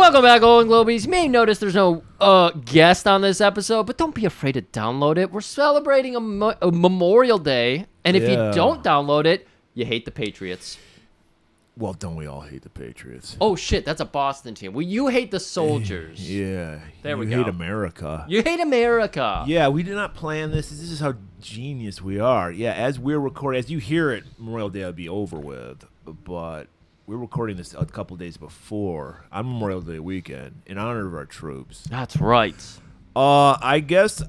Welcome back, Golan-Globus. You may notice there's no guest on this episode, but don't be afraid to download it. We're celebrating a Memorial Day, and if you don't download it, you hate the Patriots. Well, don't we all hate the Patriots? Oh, shit, that's a Boston team. Well, you hate the soldiers. Yeah. There we go. You hate America. You hate America. Yeah, we did not plan this. This is how genius we are. Yeah, as we're recording, as you hear it, Memorial Day will be over with, but we're recording this a couple days before on Memorial Day weekend in honor of our troops. That's right. I guess,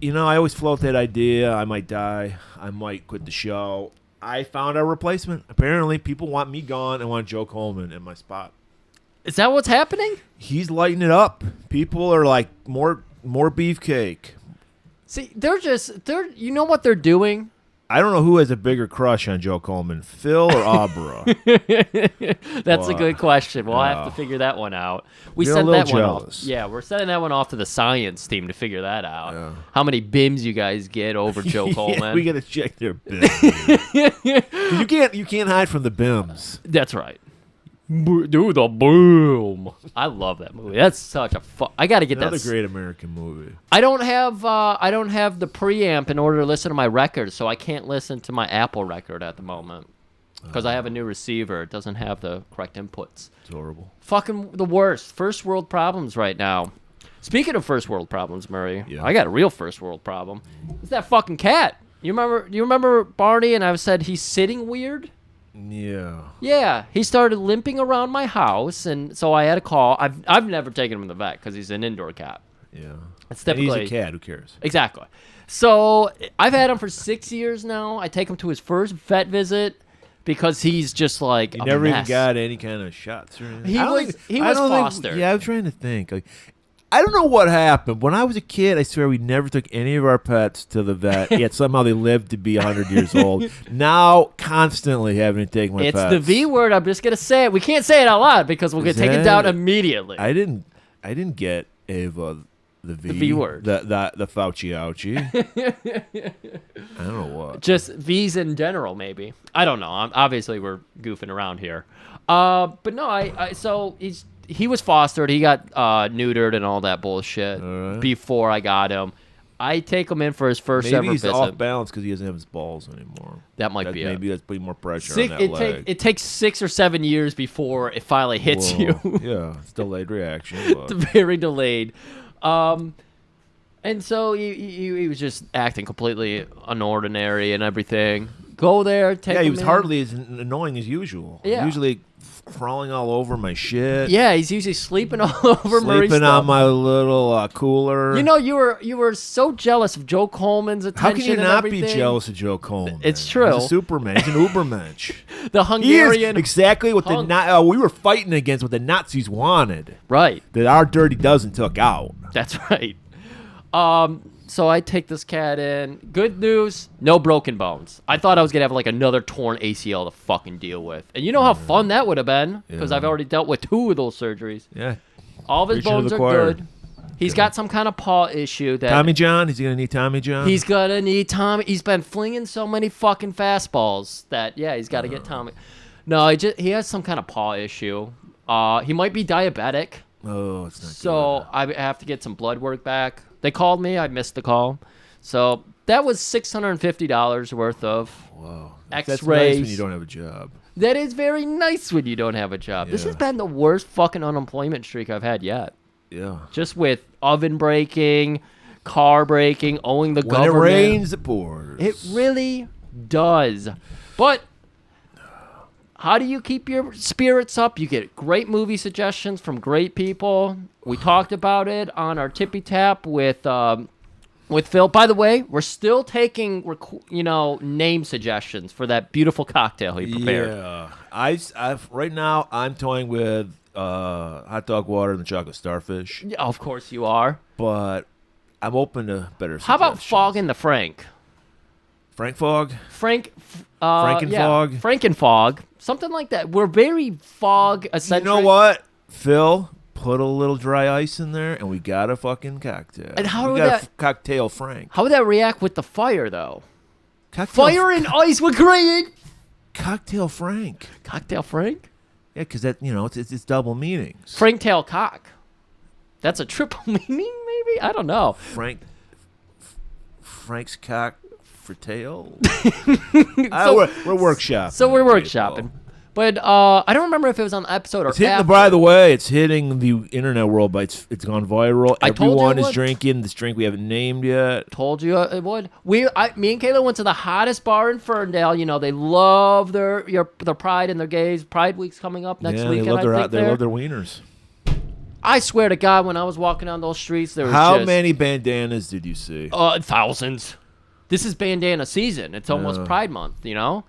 I always float that idea. I might die. I might quit the show. I found our replacement. Apparently, people want me gone and want Joe Coleman in my spot. Is that what's happening? He's lighting it up. People are like, more beefcake. See, you know what they're doing? I don't know who has a bigger crush on Joe Coleman, Phil or Abra. That's a good question. We'll have to figure that one out. We sent that one off. Yeah, we're sending that one off to the science team to figure that out. Yeah. How many BIMs you guys get over Joe Coleman? We got to check their BIMs. You can't hide from the BIMs. That's right. Do the boom. I love that movie. That's such a fun. I got to get Another great American movie. I don't have the preamp in order to listen to my record, so I can't listen to my Apple record at the moment because I have a new receiver. It doesn't have the correct inputs. It's horrible. Fucking the worst. First world problems right now. Speaking of first world problems, Murray, I got a real first world problem. It's that fucking cat. You remember Barney and I said he's sitting weird? Yeah. Yeah, he started limping around my house, and so I had a call. I've never taken him to the vet because he's an indoor cat. Yeah. It's typically, he's a cat. Who cares? Exactly. So I've had him for 6 years now. I take him to his first vet visit because he's just like he never even got any kind of shots or anything. He was fostered. I'm trying to think. I don't know what happened. When I was a kid, I swear we never took any of our pets to the vet, yet somehow they lived to be 100 years old. Now, constantly having to take my pets. It's the V word. I'm just going to say it. We can't say it out loud because we'll get taken down immediately. I didn't get Ava the V word. The Fauci ouchie. I don't know what. Just V's in general, maybe. I don't know. Obviously, we're goofing around here. But no, so he was fostered. He got neutered and all that bullshit before I got him. I take him in for his first ever visit. Maybe he's off balance because he doesn't have his balls anymore. That might be it. Maybe that's putting more pressure on that leg. It takes 6 or 7 years before it finally hits you. Yeah, it's delayed reaction. It's very delayed. And so he was just acting completely unordinary and everything. Go there, take him in. He was hardly as annoying as usual. Yeah. Usually crawling all over my shit. Yeah, he's usually sleeping all over Murray's sleeping stuff. on my little cooler. You were so jealous of Joe Coleman's attention. How can you not be jealous of Joe Coleman? It's true. He's a Superman. He's an Ubermensch. The Hungarian. He is exactly what we were fighting against what the Nazis wanted. Right. That our dirty dozen took out. That's right. So I take this cat in. Good news, no broken bones. I thought I was going to have like another torn ACL to fucking deal with. And you know how fun that would have been because I've already dealt with 2 of those surgeries. Yeah. All of his bones are good. He's got some kind of paw issue. Tommy John? Is he going to need Tommy John? He's going to need Tommy. He's been flinging so many fucking fastballs that, he's got to get Tommy. No, he has some kind of paw issue. He might be diabetic. Oh, it's not good. So I have to get some blood work back. They called me. I missed the call. So that was $650 worth of X-rays. That's nice when you don't have a job. That is very nice when you don't have a job. Yeah. This has been the worst fucking unemployment streak I've had yet. Yeah. Just with oven breaking, car breaking, owing the government. When it rains, it pours. It really does. But how do you keep your spirits up? You get great movie suggestions from great people. We talked about it on our Tippy Tap with Phil. By the way, we're still taking name suggestions for that beautiful cocktail he prepared. Yeah, I've right now I'm toying with hot dog water and the chocolate starfish. Yeah, of course you are. But I'm open to better suggestions. How about Fog and the Frank? Frank Fog? Frankenfog? Yeah, Frankenfog. Something like that. We're very fog-eccentric. You know what, Phil? Put a little dry ice in there, and we got a fucking cocktail. And how we got a cocktail Frank. How would that react with the fire, though? Fire and ice would create cocktail Frank. Cocktail Frank? Yeah, because that it's double meanings. Franktail cock. That's a triple meaning, maybe? I don't know. Frank's cock for tail. So- we're workshopping. So we're people. workshopping. But I don't remember if it was on the episode or It's hitting. after. By the way, it's hitting the internet world, but it's gone viral. I told you Everyone it is would. drinking this drink we haven't named yet. Told you it would. Me and Kayla went to the hottest bar in Ferndale. They love their Pride and their gays. Pride Week's coming up next weekend. They love I think they love their wieners. I swear to God, when I was walking down those streets, there was How just, many bandanas did you see? thousands. This is bandana season. It's almost Pride Month. Yeah.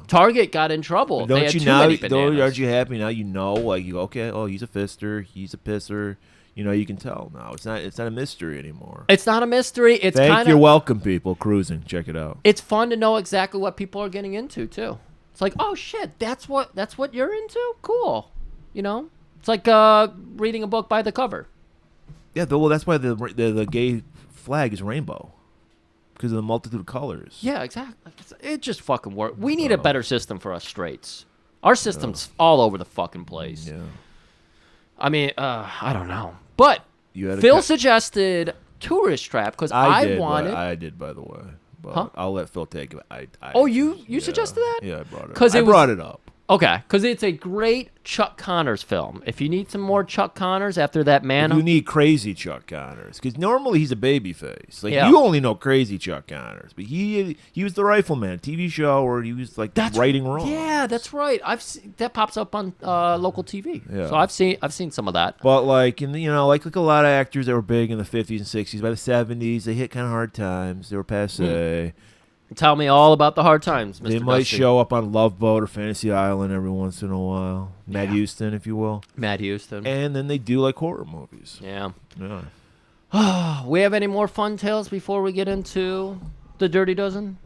Target got in trouble. They Don't had you too now? many bananas. Aren't you happy now? Like you okay? Oh, he's a fister. He's a pisser. You can tell now. It's not a mystery anymore. It's not a mystery. It's You're welcome, people. Cruising. Check it out. It's fun to know exactly what people are getting into too. It's like, oh shit, that's what you're into. Cool. It's like reading a book by the cover. Yeah. Well, that's why the gay flag is rainbow. Because of the multitude of colors. Yeah, exactly. It just fucking works. We need a better system for us straights. Our system's all over the fucking place. Yeah. I mean, I don't know. But You Phil suggested Tourist Trap because I wanted... I did, by the way. But Huh? I'll let Phil take it. You suggested that? Yeah, I brought it. 'Cause I it was- brought it up. Okay, because it's a great Chuck Connors film. If you need some more Chuck Connors after that man... You need crazy Chuck Connors because normally he's a baby face. Like Yeah. you only know crazy Chuck Connors, but he was the Rifleman TV show where he was like righting wrong. Yeah, that's right. That pops up on local TV. Yeah. So I've seen some of that. But like like a lot of actors that were big in the 50s and 60s, by the 70s they hit kind of hard times. They were passe. Tell me all about the hard times, Mr. They might Dusty. show up on Love Boat or Fantasy Island every once in a while. Matt Houston, if you will. Matt Houston. And then they do like horror movies. Yeah. Yeah. We have any more fun tales before we get into the Dirty Dozen?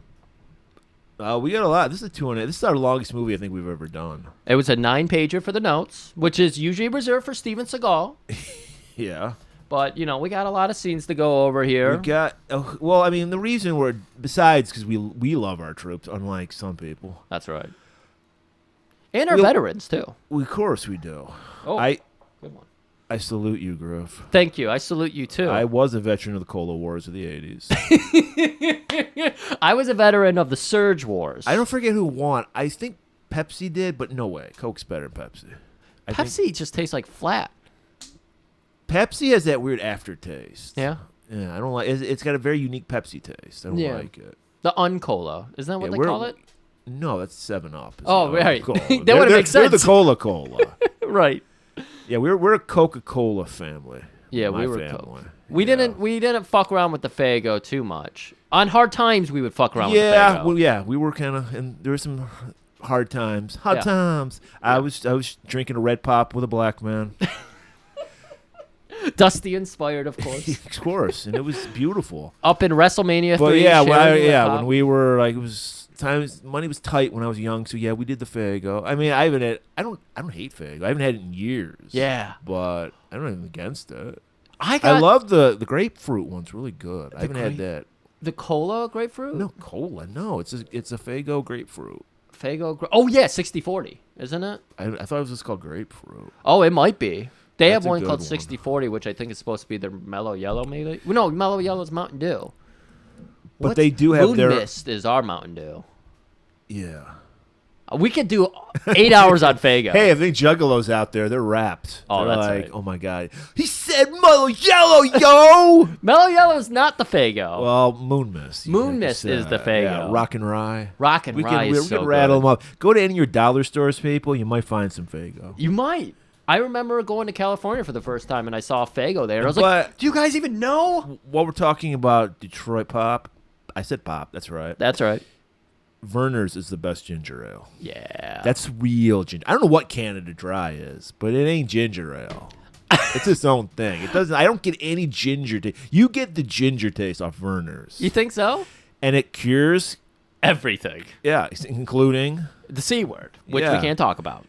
We got a lot. This is This is our longest movie I think we've ever done. It was a 9-pager for the notes, which is usually reserved for Steven Seagal. Yeah. But, we got a lot of scenes to go over here. We got. Well, I mean, the reason besides because we love our troops, unlike some people. That's right. And our veterans, too. Of course we do. Oh, good one. I salute you, Griff. Thank you. I salute you, too. I was a veteran of the Cola Wars of the 80s. I was a veteran of the Surge Wars. I don't forget who won. I think Pepsi did, but no way. Coke's better than Pepsi. Pepsi just tastes like flat. Pepsi has that weird aftertaste. Yeah. Yeah, I don't like. It's got a very unique Pepsi taste. I don't like it. The Uncola. Isn't that what they call it? No, that's 7-Up. Oh, right. Cola. That would've made They're the sense. Cola. Right. Yeah, we're a Coca-Cola family. Yeah, My we were. family. We didn't fuck around with the Faygo too much. On hard times, we would fuck around with the Faygo. Well, we were kind of, and there were some hard times. Yeah. Times. I was drinking a red pop with a black man. Dusty inspired, of course. Of course, and it was beautiful. Up in WrestleMania 3. But yeah, sharing when we were like, it was times money was tight when I was young, so yeah, we did the Faygo. I mean, I don't hate Faygo. I haven't had it in years. Yeah. But I don't have anything against it. I love the grapefruit one's really good. I haven't had that. The cola grapefruit? No, cola. No, it's a Faygo grapefruit. Faygo. Oh yeah, 60/40, isn't it? I thought it was just called grapefruit. Oh, it might be. They That's have a one good called one. 60/40, which I think is supposed to be their mellow yellow, maybe. No, mellow yellow is Mountain Dew. But they do have Moon their Mist is our Mountain Dew. Yeah. We could do 8 hours on Faygo. Hey, if they juggalos out there, they're wrapped. Oh, They're that's like, right. oh my god, he said mellow yellow, yo. Mellow yellow is not the Faygo. Well, Moon Mist. you Moon can Mist say. is the Yeah, Faygo. Rock and Rye. Rock and Rye is we so can rattle good. them up. Go to any of your dollar stores, people. You might find some Faygo. You might. I remember going to California for the first time and I saw Faygo there. I was But- like, do you guys even know? While we're talking about Detroit pop, I said pop. That's right. That's right. Verner's is the best ginger ale. Yeah. That's real ginger. I don't know what Canada Dry is, but it ain't ginger ale. It's its own thing. It doesn't. I don't get any ginger taste. You get the ginger taste off Verner's, You think so? and it cures. Everything. Yeah, including The C word, which we Yeah. can't talk about.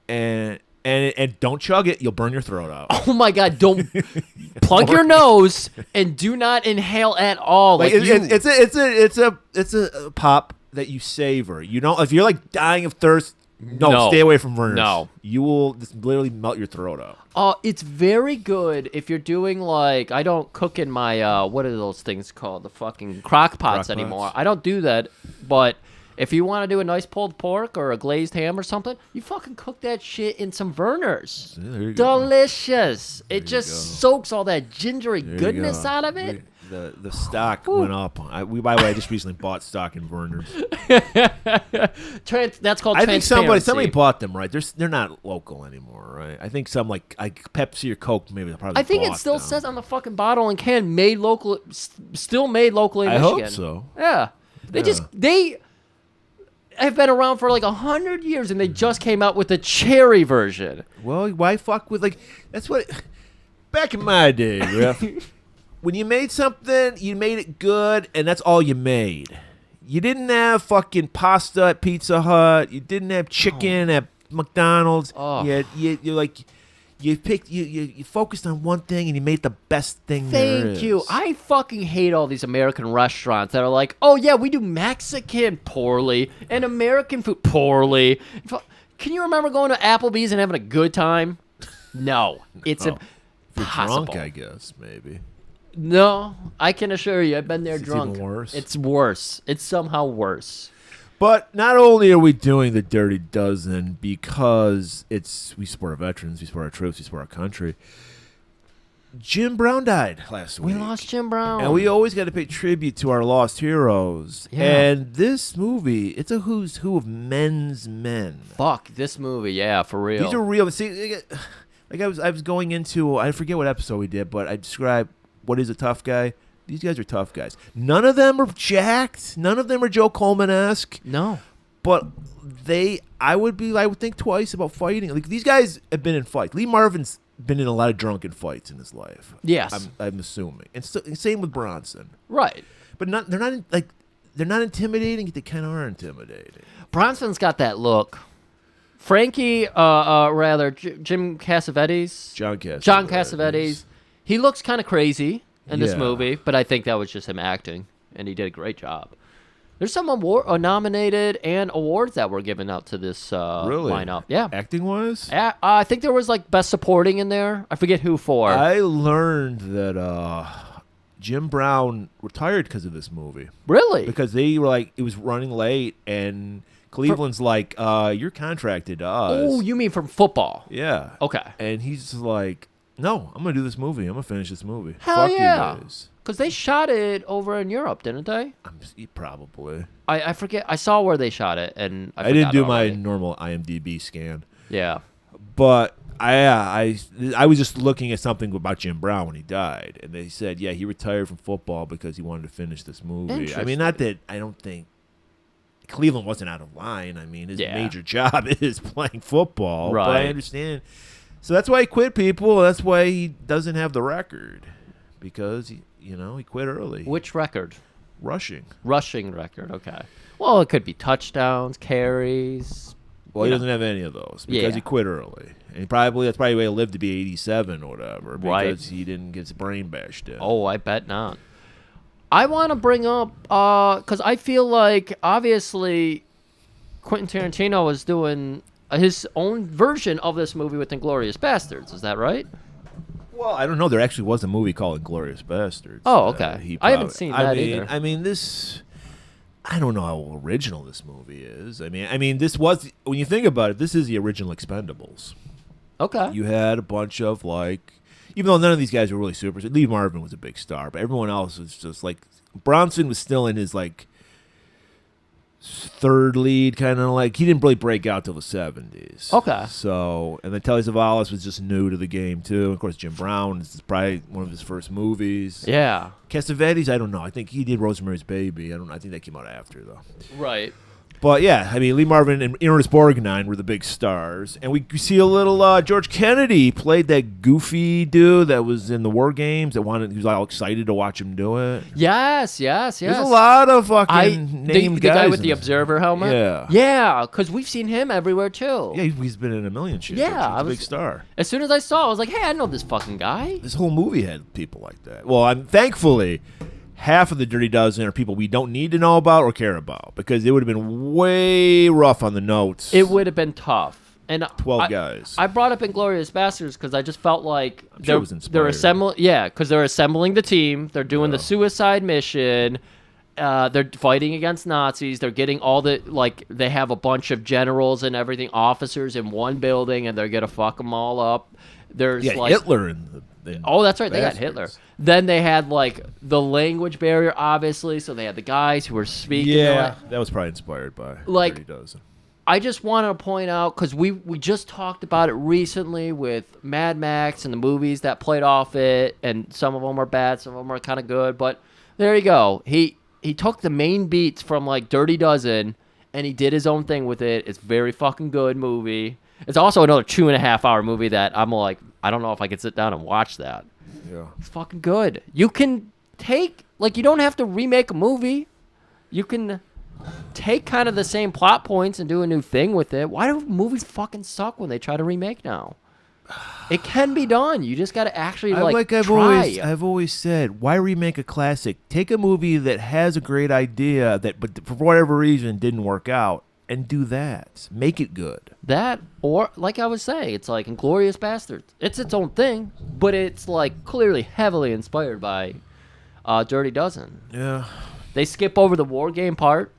and don't chug it. You'll burn your throat out. Oh my God! Don't plug your nose and do not inhale at all. Like it's a pop that you savor. You know, if you're like dying of thirst, No, stay away from Vernors. No. You will just literally melt your throat out. It's very good if you're doing like, I don't cook in my, what are those things called? The fucking crock pots anymore. I don't do that, but if you want to do a nice pulled pork or a glazed ham or something, you fucking cook that shit in some Vernors. There you go. Delicious. It just soaks all that gingery goodness out of it. The stock went up. By the way, I just recently bought stock in Vernors. That's called I think transparency. somebody bought them, right? They're not local anymore, right? I think some like Pepsi or Coke maybe probably. I think it still says on the fucking bottle and can made local, still made locally in Michigan. I hope so. Yeah, they have been around for like 100 years, and they just came out with the cherry version. Well, why fuck with that's what back in my day, Ref, when you made something, you made it good, and that's all you made. You didn't have fucking pasta at Pizza Hut. You didn't have chicken at McDonald's. You focused on one thing and you made the best thing there is. Thank you. I fucking hate all these American restaurants that are like, oh yeah, we do Mexican poorly and American food poorly. Can you remember going to Applebee's and having a good time? No, it's impossible. Drunk, I guess, maybe. No, I can assure you, I've been there It's drunk. even worse. It's worse. It's somehow worse. But not only are we doing the Dirty Dozen because we support our veterans, we support our troops, we support our country. Jim Brown died last week. We lost Jim Brown. And we always got to pay tribute to our lost heroes. Yeah. And this movie, it's a who's who of men's men. Fuck, this movie, yeah, for real. These are real. See, like I was going into, I forget what episode we did, but I described what is a tough guy. These guys are tough guys. None of them are jacked. None of them are Joe Coleman-esque. No. But I would think twice about fighting. Like, these guys have been in fights. Lee Marvin's been in a lot of drunken fights in his life. Yes. I'm assuming. And same with Bronson. Right. But they're not intimidating. They kind of are intimidating. Bronson's got that look. Frankie, Jim Cassavetes. John Cassavetes. John Cassavetes. He looks kind of crazy in this Yeah. movie, but I think that was just him acting, and he did a great job. There's some nominated and awards that were given out to this Really? lineup. Yeah. Acting-wise? I think there was like best supporting in there. I forget who for. I learned that Jim Brown retired because of this movie. Really? Because they were like, it was running late, and Cleveland's like, you're contracted to us. Oh, you mean from football? Yeah. Okay. And he's like, no, I'm going to do this movie. I'm going to finish this movie. Hell Fuck yeah. you guys. Because they shot it over in Europe, didn't they? Probably. I forget. I saw where they shot it, and I didn't do already. my normal IMDb scan. Yeah. But I was just looking at something about Jim Brown when he died, and they said, yeah, he retired from football because he wanted to finish this movie. I mean, not that I don't think Cleveland wasn't out of line. I mean, his major job is playing football. Right. But I understand. So that's why he quit, people. That's why he doesn't have the record, because he quit early. Which record? Rushing record. Okay. Well, it could be touchdowns, carries. Well, he doesn't have any of those because he quit early, and that's probably why he lived to be 87 or whatever, because he didn't get his brain bashed in. Oh, I bet not. I want to bring up because I feel like obviously Quentin Tarantino was doing his own version of this movie with Inglourious Bastards. Is that right? Well, I don't know. There actually was a movie called Inglourious Bastards. Oh, okay. I haven't seen that either. I mean, I don't know how original this movie is. I mean, this was, when you think about it, this is the original Expendables. Okay. You had a bunch of, even though none of these guys were really super, Lee Marvin was a big star, but everyone else was just Bronson was still in his third lead, kind of he didn't really break out till the 70s. Okay. So, and then Telly Savalas was just new to the game too. Of course, Jim Brown, this is probably one of his first movies. Yeah. Cassavetes, I don't know. I think he did Rosemary's Baby. I think that came out after though. Right. But yeah, I mean, Lee Marvin and Ernest Borgnine were the big stars, and we see a little George Kennedy played that goofy dude that was in the War Games he was all excited to watch him do it. Yes. There's a lot of fucking named the guys. guy with the Observer helmet. Yeah, because we've seen him everywhere too. Yeah, he's been in a million shit. Yeah, he's a big star. As soon as I saw, I was like, hey, I know this fucking guy. This whole movie had people like that. Well, thankfully, half of the Dirty Dozen are people we don't need to know about or care about, because it would have been way rough on the notes. It would have been tough. And 12 guys. I brought up Inglourious Basterds because I just felt like sure it was inspired. because they're assembling the team. They're doing the suicide mission. They're fighting against Nazis. They're getting all the, like, they have a bunch of generals and everything, officers in one building, and they're gonna fuck them all up. There's like Hitler in oh, that's right, they got Hitler. Then they had like the language barrier, obviously, so they had the guys who were speaking. Yeah, that was probably inspired by Dirty Dozen. I just wanted to point out, because we just talked about it recently with Mad Max and the movies that played off it, and some of them are bad, some of them are kind of good, but there you go. He took the main beats from like Dirty Dozen, and he did his own thing with it. It's very fucking good movie. It's also another 2.5 hour movie that I'm like, I don't know if I could sit down and watch that. Yeah. It's fucking good. You can take, like, you don't have to remake a movie. You can take kind of the same plot points and do a new thing with it. Why do movies fucking suck when they try to remake now? It can be done. You just got to actually try. I've always said, why remake a classic? Take a movie that has a great idea but for whatever reason didn't work out, and do that. Make it good. That, or like I was saying, it's like Inglourious Basterds. It's its own thing, but it's like clearly heavily inspired by Dirty Dozen. Yeah. They skip over the war game part.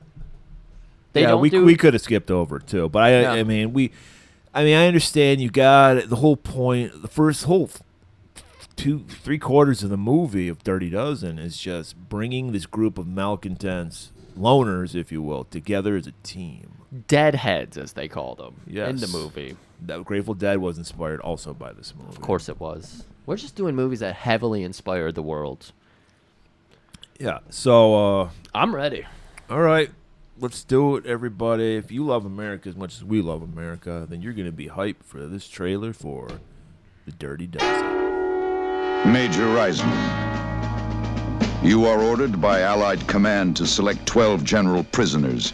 We could have skipped over it too, but I mean, I understand you got it. The whole point, the first whole 3/4 of the movie of Dirty Dozen is just bringing this group of malcontents, loners, if you will, together as a team. Deadheads, as they call them, yes. in the movie. That Grateful Dead was inspired also by this movie. Of course it was. We're just doing movies that heavily inspired the world. Yeah, so... I'm ready. All right. Let's do it, everybody. If you love America as much as we love America, then you're going to be hyped for this trailer for The Dirty Dozen. Major Reisman, you are ordered by Allied command to select 12 general prisoners,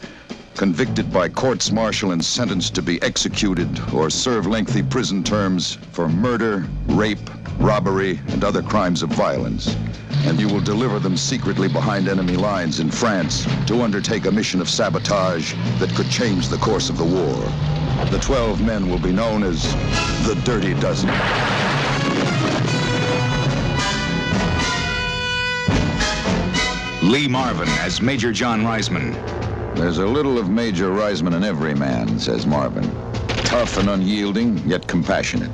convicted by courts-martial and sentenced to be executed or serve lengthy prison terms for murder, rape, robbery, and other crimes of violence. And you will deliver them secretly behind enemy lines in France to undertake a mission of sabotage that could change the course of the war. The 12 men will be known as the Dirty Dozen. Lee Marvin as Major John Reisman. There's a little of Major Reisman in every man, says Marvin. Tough and unyielding, yet compassionate.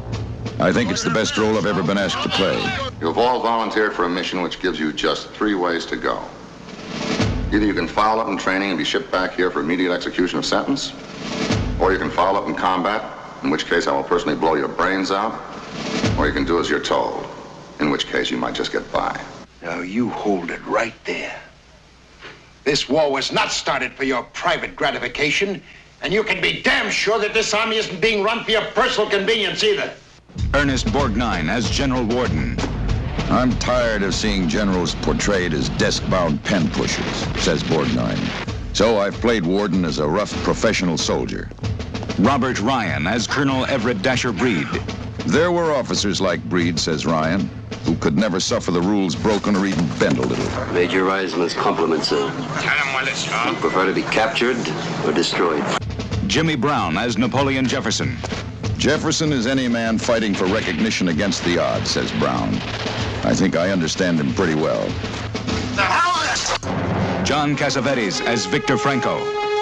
I think it's the best role I've ever been asked to play. You've all volunteered for a mission which gives you just 3 ways to go. Either you can foul up in training and be shipped back here for immediate execution of sentence, or you can foul up in combat, in which case I will personally blow your brains out, or you can do as you're told, in which case you might just get by. Now you hold it right there. This war was not started for your private gratification, and you can be damn sure that this army isn't being run for your personal convenience either. Ernest Borgnine as General Warden. I'm tired of seeing generals portrayed as desk-bound pen pushers, says Borgnine. So I've played Warden as a rough professional soldier. Robert Ryan as Colonel Everett Dasher Breed. There were officers like Breed, says Ryan, who could never suffer the rules broken or even bend a little. Major Reisman's compliments, sir. Tell him while it's on. You prefer to be captured or destroyed? Jimmy Brown as Napoleon Jefferson. Jefferson is any man fighting for recognition against the odds, says Brown. I think I understand him pretty well. The hell is this? John Cassavetes as Victor Franco.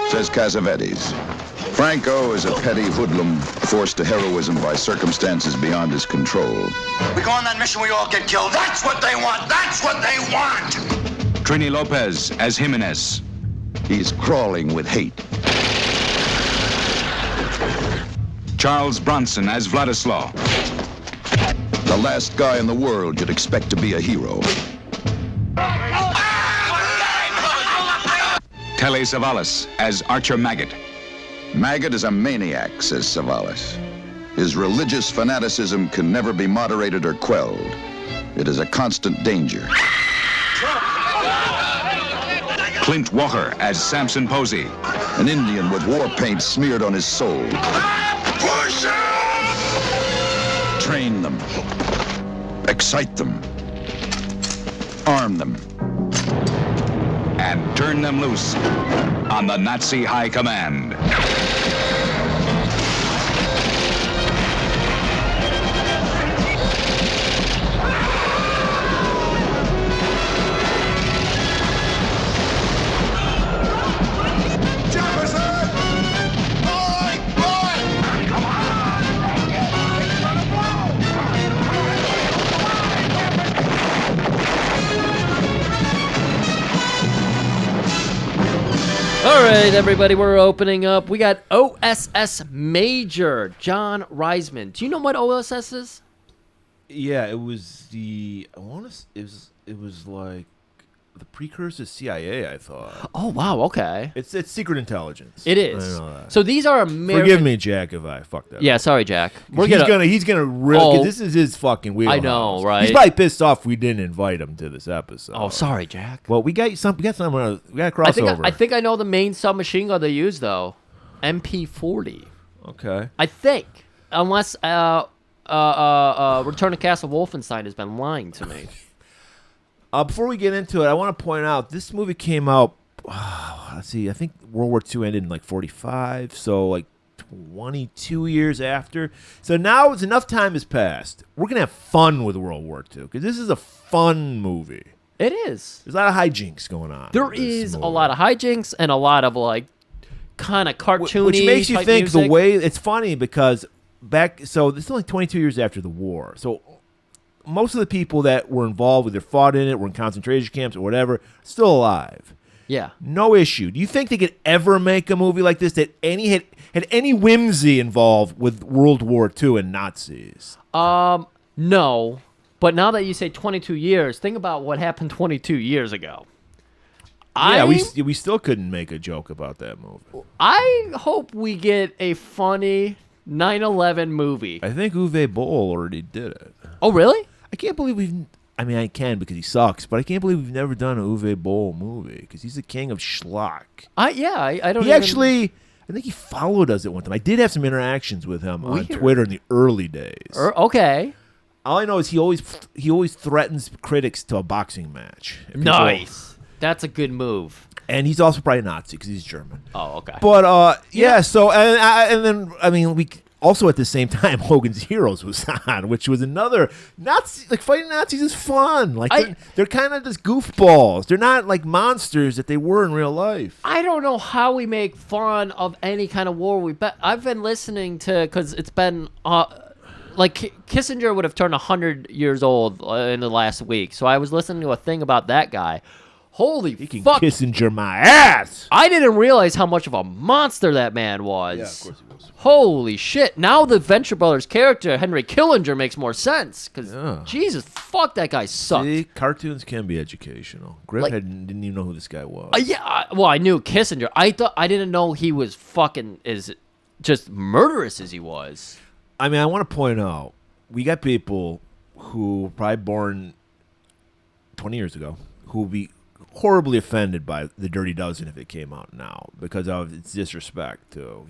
Says Cassavetes. Franco is a petty hoodlum forced to heroism by circumstances beyond his control. We go on that mission, we all get killed. That's what they want! That's what they want! Trini Lopez as Jimenez. He's crawling with hate. Charles Bronson as Vladislaw. The last guy in the world you'd expect to be a hero. Telly Savalas as Archer Maggot. Maggot is a maniac, says Savalas. His religious fanaticism can never be moderated or quelled. It is a constant danger. Clint Walker as Samson Posey. An Indian with war paint smeared on his soul. Push Train them. Excite them. Arm them. turn them loose on the Nazi High Command. All right, everybody, we're opening up. We got OSS Major John Reisman. Do you know what OSS is? Yeah, it was the. I want to. It was like the precursor to CIA. I thought. Oh, wow, okay. It's secret intelligence. It is. I know that. So these are American... Forgive me, Jack, if I fucked that. Yeah, sorry, Jack. He's gonna really. Oh. 'Cause this is his fucking wheelhouse. I know, right? He's probably pissed off we didn't invite him to this episode. Oh, sorry, Jack. Well, we got some. We got a crossover. I think I know the main submachine gun they use, though. MP40. Okay. I think. Unless Return of Castle Wolfenstein has been lying to me. Before we get into it, I want to point out this movie came out. Let's see. I think World War II ended in like 45, so like 22 years after. So now it's enough time has passed. We're gonna have fun with World War II because this is a fun movie. It is. There's a lot of hijinks going on. There is a lot of hijinks and a lot of like kind of cartoony, which makes you type think music. the way it's funny because so this is only 22 years after the war. So most of the people that were involved, either fought in it, were in concentration camps or whatever, still alive. Yeah. No issue. Do you think they could ever make a movie like this that had any whimsy involved with World War II and Nazis? No. But now that you say 22 years, think about what happened 22 years ago. Yeah, we still couldn't make a joke about that movie. I hope we get a funny 9/11 movie. I think Uwe Boll already did it. Oh, really? I can't believe I can because he sucks, but I can't believe we've never done a Uwe Boll movie because he's the king of schlock. I don't He actually, I think he followed us at one time. I did have some interactions with him on Twitter in the early days. Okay. All I know is he always threatens critics to a boxing match. Nice. That's a good move. And he's also probably a Nazi because he's German. Oh, okay. But yeah. So and then I mean we also at the same time Hogan's Heroes was on, which was another Nazi. Like fighting Nazis is fun. Like they're kind of just goofballs. They're not like monsters that they were in real life. I don't know how we make fun of any kind of war. I've been listening to because it's been. Like Kissinger would have turned 100 years old in the last week, so I was listening to a thing about that guy. Holy fuck! Kissinger my ass. I didn't realize how much of a monster that man was. Yeah, of course he was. Holy shit! Now the Venture Brothers character Henry Killinger makes more sense because Jesus, fuck that guy sucked. See, cartoons can be educational. Griff didn't even know who this guy was. Well, I knew Kissinger. I didn't know he was fucking as just murderous as he was. I mean, I want to point out, we got people who were probably born 20 years ago who will be horribly offended by The Dirty Dozen if it came out now because of its disrespect to,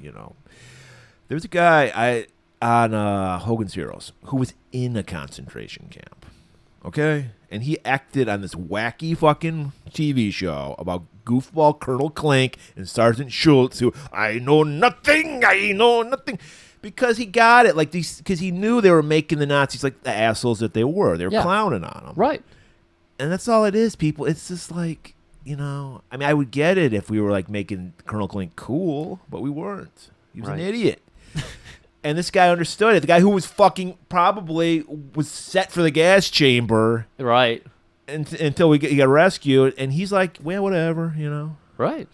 There's a guy on Hogan's Heroes who was in a concentration camp, okay? And he acted on this wacky fucking TV show about goofball Colonel Clink and Sergeant Schultz who, I know nothing. Because he got it, because he knew they were making the Nazis like the assholes that they were. They were clowning on them. Right. And that's all it is, people. It's just like, I mean, I would get it if we were like making Colonel Clink cool, but we weren't. He was an idiot. And this guy understood it. The guy who was probably was set for the gas chamber. Right. Until he got rescued. And he's like, well, whatever, Right.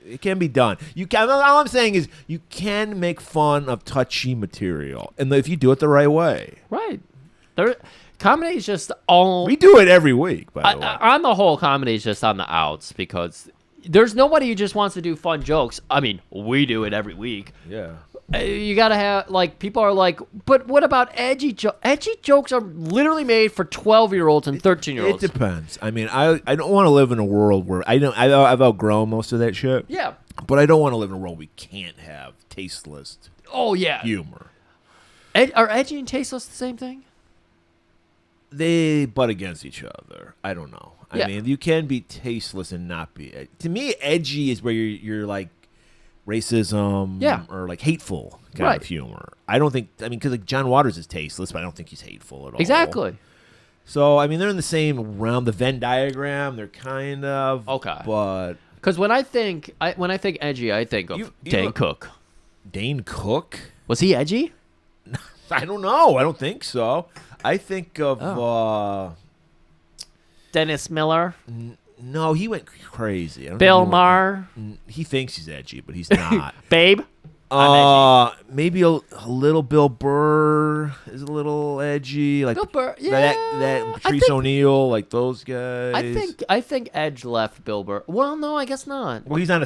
It can be done. All I'm saying is you can make fun of touchy material, and if you do it the right way. Right. Comedy is just all. We do it every week, by the way. On the whole, comedy is just on the outs because there's nobody who just wants to do fun jokes. I mean, we do it every week. Yeah. You gotta have people are like, but what about edgy jokes? Edgy jokes are literally made for 12-year-olds and 13-year-olds. It depends. I mean, I don't want to live in a world where I've outgrown most of that shit. Yeah, but I don't want to live in a world we can't have tasteless. Oh yeah, humor. Are edgy and tasteless the same thing? they butt against each other. I don't know. Yeah. I mean, you can be tasteless and not be. To me, edgy is where you're like racism or like hateful kind of humor. I don't think. I mean, because like John Waters is tasteless, but I don't think he's hateful at all. Exactly. So I mean, they're in the same realm. The Venn diagram, they're kind of but because when I think edgy, I think of Dane Cook. Dane Cook? Was he edgy? I don't know. I don't think so. I think of Dennis Miller. No, he went crazy. I don't Bill think Maher. He thinks he's edgy, but he's not. Babe. Maybe a little Bill Burr is a little edgy, like Bill Burr, that Patrice O'Neal, like those guys. I think Edge left Bill Burr. Well, no, I guess not. Well, he's on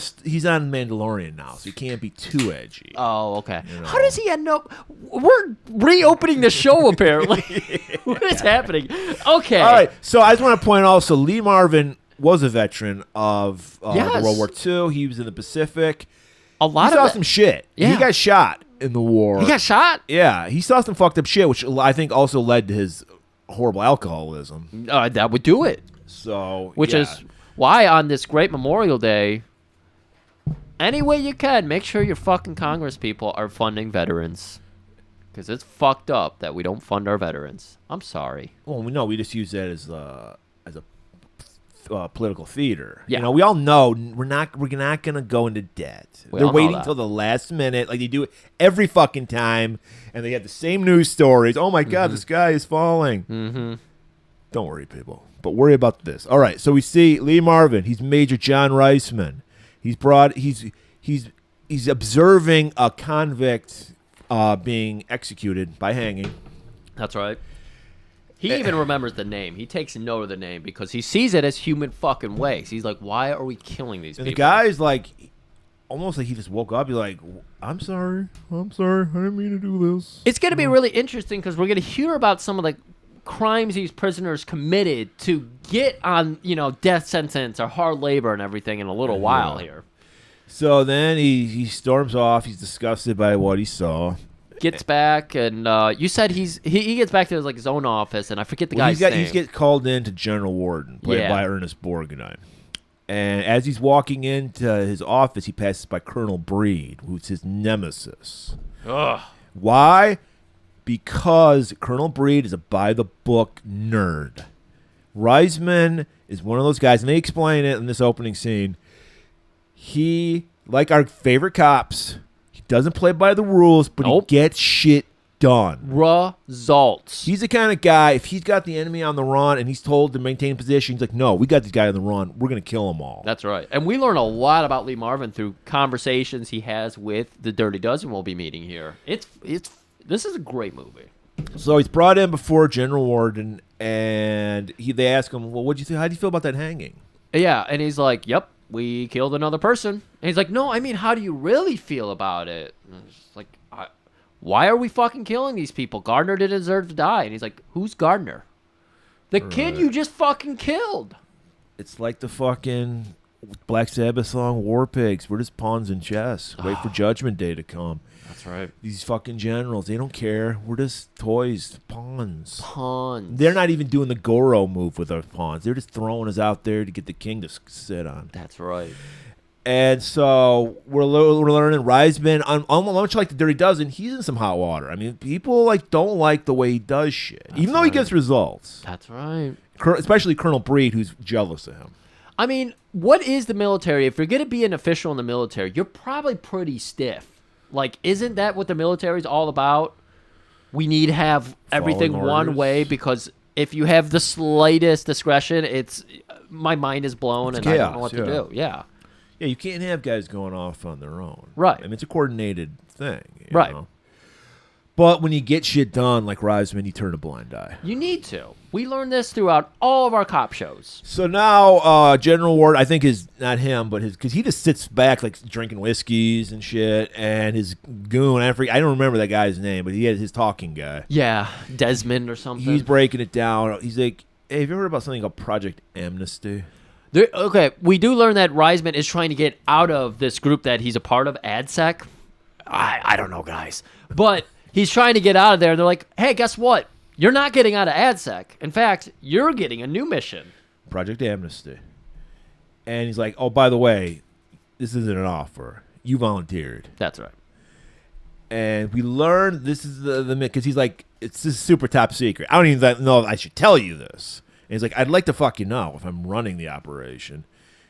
Mandalorian now, so he can't be too edgy. Oh, okay. You know? How does he end up? We're reopening the show apparently. What is happening? Okay. All right. So I just want to point out. So Lee Marvin was a veteran of Yes. World War II. He was in the Pacific. A lot he saw of some shit. Yeah. He got shot in the war. He got shot? Yeah, he saw some fucked up shit, which I think also led to his horrible alcoholism. That would do it. So, which yeah. is why on this great Memorial Day, any way you can, make sure your fucking Congress people are funding veterans. Because it's fucked up that we don't fund our veterans. I'm sorry. Well, we just use that as a political theater. Yeah. You know, we all know we're not going to go into debt. We They're all know waiting that. till the last minute, like they do it every fucking time, and they have the same news stories. Oh my God, the sky is falling. Mm-hmm. Don't worry, people, but worry about this. All right, so we see Lee Marvin. He's Major John Reisman. He's observing a convict being executed by hanging. That's right. He even remembers the name. He takes note of the name because he sees it as human fucking waste. He's like, why are we killing these And people? the guy's like, almost like he just woke up. He's like, I'm sorry. I didn't mean to do this. It's going to be really interesting because we're going to hear about some of the crimes these prisoners committed to get on, death sentence or hard labor and everything in a little while here. So then he storms off. He's disgusted by what he saw. Gets back, and you said he gets back to his own office, and I forget the guy's name. He gets called in to General Warden, played by Ernest Borgnine. And as he's walking into his office, he passes by Colonel Breed, who's his nemesis. Ugh. Why? Because Colonel Breed is a by-the-book nerd. Reisman is one of those guys, and they explain it in this opening scene. He, like our favorite cops, he doesn't play by the rules, but he gets shit done. Results. He's the kind of guy, if he's got the enemy on the run and he's told to maintain position, he's like, no, we got this guy on the run. We're going to kill them all. That's right. And we learn a lot about Lee Marvin through conversations he has with the Dirty Dozen we'll be meeting here. This is a great movie. So he's brought in before General Warden, and they ask him, well, what'd you think? How do you feel about that hanging? Yeah, and he's like, yep, we killed another person. And he's like, no, I mean, how do you really feel about it? And it's just like, why are we fucking killing these people? Gardner didn't deserve to die. And he's like, who's Gardner? The kid you just fucking killed. It's like the fucking Black Sabbath song, War Pigs. We're just pawns in chess. Wait for Judgment Day to come. That's right. These fucking generals, they don't care. We're just toys, pawns. Pawns. They're not even doing the Goro move with our pawns. They're just throwing us out there to get the king to sit on. That's right. And so we're learning Reisman, much like the Dirty Dozen, he's in some hot water. I mean, people don't like the way he does shit, even though he gets results. That's right. Especially Colonel Breed, who's jealous of him. I mean, what is the military? If you're going to be an official in the military, you're probably pretty stiff. Isn't that what the military is all about? We need to have everything one way because if you have the slightest discretion, my mind is blown and chaos, I don't know what to do. Yeah. Yeah, you can't have guys going off on their own. Right. I mean, it's a coordinated thing. Right. Know? But when you get shit done like Reisman, you turn a blind eye. You need to. We learned this throughout all of our cop shows. So now General Ward, I think is not him, but because he just sits back drinking whiskeys and shit, and his goon, I don't remember that guy's name, but he had his talking guy. Yeah, Desmond or something. He's breaking it down. He's like, hey, have you heard about something called Project Amnesty? Okay, we do learn that Reisman is trying to get out of this group that he's a part of, ADSEC. I don't know, guys. But he's trying to get out of there, and they're like, hey, guess what? You're not getting out of AdSec. In fact, you're getting a new mission. Project Amnesty. And he's like, oh, by the way, this isn't an offer. You volunteered. That's right. And we learned this is the because he's like, it's this super top secret. I don't even know if I should tell you this. And he's like, I'd like to fuck you know if I'm running the operation.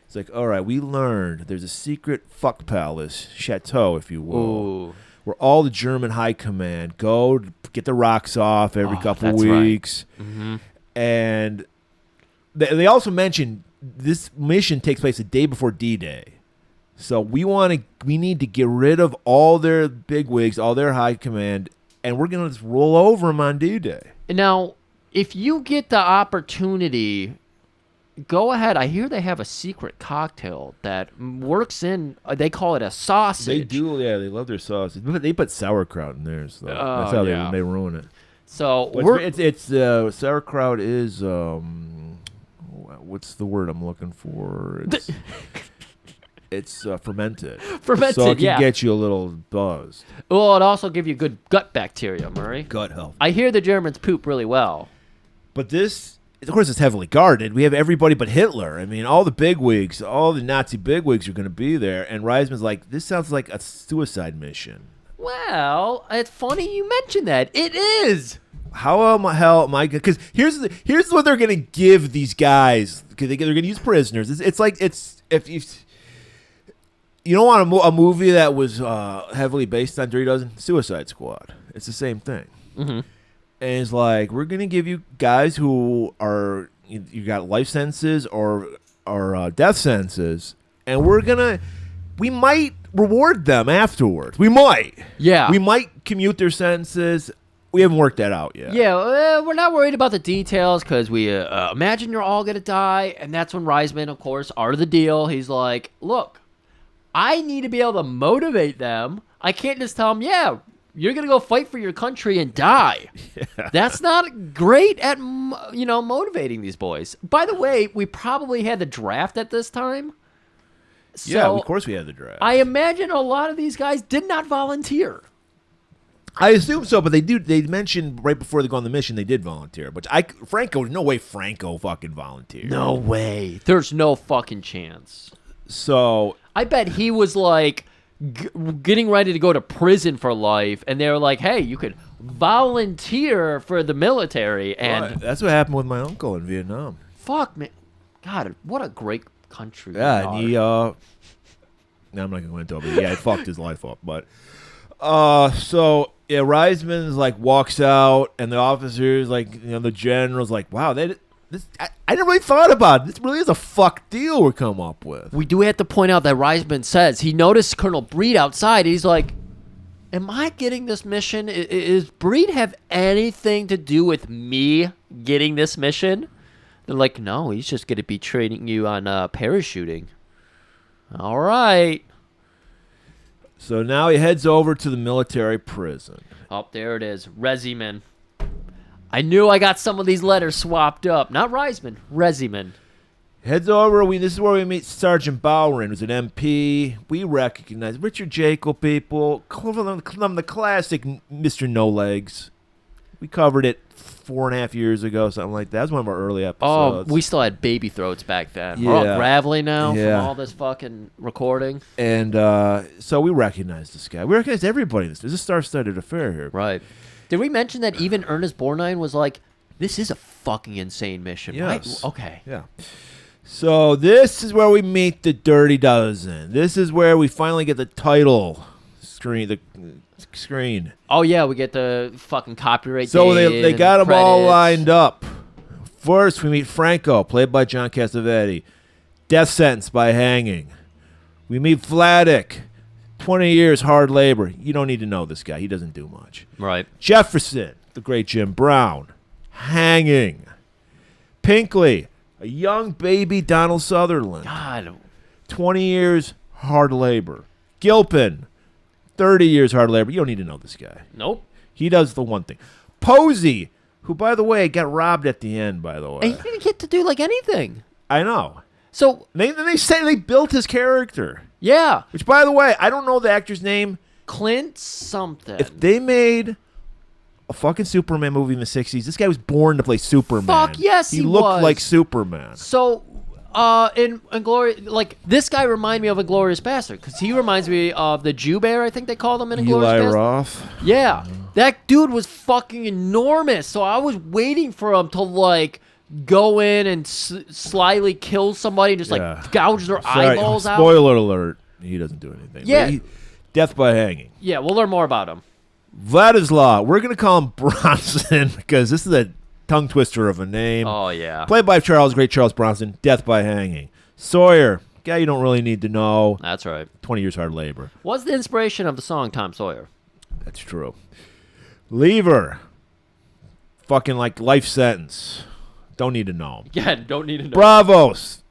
It's like, all right, we learned there's a secret fuck palace, chateau, if you will, Ooh. where all the German high command go to get the rocks off every couple that's right. weeks. Mm-hmm. And they also mentioned this mission takes place a day before D-Day. So we need to get rid of all their bigwigs, all their high command, and we're going to just roll over them on D-Day. Now, if you get the opportunity, go ahead. I hear they have a secret cocktail that works in, they call it a sausage. They do, yeah. They love their sausage. But they put sauerkraut in theirs, though. That's how they ruin it. So But it's sauerkraut is what's the word I'm looking for? It's fermented. Fermented, so it can yeah. get you a little buzzed. Well, it also give you good gut bacteria, Murray. Gut health. I hear the Germans poop really well. But this, of course, it's heavily guarded. We have everybody but Hitler. I mean, all the bigwigs, all the Nazi bigwigs are going to be there. And Reisman's like, this sounds like a suicide mission. Well, it's funny you mentioned that. It is. How the hell am I going to... Because here's what they're going to give these guys. Because they're going to use prisoners. It's like... If you don't want a movie that was heavily based on Dirty Dozen? Suicide Squad. It's the same thing. Mm-hmm. And it's like, we're going to give you guys who are... You got life sentences or death sentences. And we might reward them afterwards. We might. Yeah. We might commute their sentences. We haven't worked that out yet. Yeah, we're not worried about the details because we imagine you're all going to die. And that's when Reisman, of course, art of the deal. He's like, look, I need to be able to motivate them. I can't just tell them, yeah, you're going to go fight for your country and die. Yeah. That's not great at, motivating these boys. By the way, we probably had the draft at this time. So yeah, of course we had the draft. I imagine a lot of these guys did not volunteer. I assume so, but they mentioned right before they go on the mission they did volunteer. But no way Franco fucking volunteered. No way. There's no fucking chance. So I bet he was like getting ready to go to prison for life, and they were like, "Hey, you could volunteer for the military." And right. That's what happened with my uncle in Vietnam. Fuck, man. God, what a great country. Yeah, and he no, I'm not gonna go into it, but yeah, it fucked his life up. But so yeah, Reisman's like walks out, and the officers the general's like, wow, I never really thought about it. This really is a fuck deal we're come up with. We do have to point out that Reisman says he noticed Colonel Breed outside. He's like, am I getting this mission? Is Breed have anything to do with me getting this mission? They're like, no, he's just going to be training you on parachuting. All right. So now he heads over to the military prison. Oh, there it is. Reziman. I knew I got some of these letters swapped up. Not Reisman, Reziman. Heads over. This is where we meet Sergeant Bowron, who's an MP. We recognize Richard Jekyll, people. The classic Mr. No Legs. We covered it 4.5 years ago, something like that. That was one of our early episodes. Oh, we still had baby throats back then. Yeah. We're all gravelly now Yeah. from all this fucking recording. And so we recognize this guy. We recognize everybody. There's a star-studded affair here. Right. Did we mention that even Ernest Borgnine was like, this is a fucking insane mission, Yes. right? Okay. Yeah. So this is where we meet the Dirty Dozen. This is where we finally get the title screen. Oh, yeah, we get the fucking copyright So date they and got them all credits. lined up. First, we meet Franco, played by John Cassavetes. Death sentence by hanging. We meet Vladik. 20 years hard labor. You don't need to know this guy. He doesn't do much. Right. Jefferson, the great Jim Brown. Hanging. Pinkley, a young baby Donald Sutherland. God. 20 years hard labor. Gilpin, 30 years hard labor. You don't need to know this guy. Nope. He does the one thing. Posey, who, by the way, got robbed at the end, by the way. And he didn't get to do, like, anything. I know. So, They say they built his character. yeah. Which, by the way, I don't know the actor's name. Clint something. If they made a fucking Superman movie in the 60s. This guy was born to play Superman. Fuck yes, he looked was. like Superman. So, in Glory, like this guy reminded me of Inglourious Bastard because he reminds me of the Jew Bear. I think they called him in Inglourious Eli Bastard. Roth. Yeah, that dude was fucking enormous. So I was waiting for him to like go in and slyly kill somebody and just like gouge their eyeballs out. Spoiler alert: he doesn't do anything. Yeah. Death by hanging. Yeah, we'll learn more about him. Vladislav. We're gonna call him Bronson because this is a tongue twister of a name. Oh yeah. Played by great Charles Bronson. Death by hanging. Sawyer. Guy you don't really need to know. That's right. 20 years hard labor. What's the inspiration of the song Tom Sawyer? That's true. Lever. Fucking like life sentence. Don't need to know. Yeah, don't need to know. Bravos.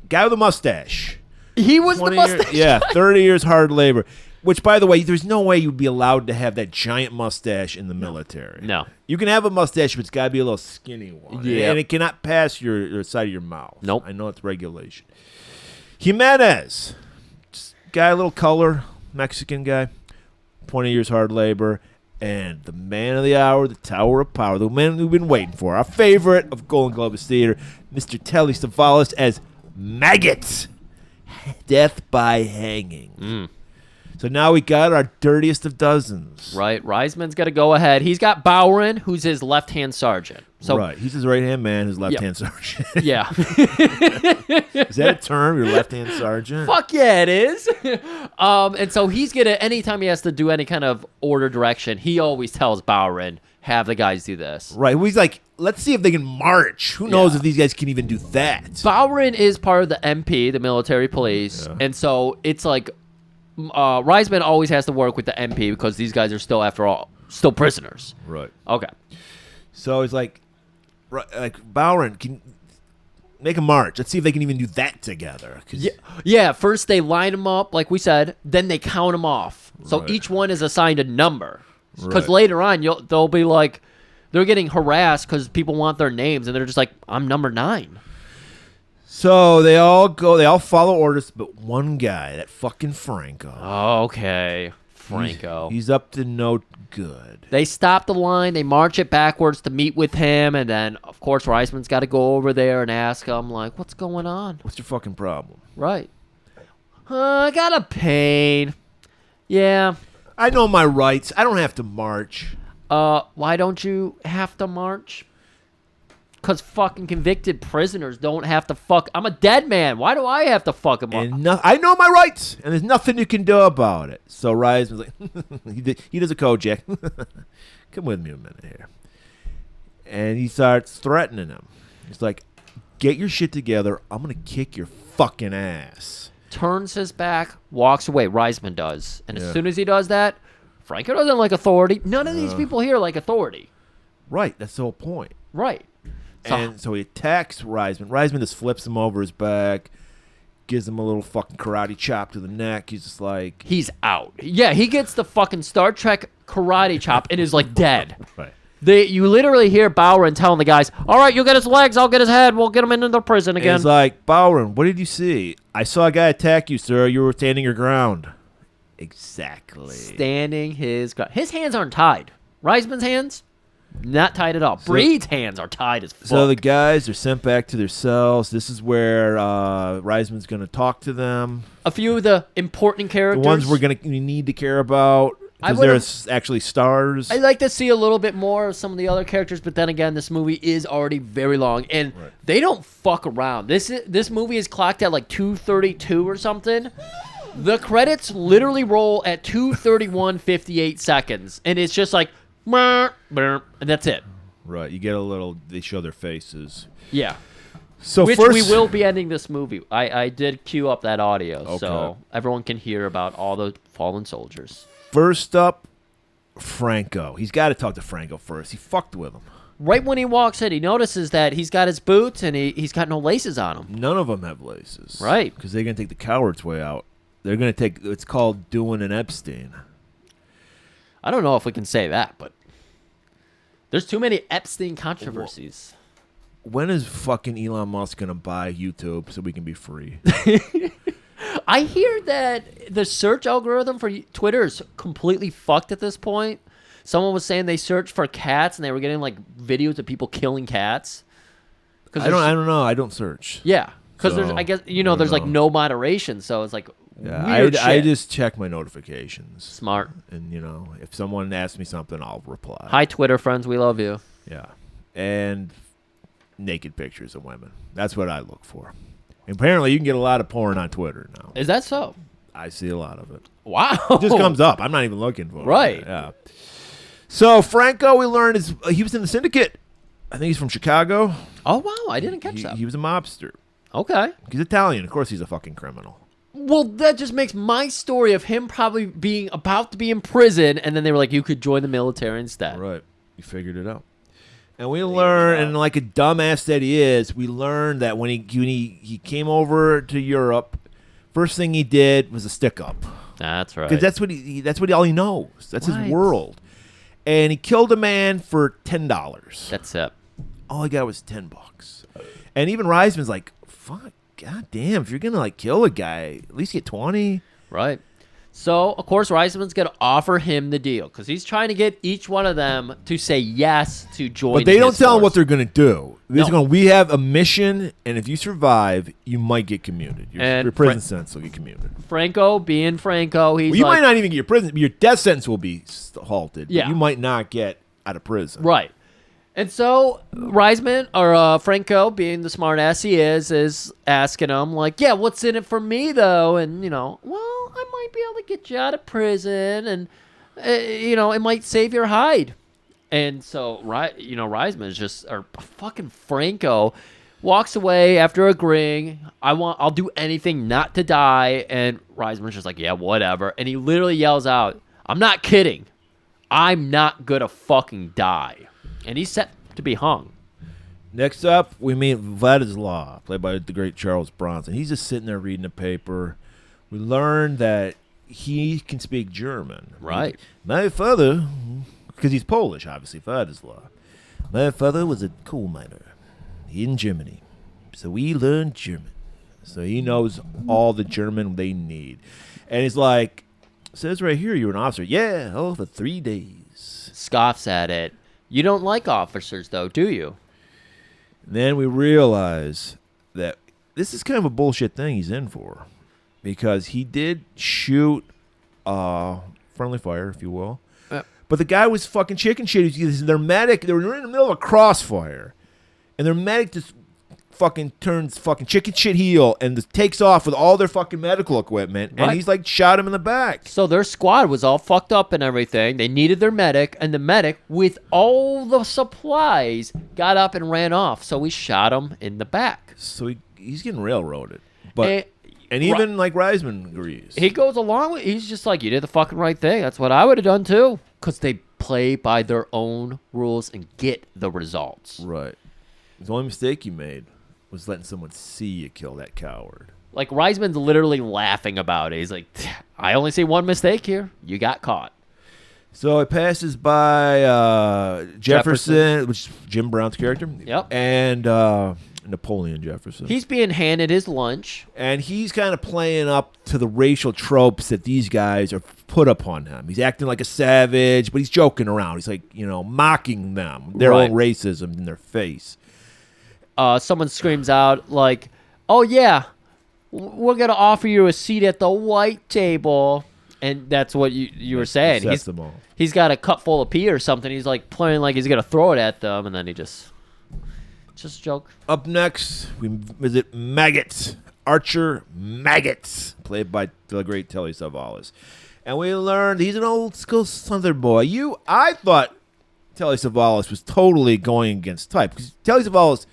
Guy with a mustache. He was the 20 mustache. Yeah, 30 years hard labor. Which, by the way, there's no way you'd be allowed to have that giant mustache in the military. No. You can have a mustache, but it's got to be a little skinny one. Yeah. And it cannot pass your side of your mouth. Nope. I know it's regulation. Jimenez. Just guy, a little color, Mexican guy. 20 years hard labor. And the man of the hour, the Tower of Power, the man we've been waiting for, our favorite of Golan-Globus Theater, Mr. Telly Savalas as Maggot. Death by hanging. So now we got our dirtiest of dozens. Right. Reisman's got to go ahead. He's got Bowron, who's his left-hand sergeant. So, right. He's his right-hand man, his left-hand sergeant. Yeah. Is that a term, your left-hand sergeant? Fuck yeah, it is. And so he's going to, anytime he has to do any kind of order direction, he always tells Bowron, have the guys do this. Right. Well, he's like, let's see if they can march. Who knows if these guys can even do that? Bowron is part of the MP, the military police. Yeah. And so it's like, Reisman always has to work with the MP because these guys are still, after all, still prisoners. Right. Okay. So he's like Bowron, can make a march. Let's see if they can even do that together. Yeah, first they line them up, like we said, then they count them off. So Right. each one is assigned a number. Because Right. later on, they'll be like, they're getting harassed because people want their names, and they're just like, I'm number 9. So they all follow orders, but one guy, that fucking Franco. Oh, okay. Franco. He's up to no good. They stop the line, they march it backwards to meet with him, and then, of course, Reisman's got to go over there and ask him, like, what's going on? What's your fucking problem? Right. I got a pain. Yeah. I know my rights. I don't have to march. Why don't you have to march? Because fucking convicted prisoners don't have to fuck. I'm a dead man. Why do I have to fuck him up? And I know my rights, and there's nothing you can do about it. So Reisman's like, he does a Kojak. Come with me a minute here. And he starts threatening him. He's like, get your shit together. I'm going to kick your fucking ass. Turns his back, walks away. Reisman does. And as soon as he does that, Franco doesn't like authority. None of these people here like authority. Right. That's the whole point. Right. And so he attacks Reisman. Reisman just flips him over his back, gives him a little fucking karate chop to the neck. He's just like... He's out. Yeah, he gets the fucking Star Trek karate chop and is like dead. Right. You literally hear Bowron telling the guys, all right, you get his legs, I'll get his head, we'll get him into the prison again. He's like, Bowron, what did you see? I saw a guy attack you, sir. You were standing your ground. Exactly. Standing his ground. His hands aren't tied. Reisman's hands, not tied at all. Breed's hands are tied as fuck. So the guys are sent back to their cells. This is where Reisman's going to talk to them. A few of the important The characters. ones we need to care about. Because there's actually stars. I'd like to see a little bit more of some of the other characters, but then again, this movie is already very long, and they don't fuck around. This movie is clocked at like 2:32 or something. The credits literally roll at 2:31:58 seconds, and it's just like, and that's it. Right. You get a little, they show their faces. Yeah. So Which first, we will be ending this movie. I did cue up that audio, Okay. so everyone can hear about all the fallen soldiers. First up, Franco. He's got to talk to Franco first. He fucked with him. Right when he walks in, he notices that he's got his boots and he's got no laces on him. None of them have laces. Right. Because they're going to take the coward's way out. They're going to take, it's called doing an Epstein. I don't know if we can say that, but there's too many Epstein controversies. When is fucking Elon Musk going to buy YouTube so we can be free? I hear that the search algorithm for Twitter is completely fucked at this point. Someone was saying they searched for cats and they were getting like videos of people killing cats. I don't know. I don't search. Yeah, because there's So, I guess I don't there's like know. no moderation, so it's like Yeah, weird I shit. just check my notifications. Smart. And if someone asks me something, I'll reply. Hi, Twitter friends, we love you. Yeah, and naked pictures of women. That's what I look for. And apparently, you can get a lot of porn on Twitter now. Is that so? I see a lot of it. Wow. It just comes up. I'm not even looking for it. Right. Yeah. So Franco, we learned he was in the syndicate. I think he's from Chicago. Oh wow, I didn't catch that. He was a mobster. Okay. He's Italian. Of course, he's a fucking criminal. Well, that just makes my story of him probably being about to be in prison, and then they were like, you could join the military instead. Right. You figured it out. And we learned, and like a dumbass that he is, we learned that when he came over to Europe, first thing he did was a stick up. That's right. Because that's what all he knows. That's Right. his world. And he killed a man for $10. That's it. All he got was $10. And even Reisman's like, fuck, god damn, if you're gonna like kill a guy, at least get 20. Right. So, of course, Reisman's going to offer him the deal because he's trying to get each one of them to say yes to join. But they don't his tell him force. what they're gonna do. They're just No. going, we have a mission, and if you survive, you might get commuted. And Your prison sentence will get commuted. Franco, being Franco, he's Well, you like, might not even get your prison. Your death sentence will be halted. But Yeah. you might not get out of prison. right. And so Reisman, or Franco, being the smart ass he is asking him, like, yeah, what's in it for me, though? And, well, I might be able to get you out of prison, and, it might save your hide. And so, Reisman is just, or fucking Franco, walks away after agreeing, I'll do anything not to die. And Reisman's just like, yeah, whatever. And he literally yells out, I'm not kidding. I'm not gonna fucking die. And he's set to be hung. Next up, we meet Vladislav, played by the great Charles Bronson. He's just sitting there reading a paper. We learn that he can speak German. Right. My father, because he's Polish, obviously, Vladislav. My father was a coal miner in Germany. So we learned German. So he knows all the German they need. And he's like, says right here you're an officer. Yeah, for 3 days. Scoffs at it. You don't like officers, though, do you? And then we realize that this is kind of a bullshit thing he's in for. Because he did shoot friendly fire, if you will. But the guy was fucking chicken shit. Their medic, they were in the middle of a crossfire. And their medic just fucking turns fucking chicken shit heel and just takes off with all their fucking medical equipment. And Right. he's like shot him in the back. So their squad was all fucked up and everything. They needed their medic, and the medic, with all the supplies, got up and ran off. So we shot him in the back. So he's getting railroaded. But And even like Reisman agrees. he goes along with. He's just like, you did the fucking right thing. That's what I would have done too. Because they play by their own rules and get the results. Right. The only mistake you made was letting someone see you kill that coward. Like, Reisman's literally laughing about it. He's like, I only see one mistake here. You got caught. So it passes by Jefferson, which is Jim Brown's character. Yep. And Napoleon Jefferson. He's being handed his lunch. And he's kind of playing up to the racial tropes that these guys are put upon him. He's acting like a savage, but he's joking around. He's like, mocking them, their Right. own racism in their face. Someone screams out, like, oh, yeah, we're going to offer you a seat at the white table. And that's what you were saying. Sets them off. He's got a cup full of pee or something. He's like playing like he's going to throw it at them. And then he just a joke. Up next, we visit Maggots, Archer Maggots, played by the great Telly Savalas. And we learned he's an old school Southern boy. I thought Telly Savalas was totally going against type, because Telly Savalas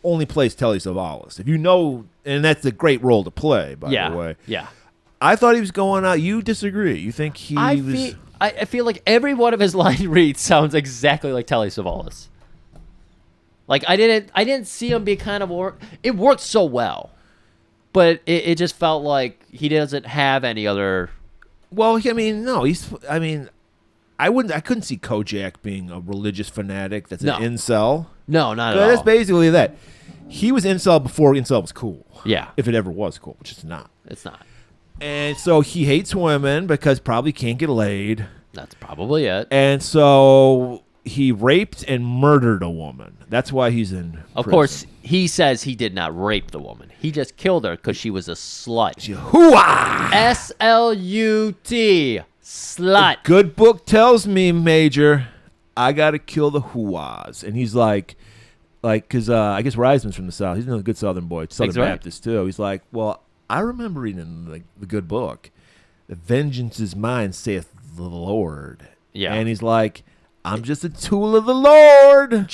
only plays Telly Savalas. If you know, and that's a great role to play, by the way. Yeah. I thought he was going out. You disagree. You think he was... I feel like every one of his line reads sounds exactly like Telly Savalas. Like, I didn't see him be kind of it worked so well, but it just felt like he doesn't have any other. Well, I mean, no, I couldn't see Kojak being a religious fanatic that's No. an incel. No, not at But all. that's basically that. He was incel before incel was cool. Yeah. If it ever was cool, which it's not. It's not. And so he hates women because probably can't get laid. That's probably it. And so he raped and murdered a woman. That's why he's in Of prison. course, he says he did not rape the woman. He just killed her because she was a slut. Hooah! S-L-U-T. Slut. Good book tells me, Major, I got to kill the hooahs. And he's like, because I guess Reisman's from the South. He's a good Southern boy, Southern That's right. Baptist, too. He's like, well, I remember reading the good book. The vengeance is mine, saith the Lord. Yeah. And he's like, I'm just a tool of the Lord.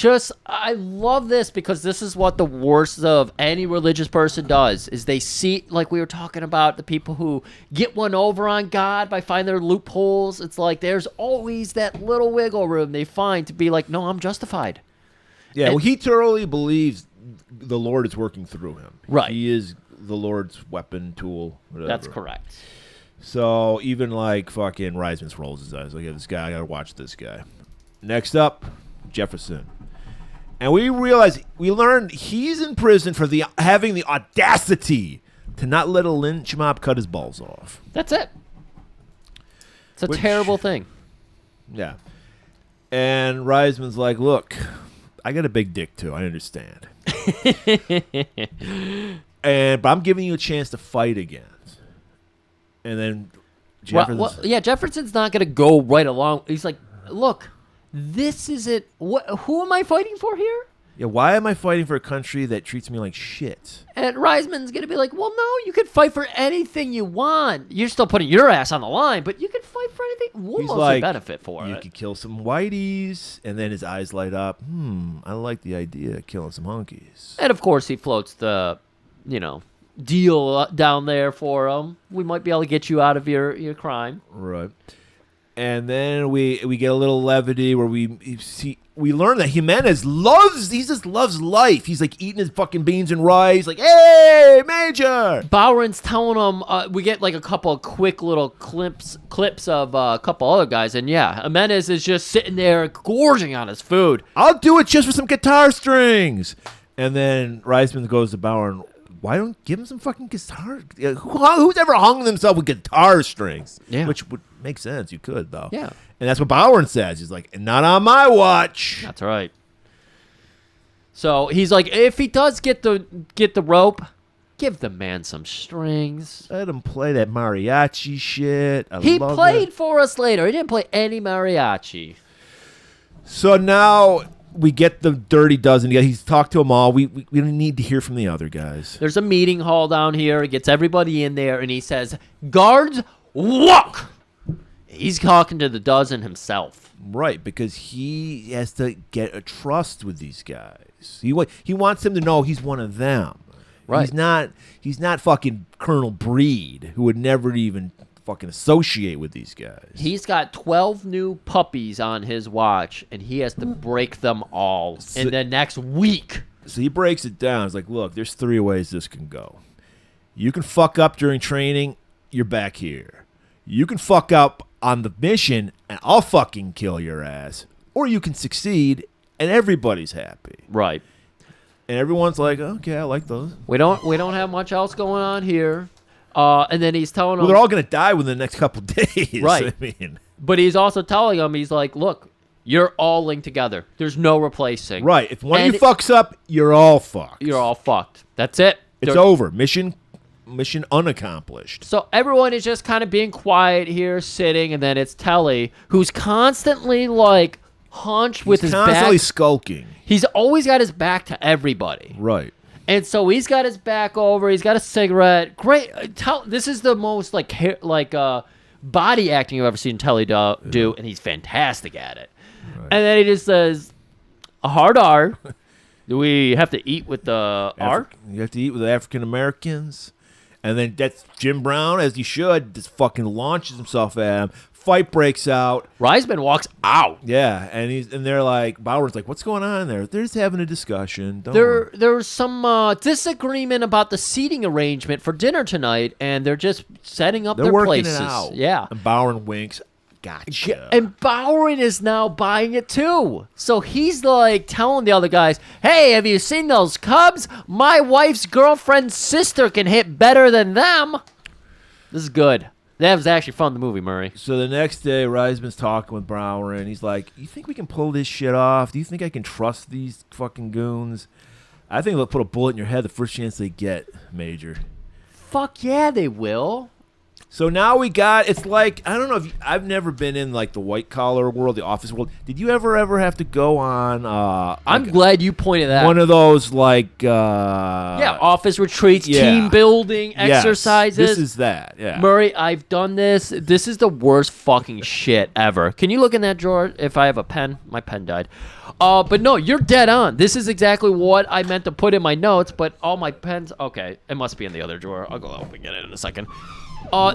I love this because this is what the worst of any religious person does is they see, like we were talking about, the people who get one over on God by finding their loopholes. It's like there's always that little wiggle room they find to be like, no, I'm justified. Yeah, well, he thoroughly believes the Lord is working through him. Right. He is the Lord's weapon, tool, whatever. That's correct. So even like fucking Reisman rolls his eyes. Like, yeah, this guy, I gotta watch this guy. Next up, Jefferson. And we learned he's in prison for having the audacity to not let a lynch mob cut his balls off. That's it. It's a terrible thing. Yeah. And Reisman's like, look, I got a big dick too. I understand. But I'm giving you a chance to fight again. And then Jefferson's not going to go right along. He's like, look, this isn't who am I fighting for here? Yeah, why am I fighting for a country that treats me like shit? And Reisman's going to be like, well, no, you can fight for anything you want. You're still putting your ass on the line, but you can fight for anything. We'll mostly benefit for you it. could kill some whiteys, and then his eyes light up. I like the idea of killing some hunkies. And, of course, he floats the, deal down there for him. We might be able to get you out of your crime. Right. And then we get a little levity where we learn that Jimenez just loves life. He's like eating his fucking beans and rice, like, hey, Major. Bowron's telling him, we get like a couple of quick little clips of a couple other guys, and yeah, Jimenez is just sitting there gorging on his food. I'll do it just for some guitar strings. And then Reisman goes to Bowron, why don't give him some fucking guitar? Who's ever hung themselves with guitar strings? Yeah. Which would make sense. You could, though. Yeah. And that's what Bowron says. He's like, not on my watch. That's right. So he's like, if he does get the rope, give the man some strings. Let him play that mariachi shit. He played for us later. He didn't play any mariachi. So now we get the Dirty Dozen. He's talked to them all. We don't need to hear from the other guys. There's a meeting hall down here. He gets everybody in there, and he says, guards, walk! He's talking to the dozen himself. Right, because he has to get a trust with these guys. He wants them to know he's one of them. Right. He's not fucking Colonel Breed, who would never even fucking associate with these guys. He's got 12 new puppies on his watch, and he has to break them all in the next week. So he breaks it down. He's like, look, there's 3 ways this can go. You can fuck up during training, you're back here. You can fuck up on the mission, and I'll fucking kill your ass. Or you can succeed, and everybody's happy. Right. And everyone's like, okay, I like those. We don't have much else going on here. And then he's telling them, they're all going to die within the next couple days. Right. I mean, but he's also telling them, he's like, look, you're all linked together. There's no replacing. Right. If one of you fucks up, you're all fucked. You're all fucked. That's it. It's over. Mission unaccomplished. So everyone is just kind of being quiet here, sitting, and then it's Telly, who's constantly like hunched with his back. He's constantly skulking. He's always got his back to everybody. Right. And so he's got his back over. He's got a cigarette. Great. This is the most body acting I've ever seen Telly do, and he's fantastic at it. Right. And then he just says, "A hard R. Do we have to eat with the R? You have to eat with the African Americans." And then that's Jim Brown, as he should, just fucking launches himself at him. Fight breaks out. Reisman walks out. Yeah, and they're like, Bauer's like, what's going on there? They're just having a discussion. There's some disagreement about the seating arrangement for dinner tonight, and they're just setting up their places. They're working it out. Yeah. And Bauer winks. Gotcha. And Bowron is now buying it too. So he's like telling the other guys, hey, have you seen those Cubs? My wife's girlfriend's sister can hit better than them. This is good. That was actually from the movie, Murray. So the next day, Reisman's talking with Brower, and he's like, "You think we can pull this shit off? Do you think I can trust these fucking goons? I think they'll put a bullet in your head the first chance they get, Major." Fuck yeah, they will. So now we got, it's like, I don't know if I've never been in like the white collar world, the office world. Did you ever have to go on I'm glad you pointed that. one of those like office retreats, yeah. team building Yes, exercises. this is that. Yeah. Murray, I've done this. This is the worst fucking shit ever. Can you look in that drawer if I have a pen? My pen died. But no, you're dead on. This is exactly what I meant to put in my notes, but all my pens, okay, it must be in the other drawer. I'll go up and get it in a second.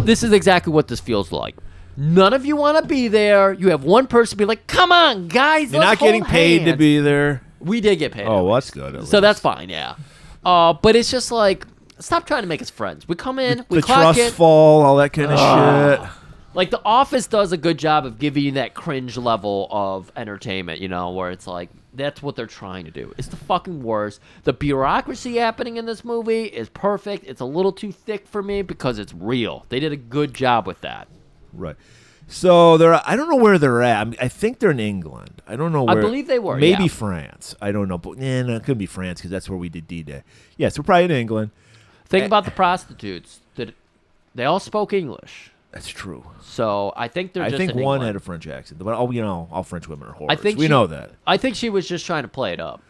This is exactly what this feels like. None of you want to be there. You have one person be like, "Come on, guys, You're let's not getting hold paid to hands." be there. We did get paid. Oh, well, that's good. at So least. that's fine, yeah. But it's just like, stop trying to make us friends. We come in, we the clock trust it. fall, all that kind of shit. Like, The Office does a good job of giving you that cringe level of entertainment, you know, where it's like, that's what they're trying to do. It's the fucking worst. The bureaucracy happening in this movie is perfect. It's a little too thick for me because it's real. They did a good job with that. Right. So I don't know where they're at. I mean, I think they're in England. I don't know where. I believe they were, Maybe yeah. France. I don't know. But no, it couldn't be France because that's where we did D-Day. Yes, we're probably in England. Think about the prostitutes. They all spoke English. That's true. So I think they're I just think in one England. had a French accent. But all French women are whores. I think we she- know that. I think she was just trying to play it up.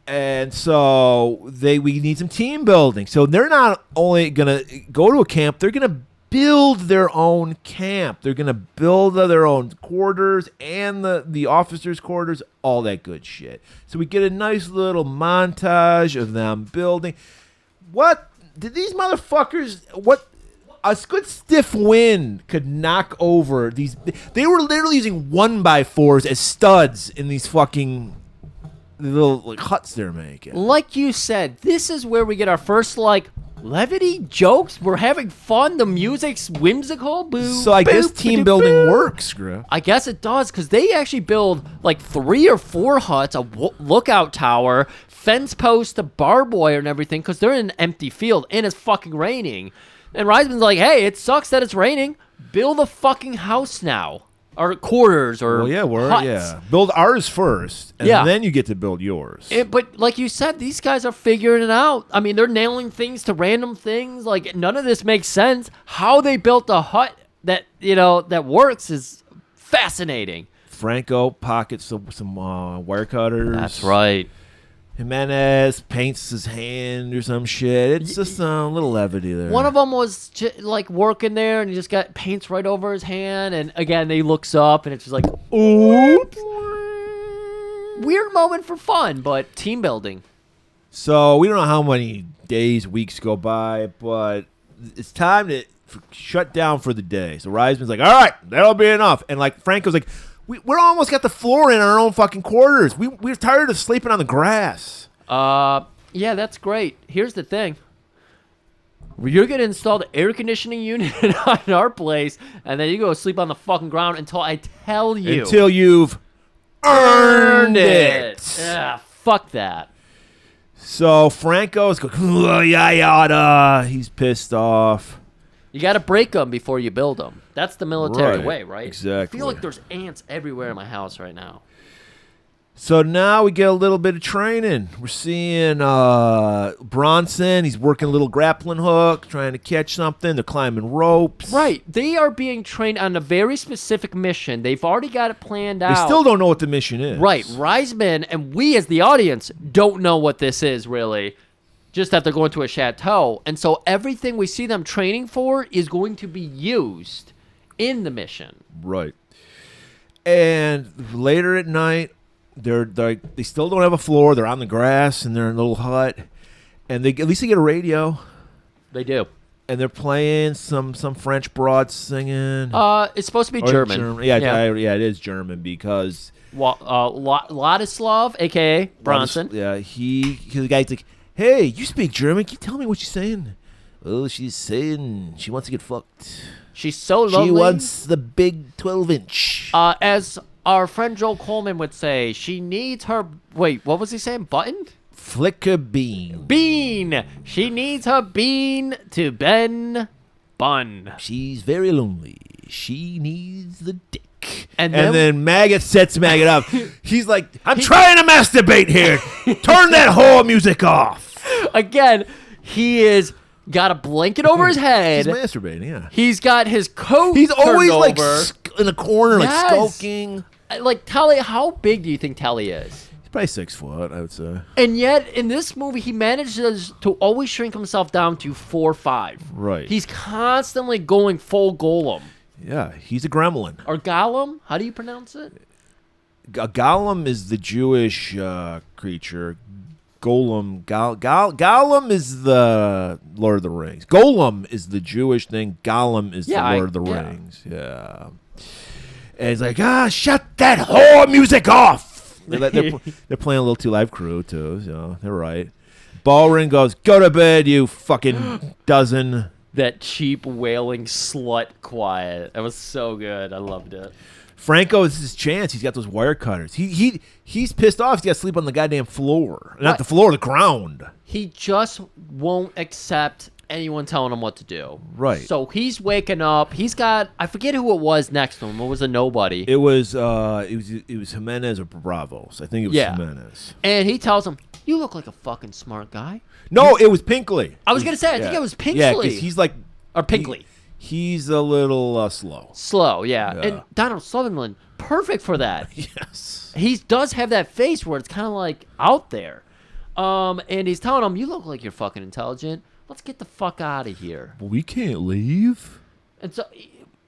And so we need some team building. So they're not only gonna go to a camp, they're gonna build their own camp. They're gonna build their own quarters and the officers' quarters, all that good shit. So we get a nice little montage of them building. What did these motherfuckers? What? A good stiff wind could knock over these. They were literally using 1x4s as studs in these fucking little like huts they're making. Like you said, this is where we get our first like levity jokes. We're having fun. The music's whimsical. Boo. So I guess boo, team boo, building boo. works, Griff. I guess it does because they actually build like 3 or 4 huts, a lookout tower, fence post, a barbed wire, and everything because they're in an empty field and it's fucking raining. And Reisman's like, "Hey, it sucks that it's raining. Build a fucking house now, or quarters, or huts." Build ours first, and Yeah. then you get to build yours. But like you said, these guys are figuring it out. I mean, they're nailing things to random things. Like, none of this makes sense. How they built a hut that, that works is fascinating. Franco pockets some wire cutters. That's right. Jimenez paints his hand or some shit. It's just a little levity there. One of them was like working there, and he just got paints right over his hand. And again, he looks up, and it's just like, oops. Weird moment for fun, but team building. So we don't know how many days, weeks go by, but it's time to shut down for the day. So Reisman's like, "All right, that'll be enough." And like Franco's like, We're almost got the floor in our own fucking quarters. We're tired of sleeping on the grass. Yeah, that's great. Here's the thing. You're going to install the air conditioning unit on our place, and then you go sleep on the fucking ground until I tell you. Until you've earned it. Yeah, fuck that. So Franco's going, "Oh, yada." He's pissed off. You got to break them before you build them. That's the military Right, way, right? exactly. I feel like there's ants everywhere in my house right now. So now we get a little bit of training. We're seeing Bronson. He's working a little grappling hook, trying to catch something. They're climbing ropes. Right. They are being trained on a very specific mission. They've already got it planned out. They still don't know what the mission is. Right. Reisman and we as the audience don't know what this is really. Just that they're going to a chateau. And so everything we see them training for is going to be used in the mission. Right. And later at night, they still don't have a floor. They're on the grass in their little hut. And at least they get a radio. They do. And they're playing some French broad singing. It's supposed to be Or German. Yeah, it is German because Ladislav, a.k.a. Bronson. Yeah, the guy's like, "Hey, you speak German? Can you tell me what she's saying?" "Well, she's saying she wants to get fucked. She's so lovely. She wants the big 12-inch. As our friend Joel Coleman would say, she needs her... Wait, what was he saying? Button? Flicker bean. Bean. She needs her bean to bend bun. She's very lonely. She needs the dick. And And then- then Maggot sets Maggot up. He's like, I'm trying to masturbate here. Turn that whore music off. Again, he is got a blanket over his head. He's masturbating, yeah. He's got his coat. He's always turned like over. in a corner, like Yes. skulking. Like Tully. How big do you think Tully is? He's probably 6 foot, I would say. And yet, in this movie, he manages to always shrink himself down to 4'5". Right. He's constantly going full Golem Yeah, he's a gremlin. or Gollum. How do you pronounce it? Gollum is the Jewish creature. Gollum is the Lord of the Rings. Golem is the Jewish thing. Gollum is the Lord of the Rings. Yeah. And he's like, shut that whore music off. They're playing a little Two Live Crew, too, so they're right. Ballring goes, go to bed, you fucking dozen. That cheap wailing slut quiet. It was so good. I loved it. Franco, this is his chance. He's got those wire cutters. He's pissed off. He's got to sleep on the goddamn floor. Not the floor, the ground. He just won't accept anyone telling him what to do. Right. So he's waking up. He's got, I forget who it was next to him. It was a nobody. It was Jimenez or Bravos. I think it was Jimenez. And he tells him, you look like a fucking smart guy. No, it was Pinkley. I was going to say, I think it was Pinksley. Yeah, because he's like... Or Pinkley. He's a little slow. Slow, yeah. Yeah. And Donald Sutherland, perfect for that. Yes. He does have that face where it's kind of like out there. And he's telling him, you look like you're fucking intelligent. Let's get the fuck out of here. We can't leave. And so,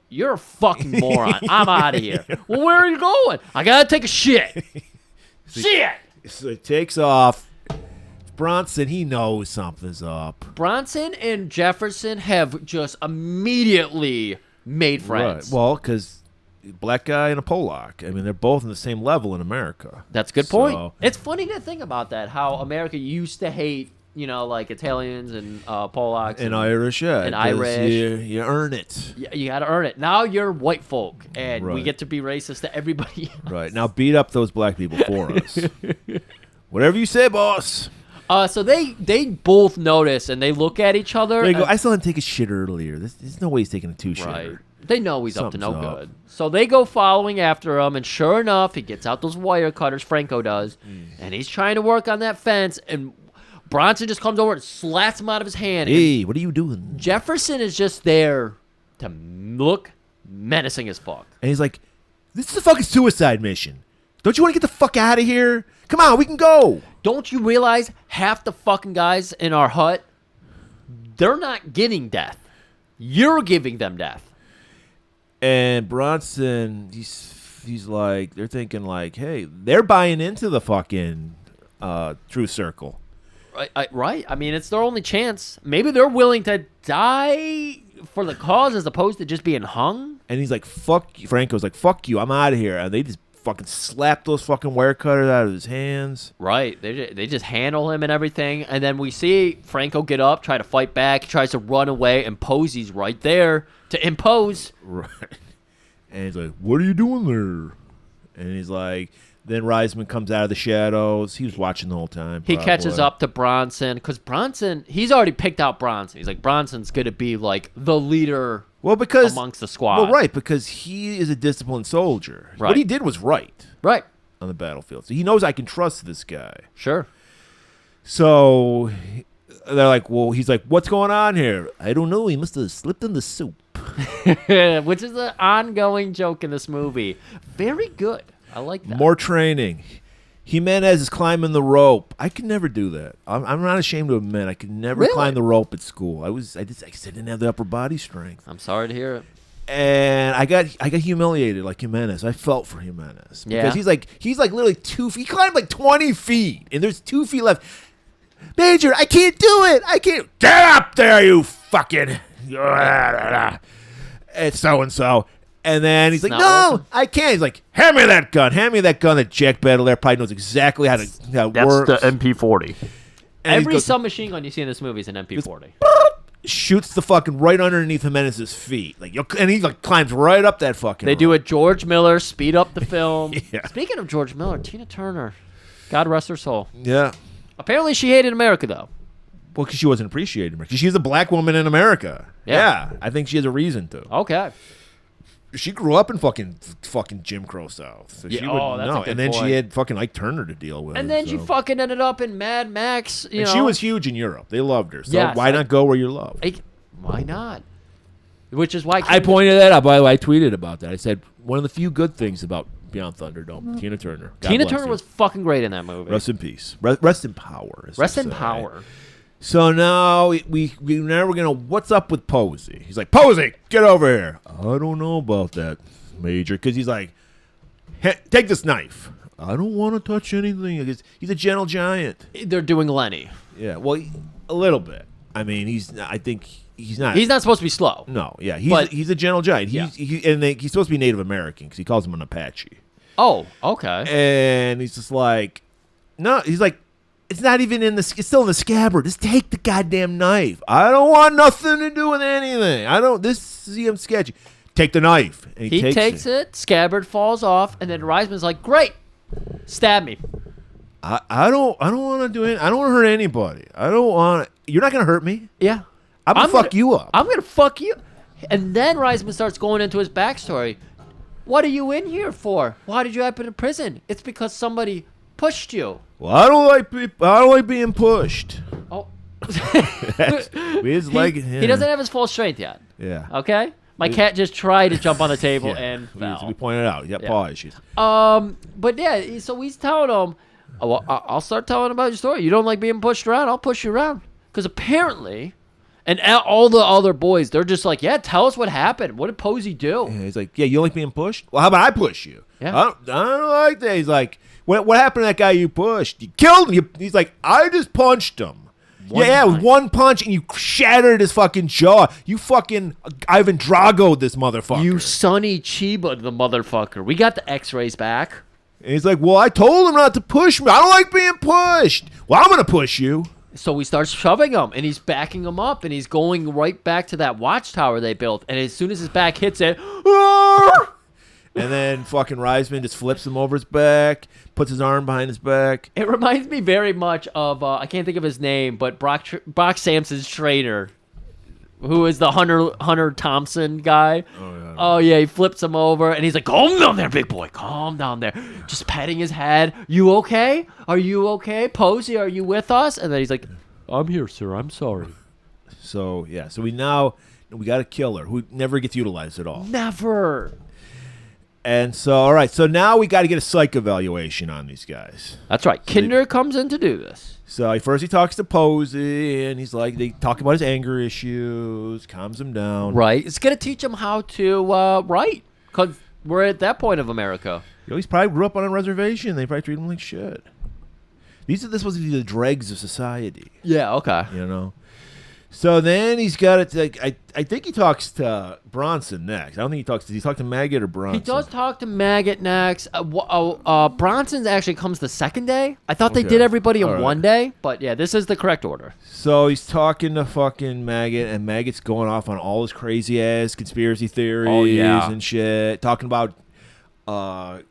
you're a fucking moron. I'm out of here. Well, where are you going? I gotta take a shit. Shit! So it takes off. Bronson, he knows something's up. Bronson and Jefferson have just immediately made friends. Right. Well, because black guy and a Polak. I mean, they're both on the same level in America. That's a good point. So- It's funny to think about that, how America used to hate, like Italians and Polacks. And Irish, yeah. And 'cause Irish. You earn it. You got to earn it. Now you're white folk, and we Right. get to be racist to everybody else. Right. Now beat up those black people for us. Whatever you say, boss. So they both notice, and they look at each other. There you go. and- I saw him take a shit earlier. There's no way he's taking a two-shitter. Right. They know he's up to no Something's up. good. So they go following after him, and sure enough, he gets out those wire cutters, Franco does, and he's trying to work on that fence, and Bronson just comes over and slaps him out of his hand. and Hey, what are you doing? Jefferson is just there to look menacing as fuck. And he's like, this is a fucking suicide mission. Don't you want to get the fuck out of here? Come on, we can go. Don't you realize half the fucking guys in our hut, they're not getting death. You're giving them death. And Bronson, he's like, they're thinking like, hey, they're buying into the fucking Truth Circle. Right? I mean, it's their only chance. Maybe they're willing to die for the cause as opposed to just being hung. And he's like, fuck you. Franco's like, fuck you, I'm out of here. And they just fucking slap those fucking wire cutters out of his hands. Right. They just handle him and everything. And then we see Franco get up, try to fight back. He tries to run away, and Posey's right there to impose. Right. And he's like, what are you doing there? And he's like, then Reisman comes out of the shadows. He was watching the whole time. He probably. catches up to Bronson because Bronson, he's already picked out Bronson. He's like, Bronson's going to be like the leader because amongst the squad. Well, right, because he is a disciplined soldier. Right. What he did was right. Right. On the battlefield. So he knows I can trust this guy. Sure. So they're like, well, he's like, what's going on here? I don't know. He must have slipped in the soup. Which is an ongoing joke in this movie. Very good. I like that. More training. Jimenez is climbing the rope. I could never do that. I'm not ashamed to admit I could never Really? climb the rope at school. I didn't have the upper body strength. I'm sorry to hear it. And I got humiliated like Jimenez. I felt for Jimenez Yeah. because he's like literally 2 feet. He climbed like 20 feet, and there's 2 feet left. Major, I can't do it. I can't. Get up there, you fucking. It's so and so. And then he's like, not no, working. I can't. He's like, hand me that gun. Hand me that gun that Jack Battle there probably knows exactly how it works. MP40. And he Every goes- submachine gun you see in this movie is an MP40. shoots the fucking right underneath Jimenez's feet. And he like climbs right up that fucking They do rope. it George Miller, speed up the film. Yeah. Speaking of George Miller, Tina Turner, God rest her soul. Yeah. Apparently she hated America, though. Well, because she wasn't appreciated. Because she's a black woman in America. Yeah. I think she has a reason to. Okay. She grew up in fucking Jim Crow South. So Yeah, she would that's a know. good And then point. she had fucking Ike Turner to deal with. And then she so. fucking ended up in Mad Max. You And know. she was huge in Europe. They loved her. So Yes, why not go where you're loved? Why not? Which is why I pointed that out. By the way, I tweeted about that. I said one of the few good things about Beyond Thunderdome, Tina Turner. God Tina bless Turner her. was fucking great in that movie. Rest in peace. Rest in power. as Rest they in say. power. So now we now we're gonna. What's up with Posey? He's like, Posey, get over here. I don't know about that, Major, because he's like, take this knife. I don't want to touch anything. He's a gentle giant. They're doing Lenny. Yeah, well, a little bit. I mean, I think he's not. He's not supposed to be slow. No, yeah, But- he's a gentle giant. Yeah. He's supposed to be Native American because he calls him an Apache. Oh, okay. And he's just like, no, he's like, it's not even it's still in the scabbard. Just take the goddamn knife. I don't want nothing to do with anything. This seems sketchy. Take the knife. And He takes it, scabbard falls off, and then Reisman's like, great, stab me. I don't want to do it. I don't want to hurt anybody. I don't want. You're not gonna hurt me. Yeah. I'm gonna fuck you up. I'm going to fuck you. And then Reisman starts going into his backstory. What are you in here for? Why did you end up in prison? It's because somebody pushed you. Well, I don't like being pushed. Oh. It's like He doesn't have his full strength yet. Yeah. Okay? My cat just tried to jump on the table Yeah. and fell. We pointed out. Yeah, paw issues. But yeah, so he's telling him, oh, well, I'll start telling about your story. You don't like being pushed around? I'll push you around. Because apparently, and all the other boys, they're just like, yeah, tell us what happened. What did Posey do? Yeah, he's like, yeah, you don't like being pushed? Well, how about I push you? Yeah. I don't like that. He's like, what happened to that guy you pushed? You killed him. He's like, I just punched him. With one punch, and you shattered his fucking jaw. You fucking Ivan Drago'd this motherfucker. You Sonny Chiba, the motherfucker. We got the x-rays back. And he's like, well, I told him not to push me. I don't like being pushed. Well, I'm going to push you. So he starts shoving him, and he's backing him up, and he's going right back to that watchtower they built. And as soon as his back hits it, And then fucking Reisman just flips him over his back, puts his arm behind his back. it reminds me very much of, I can't think of his name, but Brock Sampson's trainer, who is the Hunter Thompson guy. Oh, yeah, he flips him over, and he's like, calm down there, big boy, calm down there. Just patting his head. You okay? Are you okay? Posey, are you with us? And then he's like, I'm here, sir. I'm sorry. So, yeah. So we got a killer who never gets utilized at all. Never. And so, all right. So now we got to get a psych evaluation on these guys. That's right. Kinder comes in to do this. So first he talks to Posey, and he's like, they talk about his anger issues, calms him down. Right. It's going to teach him how to write, because we're at that point of America. You know, he's probably grew up on a reservation. They probably treat him like shit. This was the dregs of society, Yeah, okay. you know. So then he's got it. Like, I think he talks to Bronson next. I don't think he talks. Does he talk to Maggot or Bronson? He does talk to Maggot next. Bronson actually comes the second day. I thought they did everybody in All right. one day, but yeah, this is the correct order. So he's talking to fucking Maggot, and Maggot's going off on all his crazy ass conspiracy theories and shit. Talking about the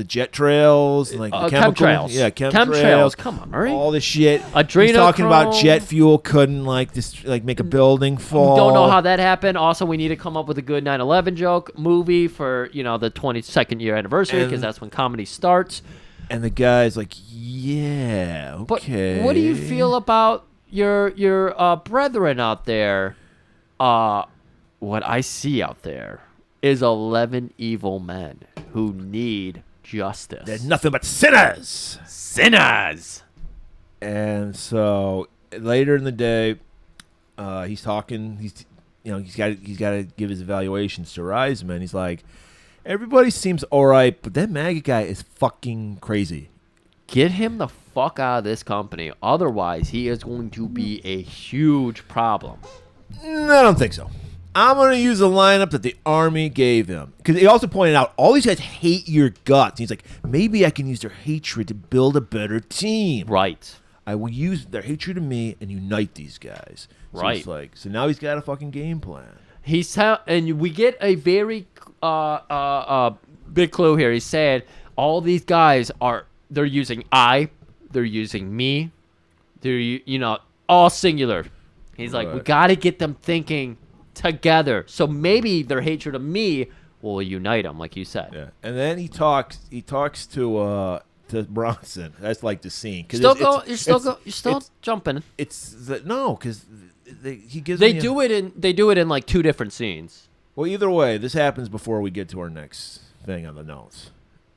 jet trails, and like the chemical, chemtrails. chemtrails. Come on, Murray. All this shit. Adrenochrome. He's talking about jet fuel couldn't make a building fall. Don't know how that happened. Also, we need to come up with a good 9/11 joke movie for the 22nd year anniversary, because that's when comedy starts. And the guy's like, yeah, okay. But what do you feel about your brethren out there? What I see out there is 11 evil men who need justice. They're nothing but sinners. Sinners. And so later in the day, he's talking. He's got to give his evaluations to Reisman. He's like, everybody seems all right, but that Maggot guy is fucking crazy. Get him the fuck out of this company. Otherwise, he is going to be a huge problem. No, I don't think so. I'm going to use the lineup that the Army gave him. Because he also pointed out, all these guys hate your guts. And he's like, maybe I can use their hatred to build a better team. Right. I will use their hatred of me and unite these guys. So Right. It's like, so now he's got a fucking game plan. And we get a very big clue here. He said all these guys they're using they're using me, They're all singular. He's like, we got to get them thinking together. So maybe their hatred of me will unite them, like you said. Yeah, and then he talks to Bronson. That's like the scene. You're still jumping. Because he gives. They do it in like 2 different scenes. Well, either way, this happens before we get to our next thing on the notes,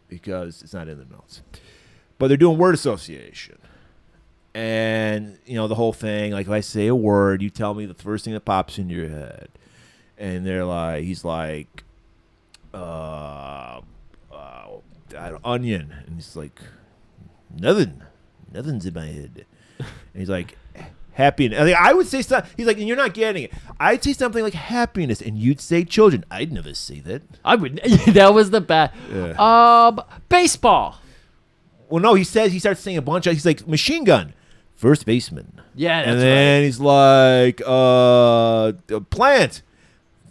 because it's not in the notes. But they're doing word association, and the whole thing. Like, if I say a word, you tell me the first thing that pops in your head, and he's like, onion, and he's like, nothing's in my head, and he's like, happiness. I would say something. He's like, and you're not getting it. I'd say something like happiness, and you'd say children. I'd never say that. I would. That was the bad. Yeah. Baseball. Well, no, he starts saying a bunch of. He's like, machine gun, first baseman. Yeah, that's and then he's like, plant,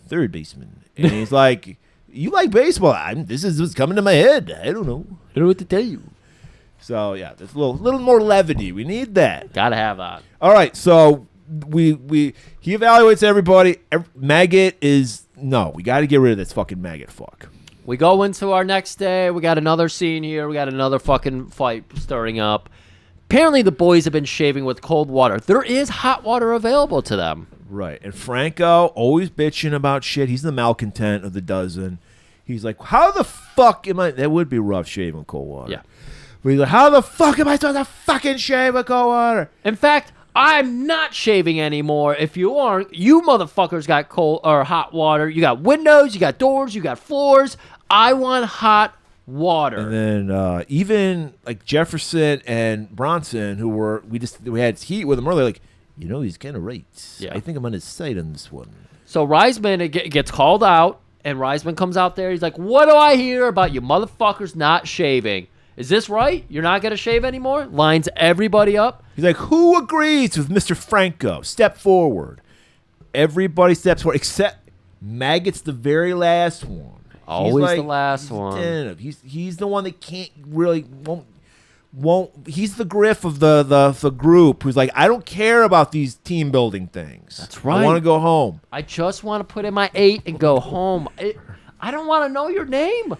third baseman, and he's like, you like baseball? This is what's coming to my head. I don't know. I don't know what to tell you. So yeah, there's a little more levity. We need that. Gotta have that. All right, so he evaluates everybody. Maggot is no. We got to get rid of this fucking maggot fuck. We go into our next day. We got another scene here. We got another fucking fight stirring up. Apparently, the boys have been shaving with cold water. There is hot water available to them. Right, and Franco always bitching about shit. He's the malcontent of the dozen. He's like, how the fuck am I? That would be rough shaving with cold water. Yeah. But he's like, how the fuck am I supposed to fucking shave with cold water? In fact, I'm not shaving anymore. If you aren't, you motherfuckers got cold or hot water. You got windows, you got doors, you got floors. I want hot water. And then even like Jefferson and Bronson, who we had heat with him earlier, like, he's kind of right. Yeah. I think I'm on his side on this one. So Reisman gets called out, and Reisman comes out there. He's like, what do I hear about you motherfuckers not shaving? Is this right? You're not going to shave anymore? Lines everybody up. He's like, who agrees with Mr. Franco? Step forward. Everybody steps forward, except Maggot's the very last one. Always the last one. Tentative. He's the one that can't really won't. He's the griff of the group who's like, I don't care about these team building things. That's right. I want to go home. I just want to put in my 8 and go home. I don't want to know your name.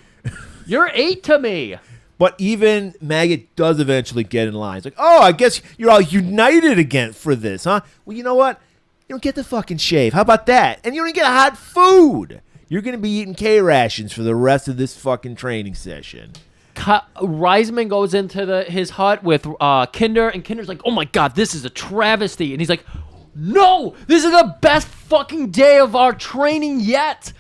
You're 8 to me. But even Maggot does eventually get in line. It's like, oh, I guess you're all united again for this, huh? Well, you know what? You don't get the fucking shave. How about that? And you don't get hot food. You're going to be eating K-rations for the rest of this fucking training session. Reisman goes into his hut with Kinder, and Kinder's like, oh my God, this is a travesty. And he's like, no, this is the best fucking day of our training yet.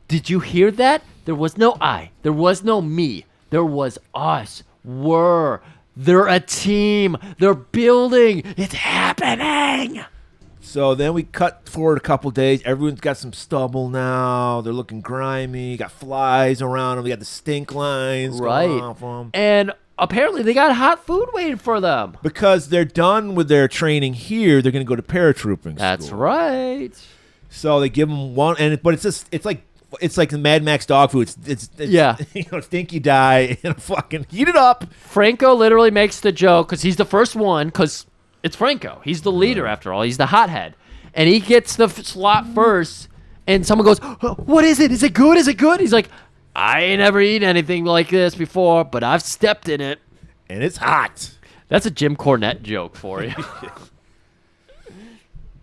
Did you hear that? There was no I. There was no me. There was us. They're a team. They're building. It's happening. So then we cut forward a couple days. Everyone's got some stubble now. They're looking grimy. Got flies around them. We got the stink lines going off them. And apparently they got hot food waiting for them. Because they're done with their training here, they're going to go to paratrooping That's school. right. So they give them one, but it's like the Mad Max dog food. It's yeah. Stinky die and fucking heat it up. Franco literally makes the joke because he's the first one because it's Franco. He's the leader after all. He's the hothead. And he gets the slot first and someone goes, what is it? Is it good? Is it good? He's like, I ain't never eaten anything like this before, but I've stepped in it. And it's hot. That's a Jim Cornette joke for you.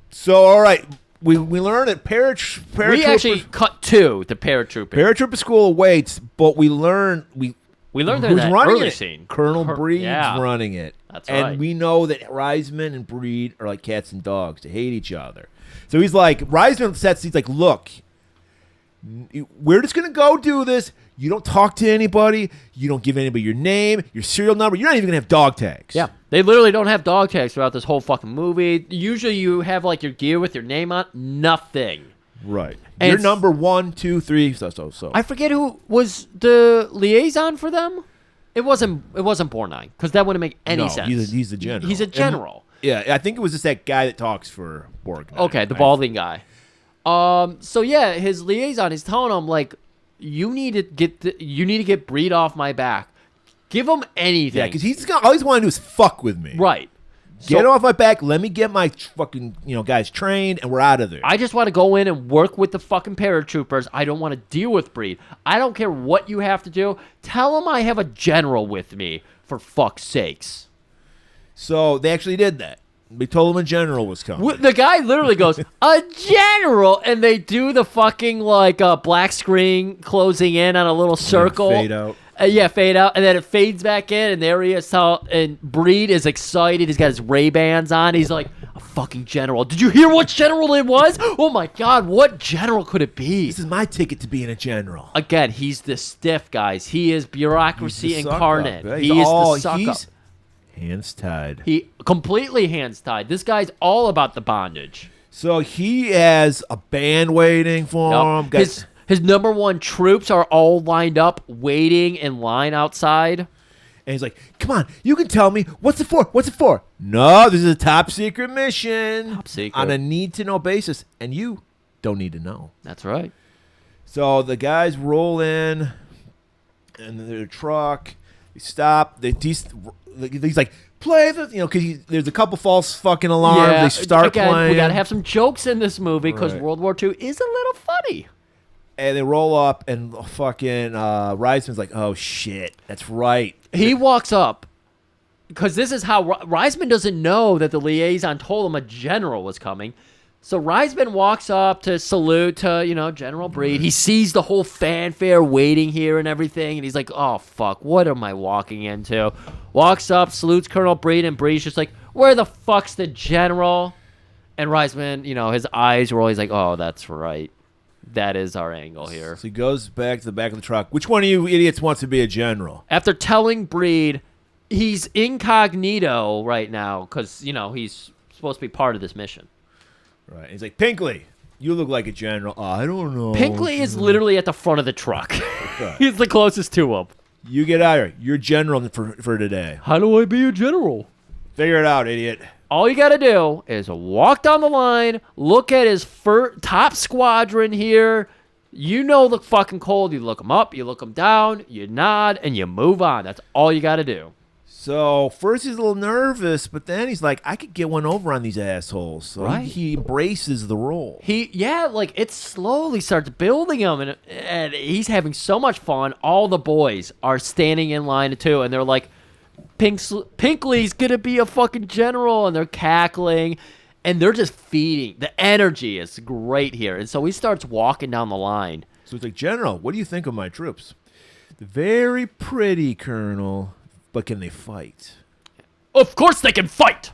So, all right. We learn that paratroopers... We actually cut to the paratrooper. Paratrooper school awaits, but we learn... We learned who's that running early it? scene. Colonel Breed's running it. That's and right. we know that Reisman and Breed are like cats and dogs. They hate each other. So he's like... he's like, look, we're just going to go do this. You don't talk to anybody. You don't give anybody your name, your serial number. You're not even going to have dog tags. Yeah. They literally don't have dog tags throughout this whole fucking movie. Usually you have like your gear with your name on. Nothing. Right. And your number 1, 2, 3, so. I forget who was the liaison for them. It wasn't Borgnine because that wouldn't make any sense. He's the general. He's a general. Yeah, I think it was just that guy that talks for Borgnine. Okay, the balding guy. So yeah, his liaison is telling him like, you need to get Breed off my back. Give him anything. Yeah, because all he's want to do is fuck with me. Right. Get off my back. Let me get my fucking guys trained, and we're out of there. I just want to go in and work with the fucking paratroopers. I don't want to deal with Breed. I don't care what you have to do. Tell them I have a general with me, for fuck's sakes. So they actually did that. They told him a general was coming. The guy literally goes, a general, and they do the fucking black screen closing in on a little circle. Fade out. Fade out, and then it fades back in, and there he is. And Breed is excited. He's got his Ray-Bans on. He's like, a fucking general. Did you hear what general it was? Oh my God, what general could it be? This is my ticket to being a general. Again, he's the stiff, guys. He is bureaucracy incarnate. Yeah, he is the suck-up. Hands tied. He completely hands tied. This guy's all about the bondage. So he has a band waiting for him. His number one troops are all lined up, waiting in line outside. And he's like, come on, you can tell me. What's it for? What's it for? No, this is a top secret mission. Top secret. On a need-to-know basis. And you don't need to know. That's right. So the guys roll in in their truck. They stop. He's like, play the, because there's a couple false fucking alarms. Yeah, they start playing. We got to have some jokes in this movie because World War II is a little funny. And they roll up, and fucking Reisman's like, oh, shit. That's right. He walks up, because this is how Reisman doesn't know that the liaison told him a general was coming. So Reisman walks up to salute to, General Breed. He sees the whole fanfare waiting here and everything, and he's like, oh, fuck, what am I walking into? Walks up, salutes Colonel Breed, and Breed's just like, where the fuck's the general? And Reisman, his eyes roll. He's like, oh, that's right. That is our angle here. So he goes back to the back of the truck. Which one of you idiots wants to be a general? After telling Breed he's incognito right now because, he's supposed to be part of this mission. Right. He's like, Pinkley, you look like a general. I don't know. Pinkley is literally at the front of the truck. He's the closest to him. You get out here. You're general for today. How do I be a general? Figure it out, idiot. All you got to do is walk down the line, look at his top squadron here. You know the fucking cold. You look them up, you look them down, you nod, and you move on. That's all you got to do. So first he's a little nervous, but then he's like, I could get one over on these assholes. So right. he embraces the role. It slowly starts building him, and he's having so much fun. All the boys are standing in line too, and they're like, Pinkley's gonna be a fucking general, and they're cackling, and they're just feeding. The energy is great here, and so he starts walking down the line. So he's like, General, what do you think of my troops? They're very pretty, Colonel, but can they fight? Of course they can fight!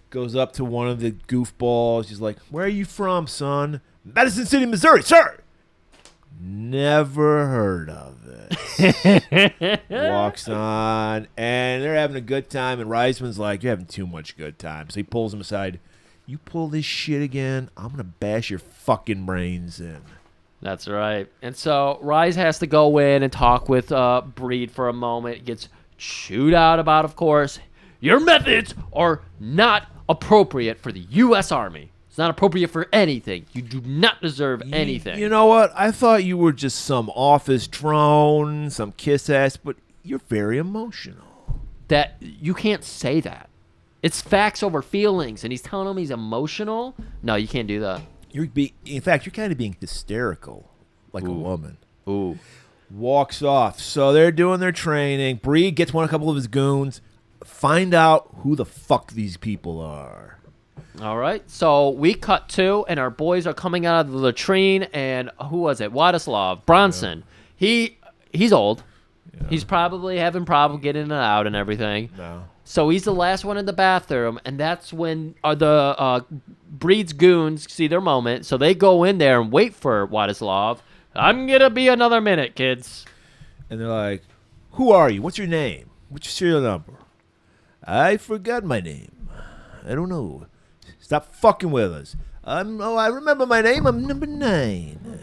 Goes up to one of the goofballs. He's like, where are you from, son? Madison City, Missouri, sir! Never heard of it. Walks on, and they're having a good time, and Reisman's like, you're having too much good time. So he pulls him aside. You pull this shit again, I'm going to bash your fucking brains in. That's right. And so Reis has to go in and talk with Breed for a moment. Gets chewed out about, of course, your methods are not appropriate for the U.S. Army. It's not appropriate for anything. You do not deserve anything. You know what? I thought you were just some office drone, some kiss ass, but you're very emotional. That you can't say that. It's facts over feelings, and he's telling him he's emotional. No, you can't do that. In fact, you're kind of being hysterical, like a woman. Ooh. Walks off. So they're doing their training. Breed gets a couple of his goons. Find out who the fuck these people are. All right, so we cut to, and our boys are coming out of the latrine, and who was it? Władysław Bronson. Yeah. He's old. Yeah. He's probably having problems getting it out and everything. No. So he's the last one in the bathroom, and that's when the Breed's goons see their moment. So they go in there and wait for Władysław. I'm going to be another minute, kids. And they're like, who are you? What's your name? What's your serial number? I forgot my name. I don't know. Stop fucking with us. I remember my name. I'm number 9.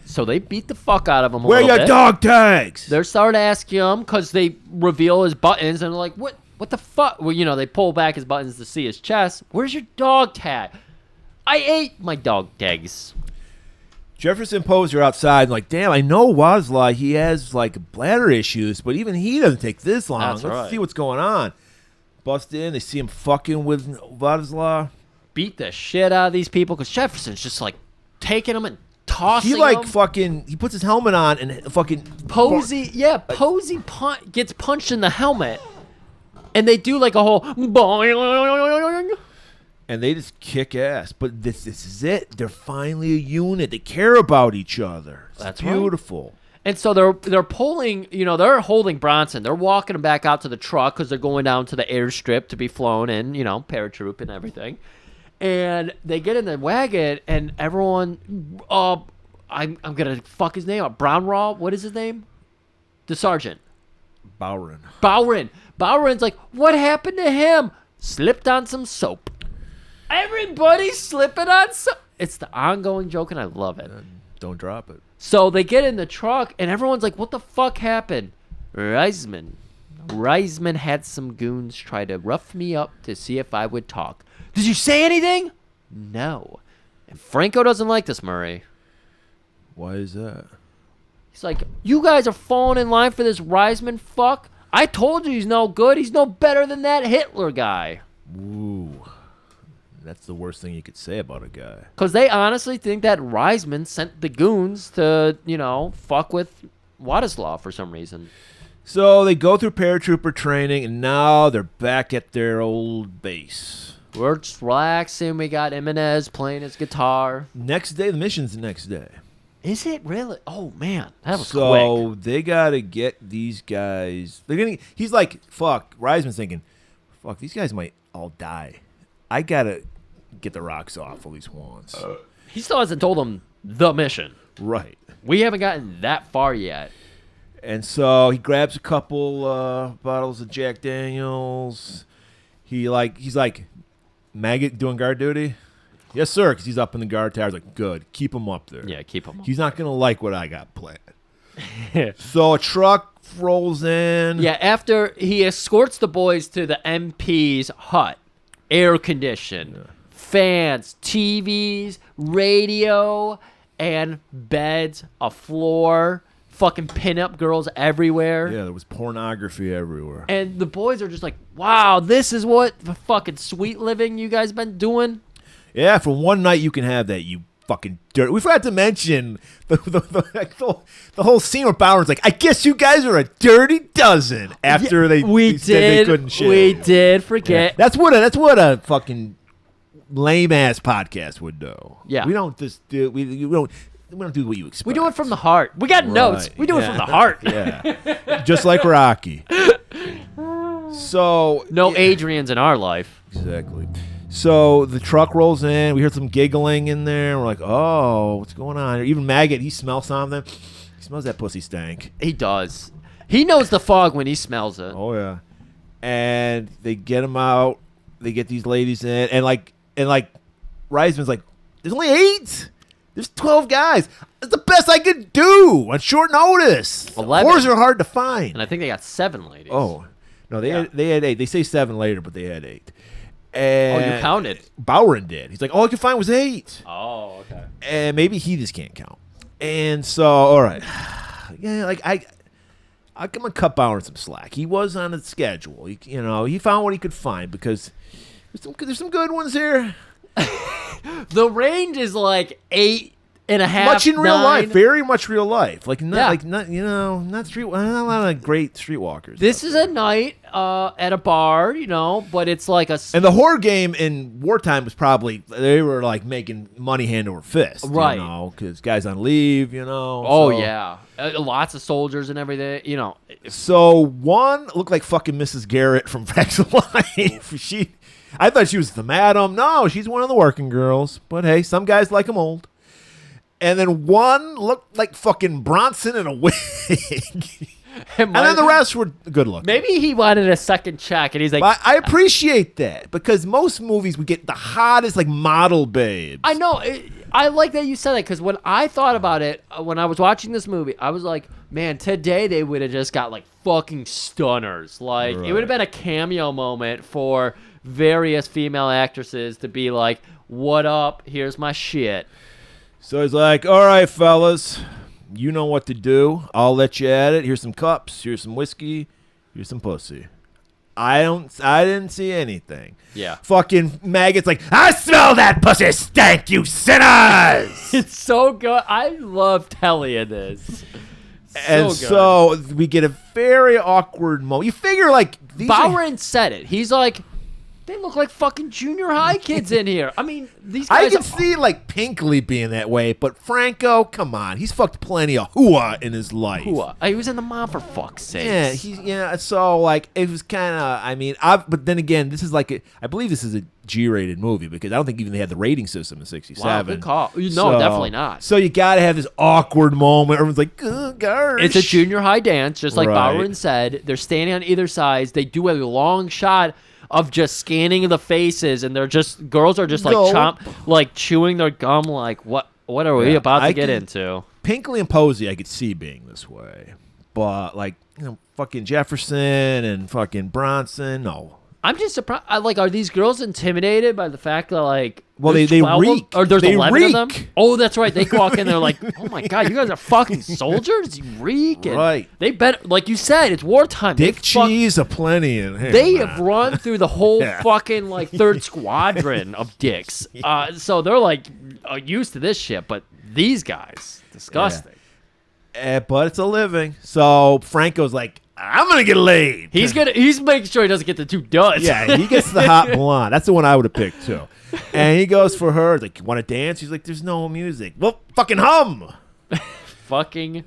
So they beat the fuck out of him a Where little bit. your dog tags? They're starting to ask him because they reveal his buttons, and they're like, what the fuck? Well, they pull back his buttons to see his chest. Where's your dog tag? I ate my dog tags. Jefferson Poser outside, like, damn, I know Władysław, he has, like, bladder issues, but even he doesn't take this long. That's Let's right. see what's going on. bust in. They see him fucking with Vladislav. Beat the shit out of these people because Jefferson's just like taking them and tossing He like them. fucking. He puts his helmet on and fucking. Posey, Posey gets punched in the helmet, and they do like a whole boing, and they just kick ass. But this is it. They're finally a unit. They care about each other. It's That's right. beautiful. And so they're pulling, they're holding Bronson. They're walking him back out to the truck because they're going down to the airstrip to be flown in, paratroop and everything. And they get in the wagon, and everyone, I'm going to fuck his name up. Brownraw, what is his name? The sergeant. Bowron. Bowron's like, what happened to him? Slipped on some soap. Everybody's slipping on soap. It's the ongoing joke, and I love it. Don't drop it. So they get in the truck, and everyone's like, what the fuck happened? Reisman had some goons try to rough me up to see if I would talk. Did you say anything? No. And Franco doesn't like this, Murray. Why is that? He's like, you guys are falling in line for this Reisman fuck? I told you he's no good. He's no better than that Hitler guy. Ooh. That's the worst thing you could say about a guy. Because they honestly think that Reisman sent the goons to, fuck with Władysław for some reason. So they go through paratrooper training, and now they're back at their old base. We're just relaxing. We got Jimenez playing his guitar. Next day, the mission's the next day. Is it really? Oh, man. That was so quick. they got to get these guys. He's like, fuck. Reisman's thinking, fuck, these guys might all die. I got to get the rocks off at least once. He still hasn't told them the mission. Right. We haven't gotten that far yet. And so he grabs a couple bottles of Jack Daniels. He's like, Maggot doing guard duty? Yes, sir, because he's up in the guard tower. He's like, good. Keep him up there. Yeah, keep him up. He's not going to like what I got planned. So a truck rolls in. Yeah, after he escorts the boys to the MP's hut, air conditioned, fans, TVs, radio, and beds, a floor, fucking pinup girls everywhere. Yeah, there was pornography everywhere. And the boys are just like, wow, this is what the fucking sweet living you guys been doing? Yeah, for one night you can have that, you fucking dirt. We forgot to mention the whole scene where Bowron's like, I guess you guys are a dirty dozen after they said they couldn't shave. We did forget. Yeah. That's what a fucking lame ass podcast would do. Yeah. We don't just do we don't do what you expect. We do it from the heart. We got notes. We do it from the heart. Yeah. Just like Rocky. So no Adrians in our life. Exactly. So the truck rolls in. We hear some giggling in there. We're like, oh, what's going on? Even Maggot, he smells something. He smells that pussy stank. He does. He knows the fog when he smells it. Oh yeah. And they get him out. They get these ladies in, and Reisman's like, there's only 8. There's 12 guys. It's the best I could do on short notice. 11. Whores are hard to find. And I think they got 7 ladies. Oh, no, they had 8. They say 7 later, but they had 8. And you counted. Bowron did. He's like, all I could find was 8. Oh, okay. And maybe he just can't count. And so, all right, yeah, like I'm gonna cut Bowron some slack. He was on the schedule. He found what he could find because there's some good ones here. The range is like 8.5. Much in real 9. life, very much real life. Not not a lot of great streetwalkers. This is a night at a bar, but it's like a. And the horror game in wartime was probably they were like making money hand over fist, right? Because guys on leave, Oh yeah, lots of soldiers and everything, So one looked like fucking Mrs. Garrett from Facts of Life. I thought she was the madam. No, she's one of the working girls. But hey, some guys like them old. And then one looked like fucking Bronson in a wig. And then the rest were good looking. Maybe he wanted a second check, and he's like, I appreciate that because most movies we get the hottest like model babes. I know. I like that you said that because when I thought about it, when I was watching this movie, I was like, man, today they would have just got like fucking stunners. Like it would have been a cameo moment for various female actresses to be like, what up? Here's my shit. So he's like, all right, fellas, you know what to do. I'll let you at it. Here's some cups. Here's some whiskey. Here's some pussy. I didn't see anything. Yeah. Fucking Maggot's like, I smell that pussy stank, you sinners. It's so good. I love Telly in this. And good. so we get a very awkward moment. You figure like these Bowron said it. He's like, they look like fucking junior high kids in here. I mean, these guys I can see like Pinkley being that way, but Franco, come on, he's fucked plenty of hooah in his life. He was in the mob for fuck's sake. Yeah, so like it was kind of. I mean, but then again, this is like I believe this is a G-rated movie because I don't think even they had the rating system in '67. Wow, good call. No, definitely not. So you got to have this awkward moment. Everyone's like, gosh. It's a junior high dance, just like Right. Bowron said. They're standing on either sides. They do a long shot of just scanning the faces, and they're just girls are just like chewing their gum. Like what are we about to get into? Pinkley and Posey, I could see being this way, but like fucking Jefferson and fucking Bronson, no. I'm just surprised. Are these girls intimidated by the fact that Well, there's they 12 of them? reek. Or there's They 11 of them? reek. Oh, that's right. They walk in there like, oh my god, you guys are fucking soldiers. You reek. And Right. They bet, like you said, it's wartime. Dick cheese aplenty in here. They man. have run through the whole Yeah. fucking third squadron of dicks. So they're used to this shit. But these guys, disgusting. But it's a living. So Franco's like, I'm gonna get laid. He's making sure he doesn't get the two duds. Yeah, he gets the hot blonde. That's the one I would have picked too. And he goes for her. Like, you want to dance? She's like, there's no music. Well, fucking hum. Fucking.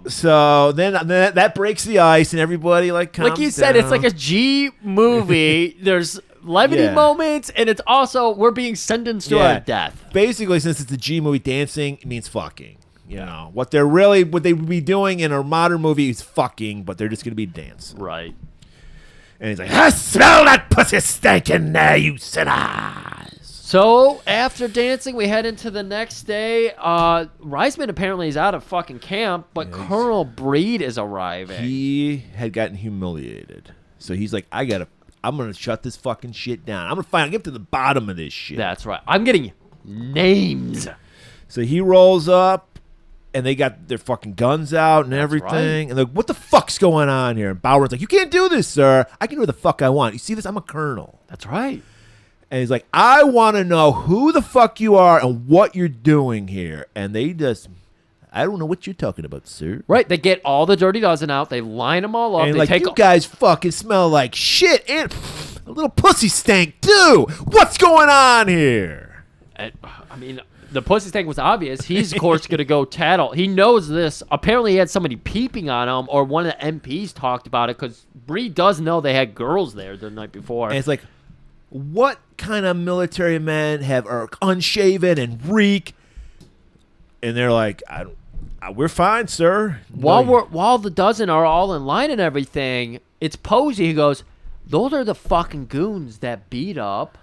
So then that breaks the ice, and everybody calms Like you said, it's like a G movie. There's levity Yeah. moments, and it's also we're being sentenced to our death. Basically, since it's a G movie, dancing means fucking. You know what they would be doing in a modern movie is fucking, but they're just gonna be dancing. Right. And he's like, I smell that pussy stinking there, you sinners. So after dancing, we head into the next day. Reisman apparently is out of fucking camp, but Colonel Breed is arriving. He had gotten humiliated, so he's like, I'm gonna shut this fucking shit down. I'm gonna get to the bottom of this shit. That's right. I'm getting names. So he rolls up, and they got their fucking guns out and everything. right. And they're like, what the fuck's going on here? And Bowron's like, you can't do this, sir. I can do what the fuck I want. You see this? I'm a colonel. That's right. And he's like, I want to know who the fuck you are and what you're doing here. And they just, I don't know what you're talking about, sir. Right. They get all the Dirty Dozen out. They line them all up. And they like, take you guys fucking smell like shit and a little pussy stank too. What's going on here? I mean, the pussy stank was obvious. He's, of course, going to go tattle. He knows this. Apparently, he had somebody peeping on him, or one of the MPs talked about it, because Bree does know they had girls there the night before. And it's like, what kind of military men are unshaven and reek? And they're like, we're fine, sir. While the dozen are all in line and everything, it's Posey who goes, those are the fucking goons that beat up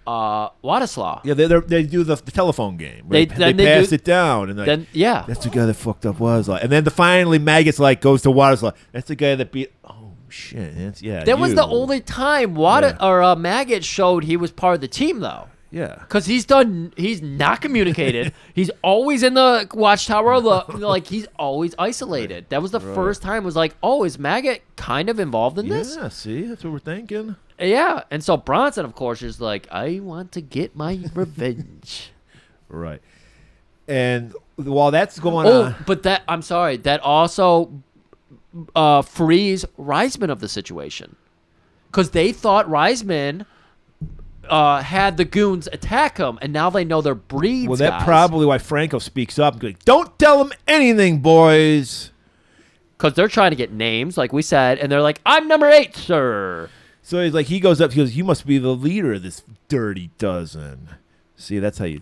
Władysław. Yeah, they do the telephone game. They pass it down, and that's the guy that fucked up Władysław. And then finally, Maggot's goes to Władysław. That's the guy that beat. Oh shit! That was the only time Maggot showed he was part of the team, though. Yeah, because he's not communicated. He's always in the watchtower. He's always isolated. That was the first time. It was like, oh, is Maggot kind of involved in this? Yeah, see, that's what we're thinking. Yeah, and so Bronson, of course, is like, I want to get my revenge. Right. And while that's going on... but I'm sorry, that also frees Reisman of the situation. Because they thought Reisman had the goons attack him, and now they know they're Breed's Well, that's guys. probably why Franco speaks up. Like, don't tell them anything, boys. Because they're trying to get names, like we said, and they're like, I'm number 8, sir. So he goes up, he goes, you must be the leader of this Dirty Dozen. See, that's how you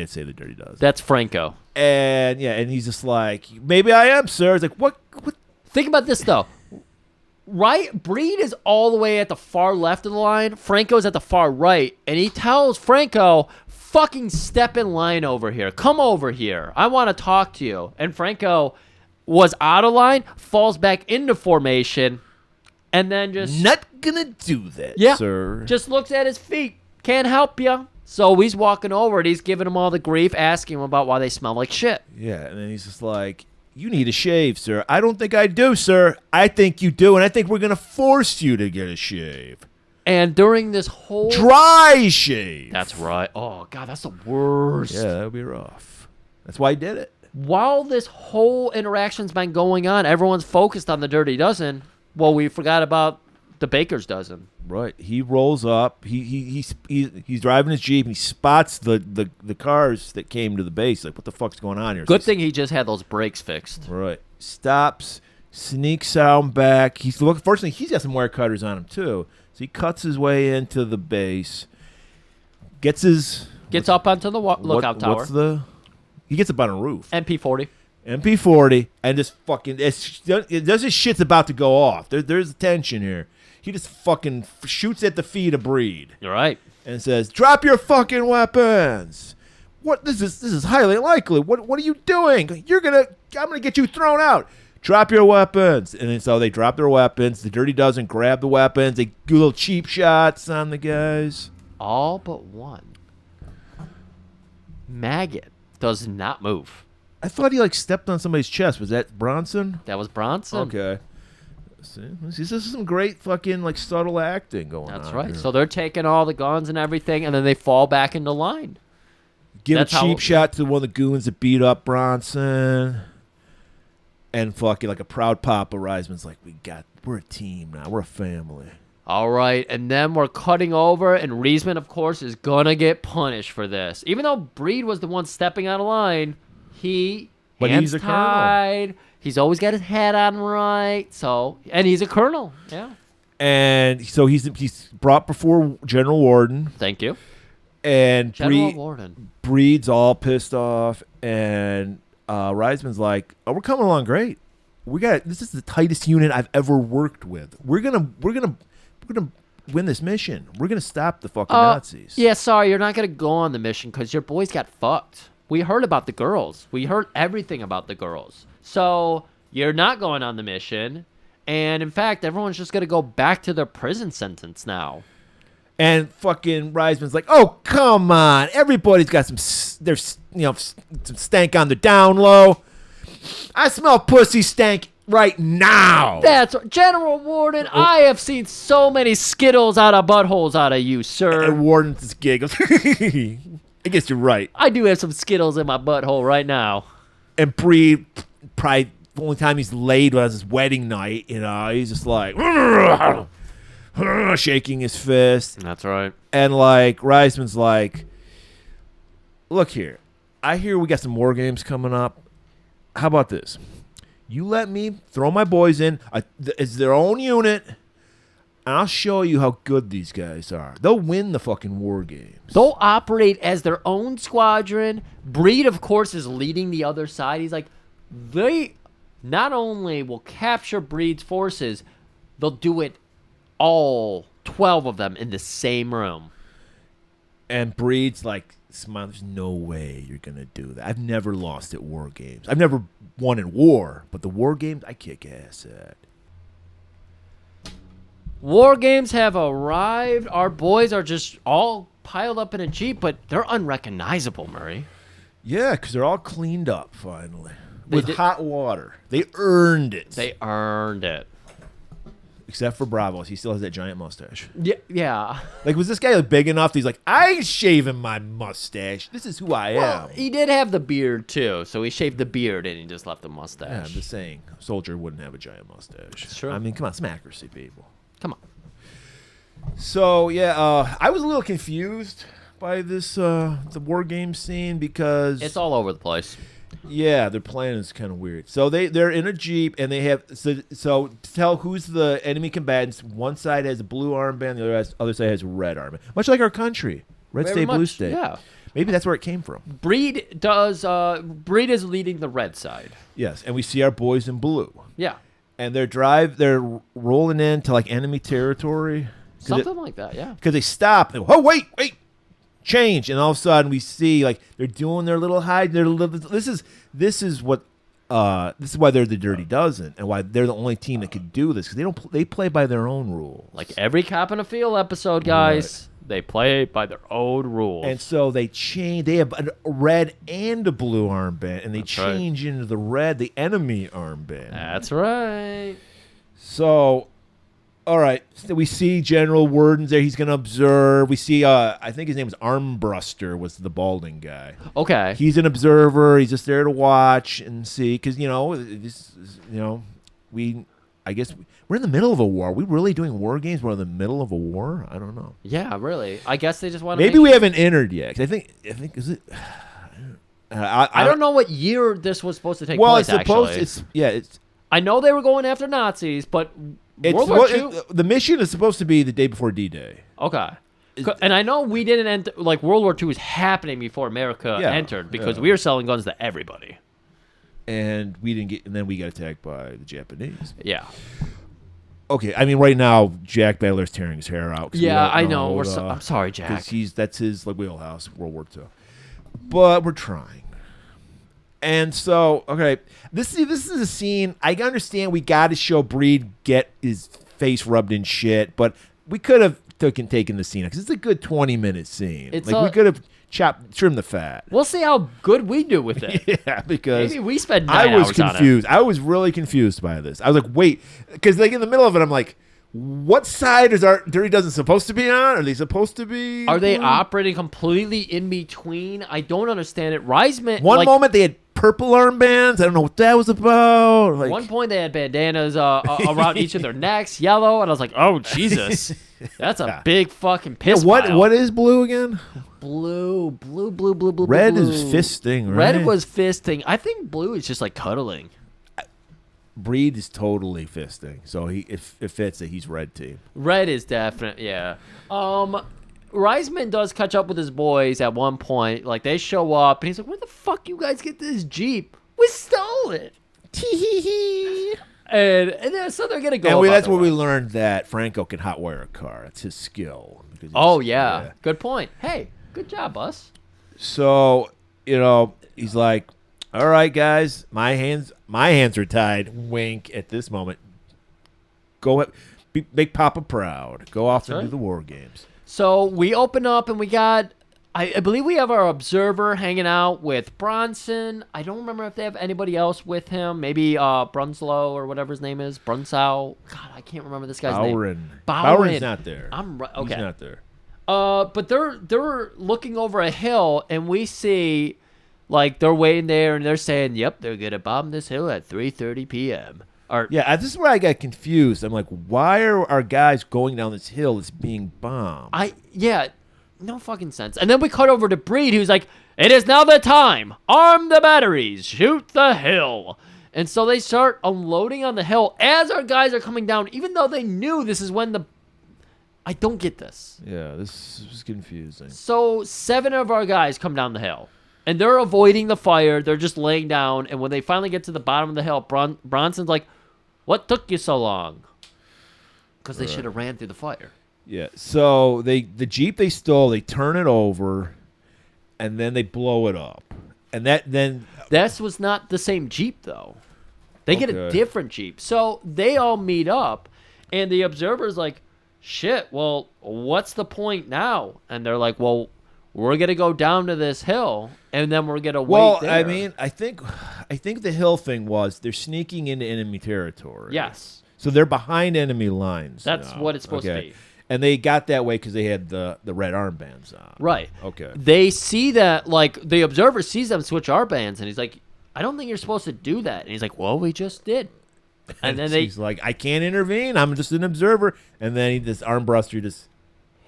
say the Dirty Dozen. That's Franco. And he's just like, maybe I am, sir. It's like, what? Think about this, though. Right, Breed is all the way at the far left of the line. Franco's at the far right, and he tells Franco, fucking step in line over here. Come over here. I want to talk to you. And Franco was out of line, falls back into formation, and then just... Not gonna do that, sir. Just looks at his feet. Can't help you. So he's walking over and he's giving him all the grief, asking him about why they smell like shit. Yeah, and then he's just like, You need a shave, sir. I don't think I do, sir. I think you do, and I think we're going to force you to get a shave. And during this whole... Dry shave. That's right. Oh, God, that's the worst. Yeah, that would be rough. That's why he did it. While this whole interaction's been going on, everyone's focused on the Dirty Dozen. Well, we forgot about the Baker's Dozen. Right. He rolls up. He's driving his Jeep, and he spots the cars that came to the base. Like, what the fuck's going on here? Good thing he just had those brakes fixed. Right. Stops, sneaks out back. Fortunately, he's got some wire cutters on him, too. So he cuts his way into the base. Gets up onto the lookout tower. He gets up on a roof. MP40, and just fucking does his shit's about to go off. There's tension here. He just fucking shoots at the feet of Breed. You're right. And says, "Drop your fucking weapons." What? This is highly unlikely. What are you doing? I'm gonna get you thrown out. Drop your weapons. And then so they drop their weapons. The Dirty Dozen grab the weapons. They do little cheap shots on the guys. All but one. Maggot does not move. I thought he stepped on somebody's chest. Was that Bronson? That was Bronson. Okay. See, this is some great fucking subtle acting going on. That's right. Here. So they're taking all the guns and everything, and then they fall back into line. Give a cheap shot to one of the goons that beat up Bronson. And fucking a proud papa Reisman's like, we're a team now. We're a family. All right, and then we're cutting over, and Reisman, of course, is going to get punished for this. Even though Breed was the one stepping out of line, he's a tied. Colonel. He's always got his hat on right. And he's a colonel. Yeah. And so he's brought before General Warden. Thank you. And General Warden. Breed's all pissed off, and Reisman's like, "Oh, we're coming along great. This is the tightest unit I've ever worked with. We're gonna win this mission. We're gonna stop the fucking Nazis." Yeah, sorry, you're not gonna go on the mission because your boys got fucked. We heard about the girls. We heard everything about the girls. So you're not going on the mission, and in fact, everyone's just gonna go back to their prison sentence now. And fucking Reisman's like, "Oh, come on! Everybody's got some stank on the down low. I smell pussy stank right now." That's General Warden. I have seen so many Skittles out of buttholes out of you, sir. And Warden just giggles. I guess you're right. I do have some Skittles in my butthole right now. And Breed, probably the only time he's laid was his wedding night. He's just like shaking his fist. That's right. And Reisman's like, "Look here, I hear we got some war games coming up. How about this? You let me throw my boys in as their own unit, and I'll show you how good these guys are. They'll win the fucking war games. They'll operate as their own squadron. Breed, of course, is leading the other side. He's like, they not only will capture Breed's forces, they'll do it all 12 of them in the same room." And Breed's like, "Smile, there's no way you're going to do that. I've never lost at war games. I've never won in war, but the war games, I kick ass at." War games have arrived. Our boys are just all piled up in a Jeep, but they're unrecognizable, Murray. Yeah, because they're all cleaned up finally. With hot water. They earned it. They earned it. Except for Bravos. He still has that giant mustache. Yeah. Was this guy big enough that he's like, "I ain't shaving my mustache. This is who I am." He did have the beard, too. So he shaved the beard and he just left the mustache. Yeah, I'm just saying. A soldier wouldn't have a giant mustache. It's true. I mean, come on. Some accuracy, people. Come on. So, yeah, I was a little confused by this, the war game scene because... It's all over the place. Yeah, their plan is kind of weird. So they're in a Jeep, and they have so to tell who's the enemy combatants. One side has a blue armband, the other side has a red armband. Much like our country, red state, blue state. Yeah, maybe that's where it came from. Breed is leading the red side. Yes, and we see our boys in blue. Yeah, and they're rolling into enemy territory, something like that. Yeah, because they stop. Oh wait. Change, and all of a sudden we see they're doing their little hide. This is why they're the Dirty Dozen, and why they're the only team that could do this, because they play by their own rules. Like every Cop in a Field episode, guys. Right. They play by their own rules. And so they change. They have a red and a blue armband, and they change into the red, the enemy armband. That's right. So, all right. So we see General Worden's there. He's going to observe. We see, I think his name was Armbruster, was the balding guy. Okay. He's an observer. He's just there to watch and see. Because, I guess we're in the middle of a war. Are we really doing war games? We're in the middle of a war? I don't know. Yeah, really. I guess they just want to. Maybe we haven't entered yet. 'Cause I think is it. I don't know what year this was supposed to take well, place. it's supposed. Actually, It's. I know they were going after Nazis, but It's World War II. the mission is supposed to be the day before D-Day. Okay. And I know we didn't enter. Like World War II was happening before America entered because we were selling guns to everybody. And we didn't get. And then we got attacked by the Japanese. Yeah. Okay, I mean, right now Jack Baylor's tearing his hair out. Yeah, I know. I'm sorry, Jack. Because that's his wheelhouse, World War II. But we're trying. And so, okay, this is a scene. I understand we got to show Breed get his face rubbed in shit, but we could have taken the scene because it's a good 20-minute scene. It's we could have trimmed the fat. We'll see how good we do with it. Yeah, because maybe we spend 9 hours on it. confused. I was really confused by this. I was like, wait, because like in the middle of it, I'm like, what side is our Dirty Dozen supposed to be on? Are they supposed to be? Are they operating completely in between? I don't understand it. Reisman. One moment they had purple armbands. I don't know what that was about. Like, one point they had bandanas around each of their necks, yellow, and I was like, oh Jesus, that's a big fucking piss. Yeah, what is blue again? Blue. Red blue. is fisting, right? Red was fisting. I think blue is just like cuddling. Breed is totally fisting, so it fits that he's red team. Red is definite, yeah. Reisman does catch up with his boys at one point. Like they show up, and he's like, "Where the fuck you guys get this Jeep? We stole it." and so they're gonna go. And that's where we learned that Franco can hotwire a car. It's his skill. Oh yeah, good point. Hey, good job, Bus. So he's like, "All right, guys, my hands are tied." Wink at this moment. Go make Papa proud. Go off and do the war games. So we open up and we got, I believe we have our observer hanging out with Bronson. I don't remember if they have anybody else with him. Maybe Brunslow or whatever his name is. Brunsow. God, I can't remember this guy's name. Bowron's not there. I'm right. Okay. He's not there. But they're looking over a hill and we see, like, they're waiting there and they're saying, "Yep, they're gonna bomb this hill at 3:30 p.m." Yeah, this is where I got confused. I'm like, why are our guys going down this hill that's being bombed? No fucking sense. And then we cut over to Breed, who's like, "It is now the time. Arm the batteries. Shoot the hill." And so they start unloading on the hill as our guys are coming down, even though they knew this is when I don't get this. Yeah, this is confusing. So 7 of our guys come down the hill. And they're avoiding the fire. They're just laying down. And when they finally get to the bottom of the hill, Bronson's like, "What took you so long?" Because they should have ran through the fire. Yeah. So the Jeep they stole, they turn it over, and then they blow it up. And that was not the same Jeep though. They get a different Jeep. So they all meet up, and the observer's like, "Shit. Well, what's the point now?" And they're like, "Well, we're gonna go down to this hill, and then we're gonna wait there." I mean, I think the hill thing was they're sneaking into enemy territory. Yes. So they're behind enemy lines. That's what it's supposed to be. And they got that way because they had the red armbands on. Right. Okay. They see that, like, the observer sees them switch armbands, and he's like, "I don't think you're supposed to do that." And he's like, "Well, we just did." And then he's like, "I can't intervene. I'm just an observer." And then this Armbruster just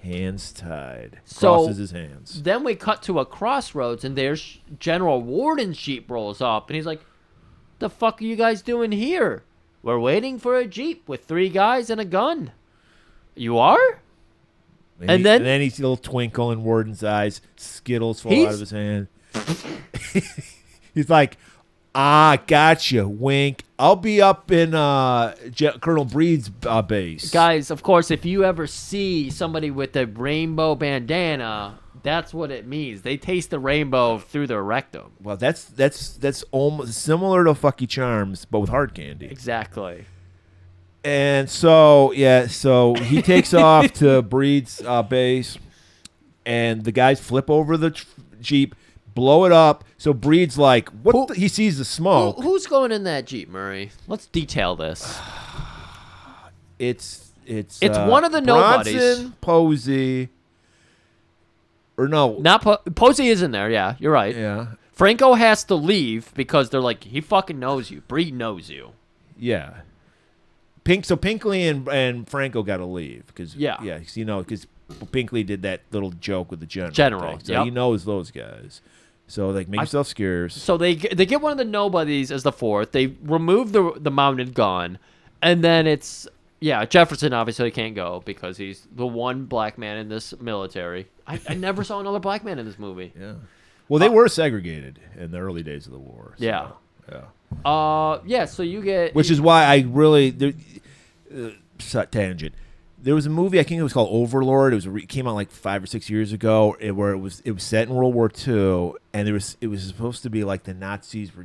hands tied, crosses his hands. Then we cut to a crossroads, and there's General Worden's Jeep rolls up, and he's like, "The fuck are you guys doing here? We're waiting for a Jeep with 3 guys and a gun." "You are?" And then he sees a little twinkle in Worden's eyes. Skittles fall out of his hand. He's like, "Gotcha, wink. I'll be up in Colonel Breed's base." Guys, of course, if you ever see somebody with a rainbow bandana, that's what it means. They taste the rainbow through their rectum. Well, that's almost similar to Fucky Charms, but with hard candy. Exactly. And so he takes off to Breed's base. and the guys flip over the Jeep, blow it up. So Breed's like, what? He sees the smoke. Who's going in that Jeep, Murray? Let's detail this. It's one of the nobodies. Bronson, Posey, or no. Not Posey is in there, yeah. You're right. Yeah. Franco has to leave because they're like, he fucking knows you. Breed knows you. Yeah. So Pinkley and Franco got to leave because because Pinkley did that little joke with the general. Thing. So he knows those guys. So like make yourself scarce. So they get one of the nobodies as the fourth. They remove the mounted gun, and then it's Jefferson obviously can't go because he's the one black man in this military. I never saw another black man in this movie. Yeah. Well, they were segregated in the early days of the war. So, yeah. So you get, which is why I really tangent. There was a movie, I think it was called Overlord. It came out like 5 or 6 years ago, where it was set in World War II, and it was supposed to be like the Nazis were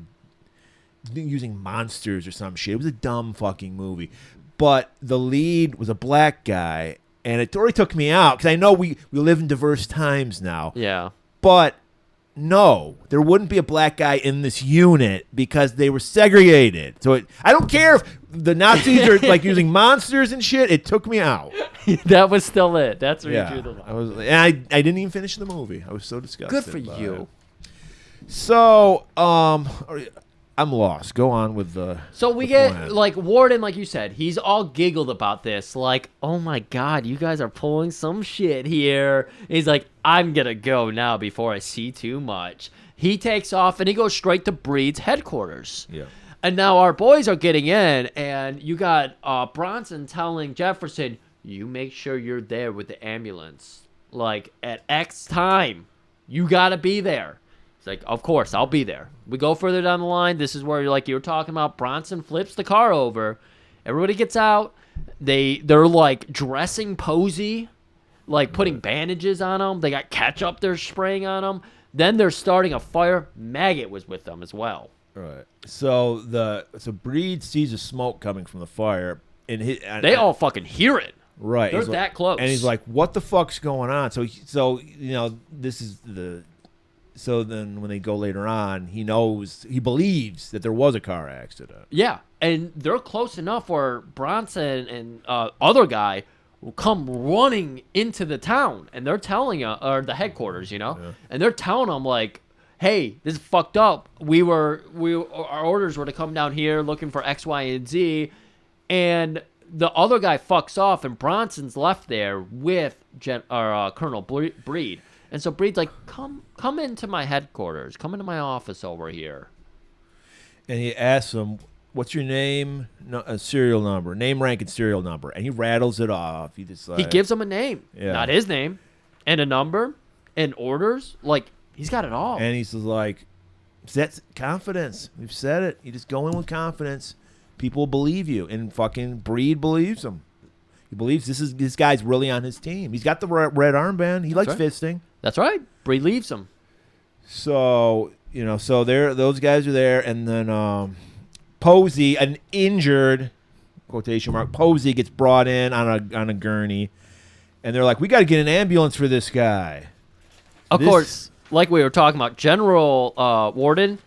using monsters or some shit. It was a dumb fucking movie, but the lead was a black guy, and it already took me out because I know we live in diverse times now. Yeah, but. No, there wouldn't be a black guy in this unit because they were segregated. So I don't care if the Nazis are like using monsters and shit. It took me out. That was still it. That's where you drew the line. I didn't even finish the movie. I was so disgusted. Good for you. So I'm lost. Go on with the. So we get plan. Like Warden, like you said, he's all giggled about this. Like, oh my God, you guys are pulling some shit here. And he's like, I'm gonna go now before I see too much. He takes off and he goes straight to Breed's headquarters. Yeah. And now our boys are getting in, and you got Bronson telling Jefferson, you make sure you're there with the ambulance. Like at X time, you gotta be there. It's like, of course, I'll be there. We go further down the line. This is where, like you were talking about, Bronson flips the car over. Everybody gets out. They're like dressing Posey, like putting bandages on him. They got ketchup they're spraying on him. Then they're starting a fire. Maggot was with them as well. Right. So Breed sees the smoke coming from the fire, and they all fucking hear it. Right. They're that close. And he's like, "What the fuck's going on?" So this is the. So then when they go later on, he believes that there was a car accident. Yeah, and they're close enough where Bronson and other guy will come running into the town, and they're telling or the headquarters, and they're telling them like, hey, this is fucked up. Our orders were to come down here looking for X, Y, and Z, and the other guy fucks off, and Bronson's left there with Colonel Breed. And so Breed's like, come into my headquarters. Come into my office over here. And he asks him, what's your name? Serial number. Name, rank, and serial number. And he rattles it off. He gives him a name. Yeah. Not his name. And a number. And orders. Like, he's got it all. And he's like, that's confidence. We've said it. You just go in with confidence. People believe you. And fucking Breed believes him. He believes this guy's really on his team. He's got the red armband. He likes fisting. That's right. Breed leaves him. So, those guys are there, and then Posey, an injured quotation mark, Posey gets brought in on a gurney, and they're like, we got to get an ambulance for this guy. Of course, like we were talking about, General Warden,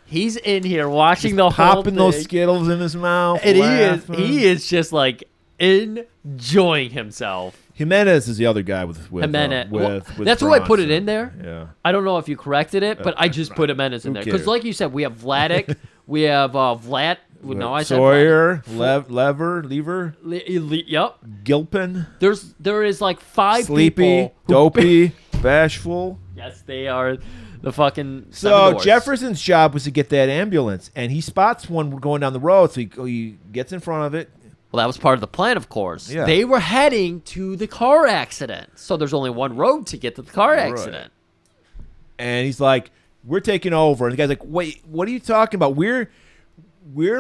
he's in here watching the whole popping those Skittles in his mouth, and he is just like enjoying himself. Jimenez is the other guy with Jimenez. With that's Bronson. why I put it in there. Yeah. I don't know if you corrected it, but I just put Jimenez in there because, like you said, we have Vladik, we have Vlad. No, I said Sawyer, Lever, yep, Gilpin. There is like 5 Sleepy, people. Dopey, Bashful. Yes, they are the fucking. So Jefferson's job was to get that ambulance, and he spots one going down the road, so he gets in front of it. Well, that was part of the plan, of course. Yeah. They were heading to the car accident. So there's only one road to get to the car accident. Right. And he's like, we're taking over. And the guy's like, wait, what are you talking about? We're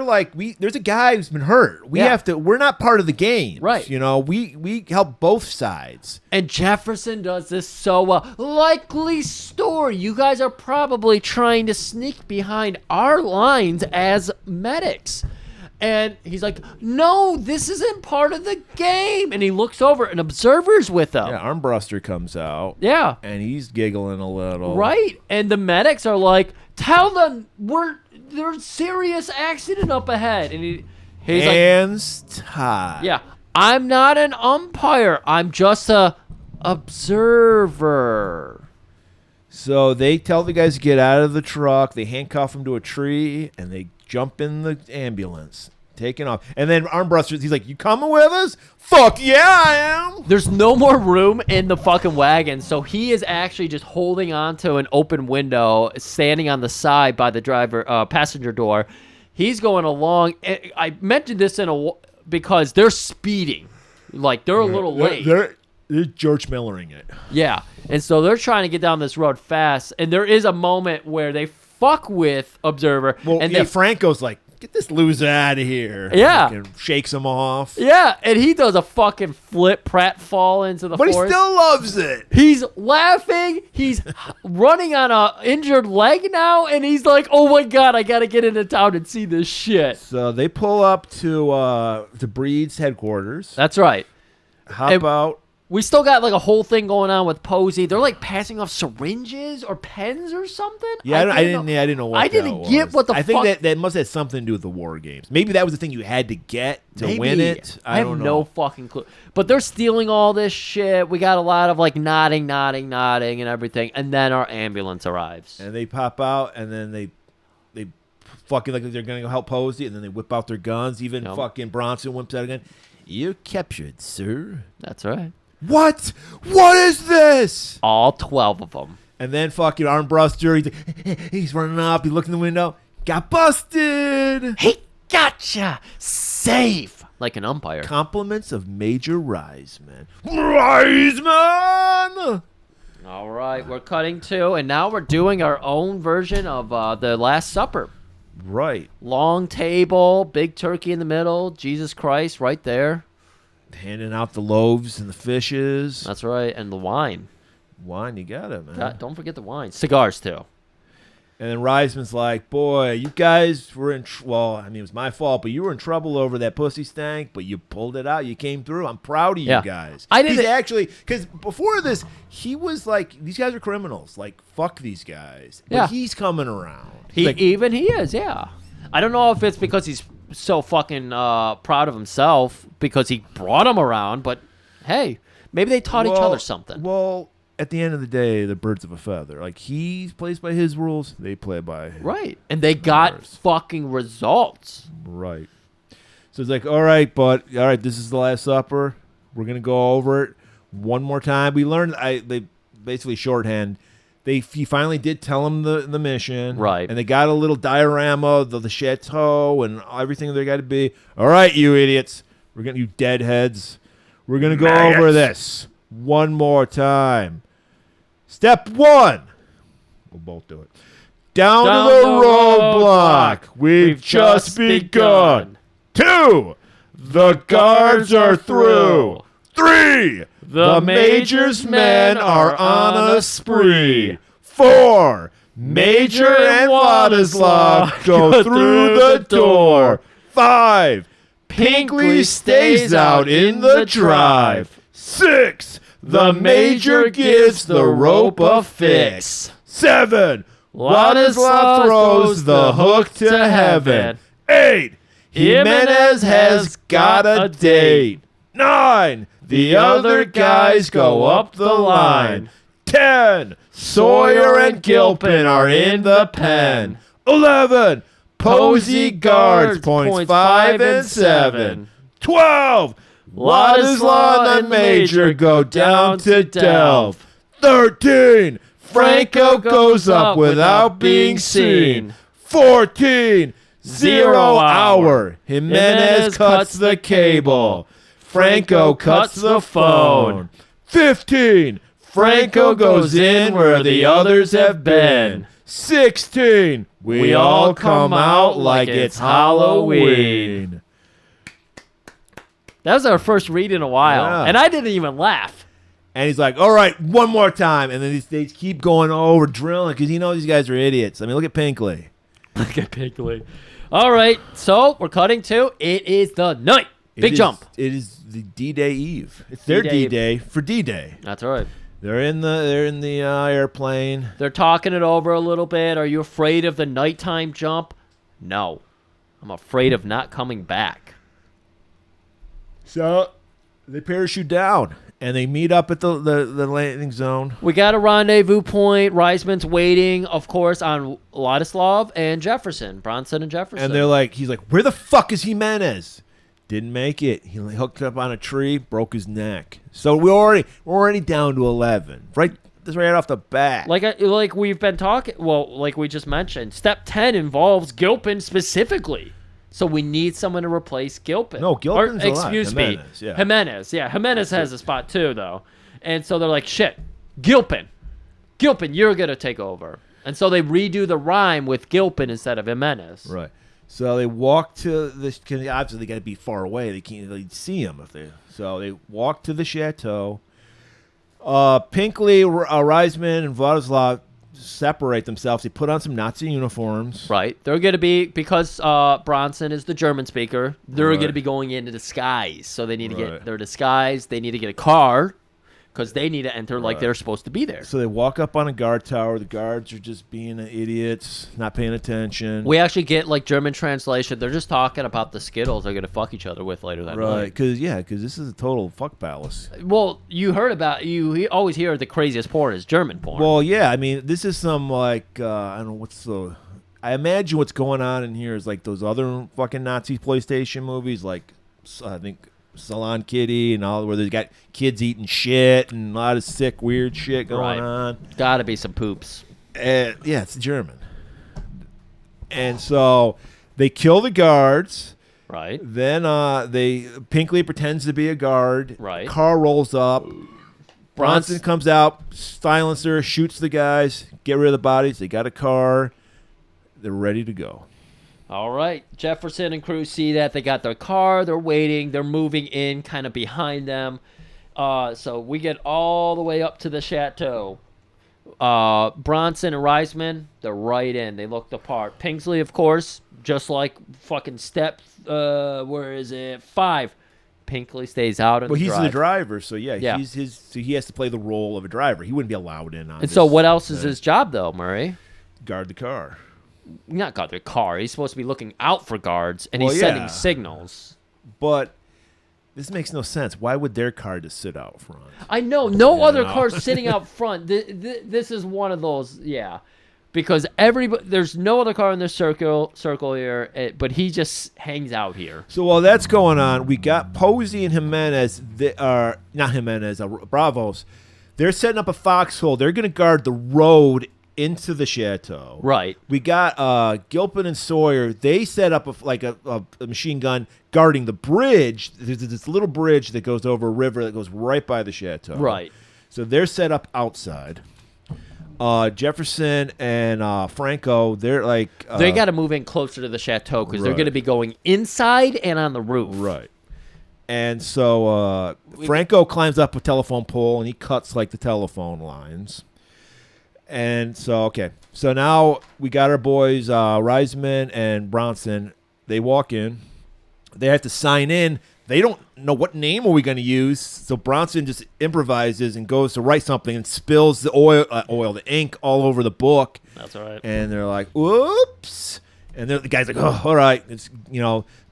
like, there's a guy who's been hurt. We're not part of the game. Right. We help both sides. And Jefferson does this so well. Likely story. You guys are probably trying to sneak behind our lines as medics. And he's like, no, this isn't part of the game. And he looks over, and Observer's with him. Yeah, Armbruster comes out. Yeah. And he's giggling a little. Right. And the medics are like, tell them there's serious accident up ahead. And he's hands tied. Yeah. I'm not an umpire. I'm just a observer. So they tell the guys to get out of the truck. They handcuff him to a tree, and they jump in the ambulance, taking off. And then Armbruster, he's like, you coming with us? Fuck yeah, I am. There's no more room in the fucking wagon, so he is actually just holding onto an open window, standing on the side by the passenger door. He's going along. I mentioned this because they're speeding. Like, they're a little late. They're George Millering it. Yeah. And so they're trying to get down this road fast. And there is a moment where they fuck with Observer. Well, and Franco's like, get this loser out of here. Yeah. And shakes him off. Yeah. And he does a fucking flip, Pratt fall into the forest. But he still loves it. He's laughing. He's running on a injured leg now. And he's like, oh my God, I got to get into town and see this shit. So they pull up to Breed's headquarters. That's right. Hop out. We still got like a whole thing going on with Posey. They're like passing off syringes or pens or something. Yeah, I didn't know what I didn't get what the fuck. I think that must have something to do with the war games. Maybe that was the thing you had to get to win it. I have no fucking clue. But they're stealing all this shit. We got a lot of like nodding and everything. And then our ambulance arrives. And they pop out, and then they fucking like they're going to go help Posey, and then they whip out their guns. Even fucking Bronson whips out a gun. You're captured, sir. That's right. What? What is this? All 12 of them. And then fucking Armbruster, he's running up. He looked in the window. Got busted. He gotcha. Safe. Like an umpire. Compliments of Major Reisman. Reisman! All right, we're cutting to, and now we're doing our own version of the Last Supper. Right. Long table, big turkey in the middle, Jesus Christ right there. Handing out the loaves and the fishes. That's right, and the wine. Wine, you got it, man. Don't forget the wine. Cigars, too. And then Reisman's like, boy, you guys were in well, I mean, it was my fault, but you were in trouble over that pussy stank, but you pulled it out. You came through. I'm proud of you guys. He's actually, because before this, he was like, these guys are criminals. Like, fuck these guys. But he's coming around. He is, yeah. I don't know if it's because he's so fucking proud of himself because he brought him around, but hey, maybe they taught each other something. Well, at the end of the day, the birds of a feather. Like, he plays by his rules, they play by his. Right. And they got fucking results. Right. So it's like, all right, this is the Last Supper. We're going to go over it one more time. We learned, they basically shorthand. He finally did tell him the mission. Right. And they got a little diorama of the chateau and everything they got to be. All right, you idiots. You deadheads. We're going to go over this one more time. Step 1. We'll both do it. Down to the roadblock. We've just begun. 2. The guards are through. 3. The Major's men are on a spree. 4. Major and Vladislav go through the door. 5. Pinkley stays out in the drive. 6. The Major gives the rope a fix. 7. Vladislav throws the hook to heaven. 8. Jimenez has got a date. 9. The other guys go up the line. 10. Sawyer and Gilpin are in the pen. 11. Posey guards points 5 and 7. 12. Ladislaw and Major go down to delve. 13. Franco goes up without being seen. 14. 0 hour. Jimenez cuts the cable. Franco cuts the phone. 15. Franco goes in where the others have been. 16. We all come out like it's Halloween. That was our first read in a while, and I didn't even laugh. And he's like, all right, one more time. And then they keep going over, drilling, because he knows these guys are idiots. I mean, look at Pinkley. Look at Pinkley. All right, so we're cutting to it is the night. Big jump. It is the D-Day Eve. It's their D-Day. D-Day for D-Day. That's right. They're in the airplane. They're talking it over a little bit. Are you afraid of the nighttime jump? No. I'm afraid of not coming back. So they parachute down and they meet up at the landing zone. We got a rendezvous point. Reisman's waiting, of course, on Ladislav and Jefferson. Bronson and Jefferson. And he's like, where the fuck is Jimenez? Didn't make it. He hooked up on a tree, broke his neck. So we're already down to 11. Right off the bat. Like we've been talking. Well, like we just mentioned, step 10 involves Gilpin specifically. So we need someone to replace Gilpin. No, Gilpin's alive. Excuse me. Jimenez, yeah. Jimenez. Yeah, Jimenez has a spot too, though. And so they're like, shit, Gilpin, you're going to take over. And so they redo the rhyme with Gilpin instead of Jimenez. Right. So they walk to the. Obviously, they got to be far away. They can't really see him So they walk to the chateau. Pinkley, Reisman, and Vladislav separate themselves. They put on some Nazi uniforms. Right. They're going to be, because Bronson is the German speaker, they're Right. going to be going into disguise. So they need to Right. get their disguise. They need to get a car because they need to enter like Right. they're supposed to be there. So they walk up on a guard tower. The guards are just being idiots, not paying attention. We actually get like German translation. They're just talking about the Skittles they're going to fuck each other with later that Right, night. because this is a total fuck palace. Well, you always hear the craziest porn is German porn. Well, yeah, I mean, this is some like I don't know I imagine what's going on in here is like those other fucking Nazi PlayStation movies, like I think Salon Kitty and all, where they got kids eating shit and a lot of sick, weird shit going on. Gotta be some poops. Yeah, it's German. And so they kill the guards. Right. Then Pinkley pretends to be a guard. Right. Car rolls up. Bronson comes out, silencer, shoots the guys, get rid of the bodies. They got a car. They're ready to go. All right. Jefferson and crew see that. They got their car. They're waiting. They're moving in kind of behind them. So we get all the way up to the chateau. Bronson and Reisman, they're right in. They look the part. Pingsley, of course, just like fucking step, 5. Pinkley stays out in Well, the he's drive. the driver, so yeah. So he has to play the role of a driver. He wouldn't be allowed in on And this so what else is thing. his job, though, Murray? Guard the car. Not guard the car. He's supposed to be looking out for guards, and Well, he's yeah. sending signals. But this makes no sense. Why would their car just sit out front? I know. No other know. cars sitting out front. This is one of those, yeah. Because there's no other car in this circle here, but he just hangs out here. So while that's going on, we got Posey and Jimenez. Not Jimenez, Bravos. They're setting up a foxhole. They're going to guard the road into the chateau. Right. We got Gilpin and Sawyer. They set up a machine gun guarding the bridge. There's this little bridge that goes over a river that goes right by the chateau. Right. So they're set up outside. Jefferson and Franco, they're like... They got to move in closer to the chateau because they're Right. going to be going inside and on the roof. Right. And so Franco climbs up a telephone pole and he cuts like the telephone lines. And so, okay. So now we got our boys, Reisman and Bronson. They walk in. They have to sign in. They don't know what name are we going to use. So Bronson just improvises and goes to write something and spills the the ink all over the book. That's all right. And they're like, whoops. And the guy's like, oh, all right. It's,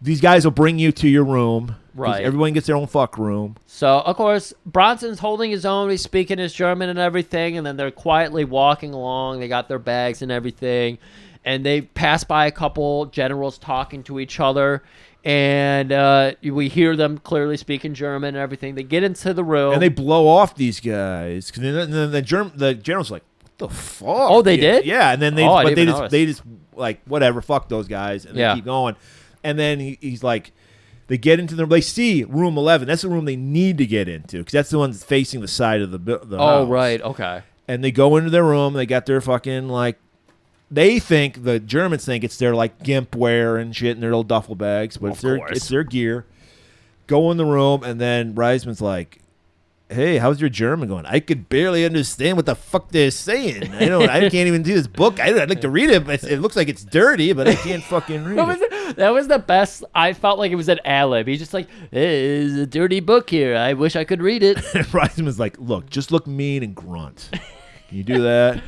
these guys will bring you to your room. 'Cause Right. Everyone gets their own fuck room. So, of course, Bronson's holding his own. He's speaking his German and everything. And then they're quietly walking along. They got their bags and everything. And they pass by a couple generals talking to each other. And we hear them clearly speaking German and everything. They get into the room. And they blow off these guys. 'Cause then the general's like, what the fuck? Oh, they did? Yeah. And then I didn't even notice. they just like, whatever, fuck those guys. And they keep going. And then he's like, they get into they see room 11. That's the room they need to get into because that's the one that's facing the side of the house. Oh, right. Okay. And they go into their room. They got their fucking the Germans think it's their like gimp wear and shit in their little duffel bags, but it's their gear. Go in the room, and then Reisman's like, "Hey, how's your German going? I could barely understand what the fuck they're saying. I can't even do this book. I'd like to read it, but it looks like it's dirty, but I can't fucking read it." That was the best. I felt like it was an ad-lib. He's just like, hey, there's a dirty book here. I wish I could read it. And Reisman's like, look, just look mean and grunt. Can you do that?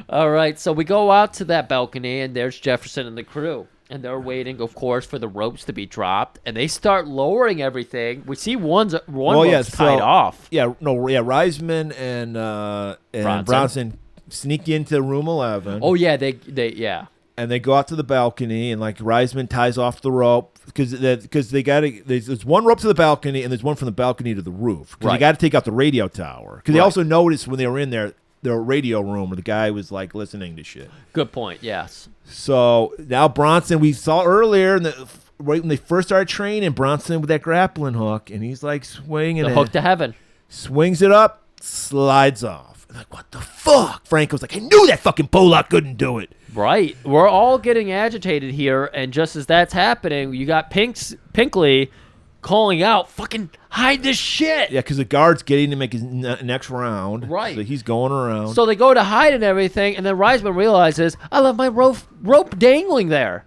All right, so we go out to that balcony, and there's Jefferson and the crew. And they're waiting, of course, for the ropes to be dropped. And they start lowering everything. We see one rope's tied off. Reisman and Bronson sneak into room 11. Oh, yeah, they. And they go out to the balcony, and like Reisman ties off the rope because they got to. There's one rope to the balcony, and there's one from the balcony to the roof. Because they got to take out the radio tower. Because they also noticed when they were in there, their radio room where the guy was like listening to shit. Good point. Yes. So now Bronson, we saw earlier, right when they first started training, Bronson with that grappling hook, and he's like swinging the hook to heaven, swings it up, slides off. Like, what the fuck? Franco's like, I knew that fucking Pollock couldn't do it. Right. We're all getting agitated here, and just as that's happening, you got Pinkley calling out, fucking hide this shit. Yeah, because the guard's getting to make his next round. Right. So he's going around. So they go to hide and everything, and then Reisman realizes, I left my rope dangling there.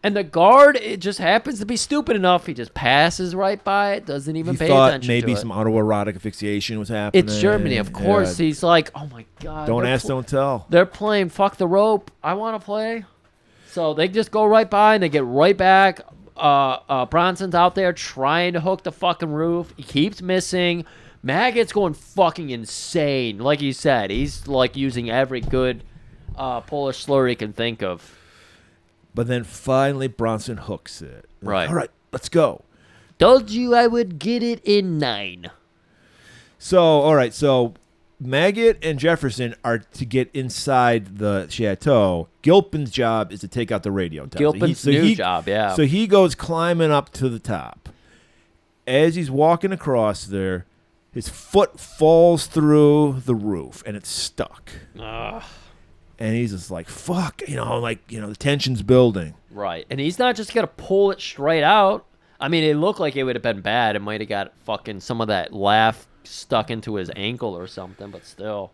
And the guard, it just happens to be stupid enough. He just passes right by it, doesn't even pay attention to it. Maybe some autoerotic asphyxiation was happening. It's Germany, of course. Yeah. He's like, oh my God. Don't ask, don't tell. They're playing fuck the rope. I want to play. So they just go right by, and they get right back. Bronson's out there trying to hook the fucking roof. He keeps missing. Maggot's going fucking insane. Like you said, he's like using every good Polish slur he can think of. But then finally Bronson hooks it. Right. All right, let's go. Told you I would get it in 9. So, all right, so Maggot and Jefferson are to get inside the chateau. Gilpin's job is to take out the radio tower. Gilpin's new job, yeah. So he goes climbing up to the top. As he's walking across there, his foot falls through the roof, and it's stuck. Ugh. And he's just like, fuck, the tension's building. Right. And he's not just going to pull it straight out. I mean, it looked like it would have been bad. It might have got fucking some of that laugh stuck into his ankle or something, but still.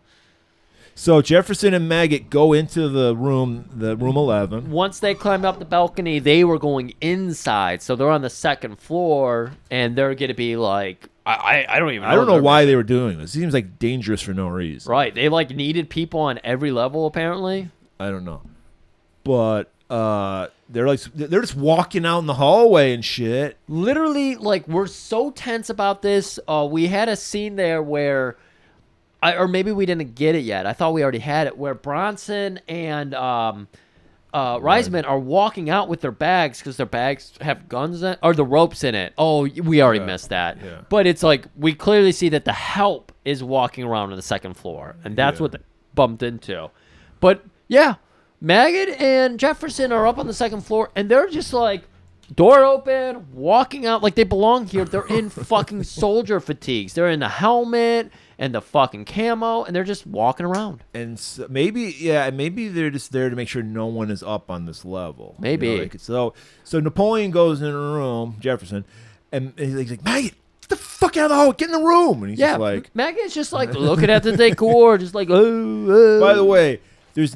So Jefferson and Maggot go into the room 11. Once they climbed up the balcony, they were going inside. So they're on the second floor, and they're going to be like, I don't even know. I don't know why they were doing this. It seems like dangerous for no reason. Right. They like needed people on every level, apparently. I don't know. But they're just walking out in the hallway and shit. Literally, like, we're so tense about this. We had a scene there where, or maybe we didn't get it yet. I thought we already had it, where Bronson and Reisman are walking out with their bags because their bags have guns in it, or the ropes in it. Oh, we already missed that. Yeah. But it's like we clearly see that the help is walking around on the second floor, and that's what they bumped into. But yeah, Maggot and Jefferson are up on the second floor, and they're just like door open, walking out like they belong here. They're in fucking soldier fatigues. They're in the helmet and the fucking camo, and they're just walking around. And so maybe they're just there to make sure no one is up on this level. Maybe. So Napoleon goes in a room, Jefferson, and he's like, Maggot, get the fuck out of the hall, get in the room. And he's just like, Maggot's just like looking at the decor, just like, oh. By the way, there's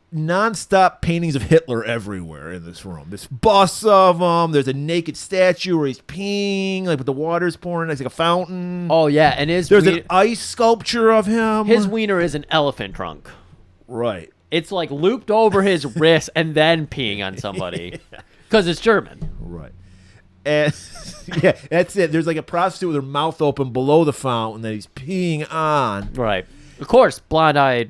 non-stop paintings of Hitler everywhere in this room. There's busts of him. There's a naked statue where he's peeing, like with the water's pouring. It's like a fountain. Oh yeah, and there's an ice sculpture of him. His wiener is an elephant trunk. Right. It's like looped over his wrist and then peeing on somebody because it's German. Right. And yeah, that's it. There's like a prostitute with her mouth open below the fountain that he's peeing on. Right. Of course, blonde hair,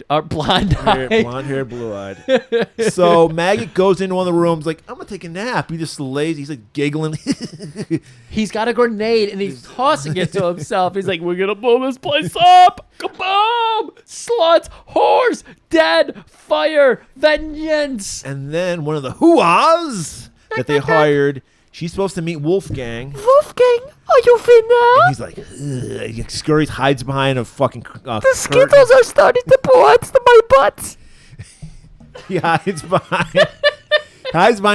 blue-eyed. So Maggot goes into one of the rooms like, I'm going to take a nap. He just lays. He's like giggling. He's got a grenade, and he's tossing it to himself. He's like, we're going to blow this place up. Kaboom! Sluts, whores, dead, fire, vengeance. And then one of the hoo-ahs that they hired, she's supposed to meet Wolfgang. Wolfgang, are you fit now? And he's like, ugh. He scurries, hides behind a fucking the Skittles are starting to pour out to my butt. He hides behind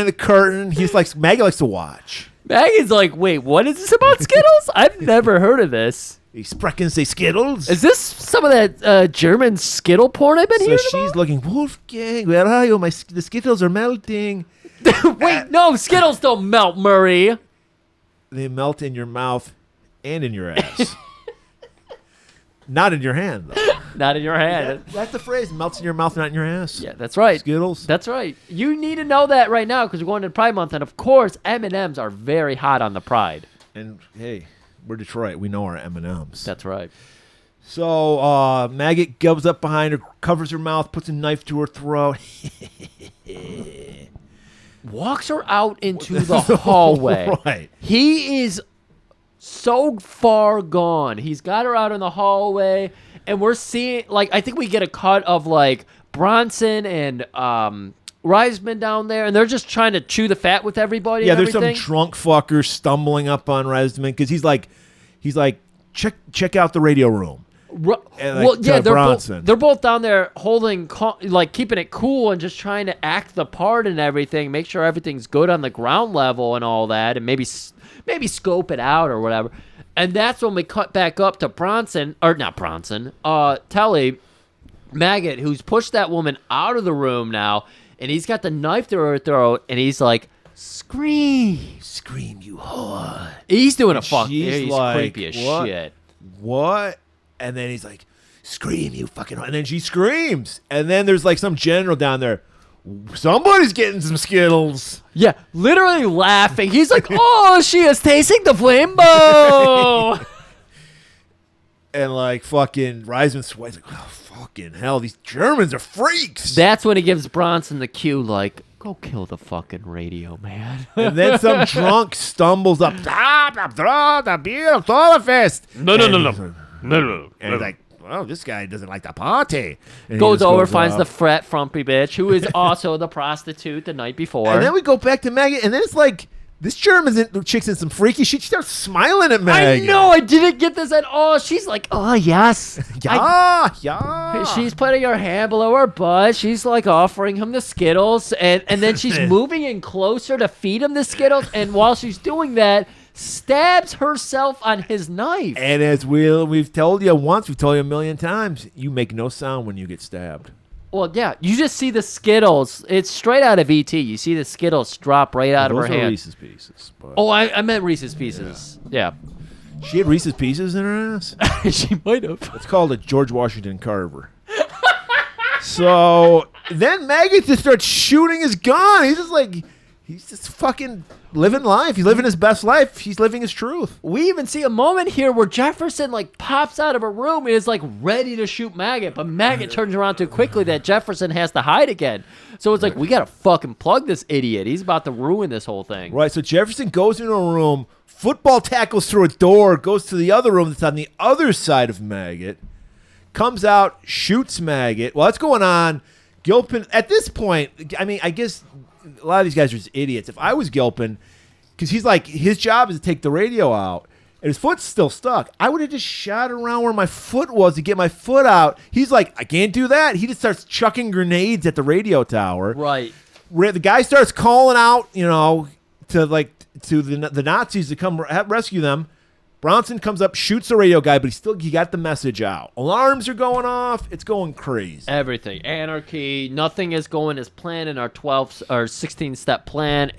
the curtain. He's like, Maggot likes to watch. Maggot's like, wait, what is this about Skittles? I've never heard of this. He sprechen say Skittles. Is this some of that German Skittle porn I've been hearing about? So she's looking, Wolfgang, where are you? The Skittles are melting. Wait, no, Skittles don't melt, Murray. They melt in your mouth and in your ass. Not in your hand, though. Not in your hand. That's the phrase. Melts in your mouth, not in your ass. Yeah, that's right. Skittles. That's right. You need to know that right now because we're going to Pride Month, and of course, M&Ms are very hot on the Pride. And hey, we're Detroit. We know our M&Ms. That's right. So Maggot goes up behind her, covers her mouth, puts a knife to her throat. Walks her out into the hallway. Right. He is so far gone. He's got her out in the hallway, and we're seeing, like, I think we get a cut of, like, Bronson and Reisman down there, and they're just trying to chew the fat with everybody. Yeah, and there's some drunk fucker stumbling up on Reisman because he's like, check out the radio room. Well, yeah, they're both down there holding, like, keeping it cool and just trying to act the part and everything, make sure everything's good on the ground level and all that, and maybe scope it out or whatever. And that's when we cut back up to Telly, Maggot, who's pushed that woman out of the room now, and he's got the knife to her throat, and he's like, scream, you whore. He's doing a fuck. He's like, creepy as shit. What? And then he's like, scream, you fucking whore. And then she screams. And then there's like some general down there. Somebody's getting some Skittles. Yeah, literally laughing. He's like, oh, she is tasting the flambo. And like fucking Reisman sweats like, oh, fucking hell, these Germans are freaks. That's when he gives Bronson the cue, like, go kill the fucking radio man. And then some drunk stumbles up. No. And he's like, well, this guy doesn't like the party. And goes over, finds the frat frumpy bitch, who is also the prostitute the night before. And then we go back to Maggot, and then it's like, this chick's in some freaky shit. She starts smiling at Maggot. I know, I didn't get this at all. She's like, oh, yes. Yeah. She's putting her hand below her butt. She's like offering him the Skittles, and then she's moving in closer to feed him the Skittles, and while she's doing that, stabs herself on his knife. And as we've told you once, we've told you a million times, you make no sound when you get stabbed. Well, yeah, you just see the Skittles. It's straight out of E.T. You see the Skittles drop right out of her hand. Reese's Pieces. But oh, I meant Reese's Pieces. Yeah. She had Reese's Pieces in her ass? She might have. It's called a George Washington Carver. So then Maggot just starts shooting his gun. He's just fucking living life. He's living his best life. He's living his truth. We even see a moment here where Jefferson like pops out of a room and is like ready to shoot Maggot, but Maggot turns around too quickly that Jefferson has to hide again. So it's like, we gotta fucking plug this idiot. He's about to ruin this whole thing. Right, so Jefferson goes into a room, football tackles through a door, goes to the other room that's on the other side of Maggot, comes out, shoots Maggot. Well, that's going on. Gilpin, at this point, I mean, I guess a lot of these guys are just idiots. If I was Gilpin, because he's like, his job is to take the radio out, and his foot's still stuck, I would have just shot around where my foot was to get my foot out. He's like, I can't do that. He just starts chucking grenades at the radio tower. Right. The guy starts calling out, to the Nazis to come rescue them. Bronson comes up, shoots the radio guy, but he got the message out. Alarms are going off. It's going crazy. Everything. Anarchy. Nothing is going as planned in our 16-step plan.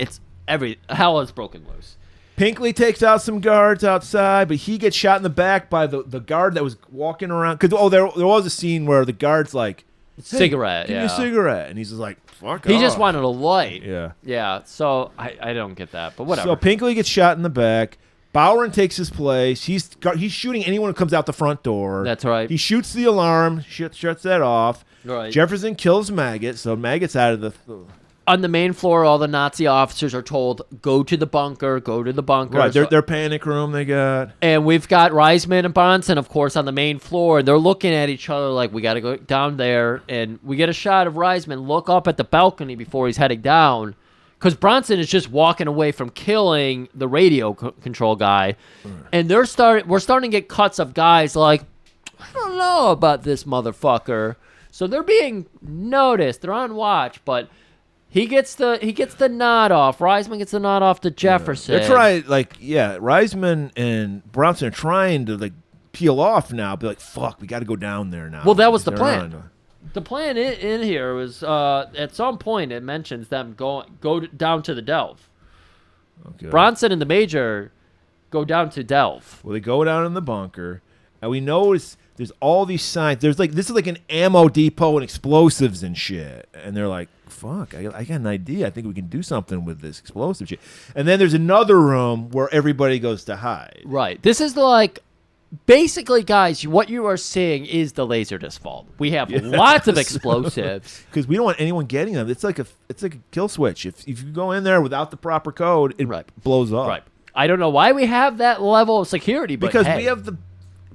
Hell is broken loose. Pinkley takes out some guards outside, but he gets shot in the back by the guard that was walking around. Because there was a scene where the guard's like, hey, cigarette, give me a cigarette. And he's just like, fuck He off. just wanted a light. Yeah. Yeah, so I don't get that, but whatever. So Pinkley gets shot in the back. Bowen takes his place. He's shooting anyone who comes out the front door. That's right. He shoots the alarm, shuts that off. Right. Jefferson kills Maggot, so Maggot's out of the... On the main floor, all the Nazi officers are told, go to the bunker, go to the bunker. Right, their panic room they got. And we've got Reisman and Bronson, of course, on the main floor, and they're looking at each other like, we got to go down there. And we get a shot of Reisman look up at the balcony before he's heading down. Because Bronson is just walking away from killing the radio control guy. And we're starting to get cuts of guys like, I don't know about this motherfucker. So they're being noticed. They're on watch. But he gets the nod off. Reisman gets the nod off to Jefferson. They're trying, Reisman and Bronson are trying to, peel off now. Be like, fuck, we got to go down there now. Well, that was the plan. The plan in here was at some point it mentions them go down to the Delve. Okay. Bronson and the Major go down to Delve. Well, they go down in the bunker, and we notice there's all these signs. There's like this is like an ammo depot and explosives and shit. And they're like, "Fuck, I got an idea. I think we can do something with this explosive shit." And then there's another room where everybody goes to hide. Right. This is like basically, guys. What you are seeing is the Laserdisc vault. We have lots of explosives Because we don't want anyone getting them. It's like a kill switch. If you go in there without the proper code, it blows up. Right. I don't know why we have that level of security, but because hey. we have the.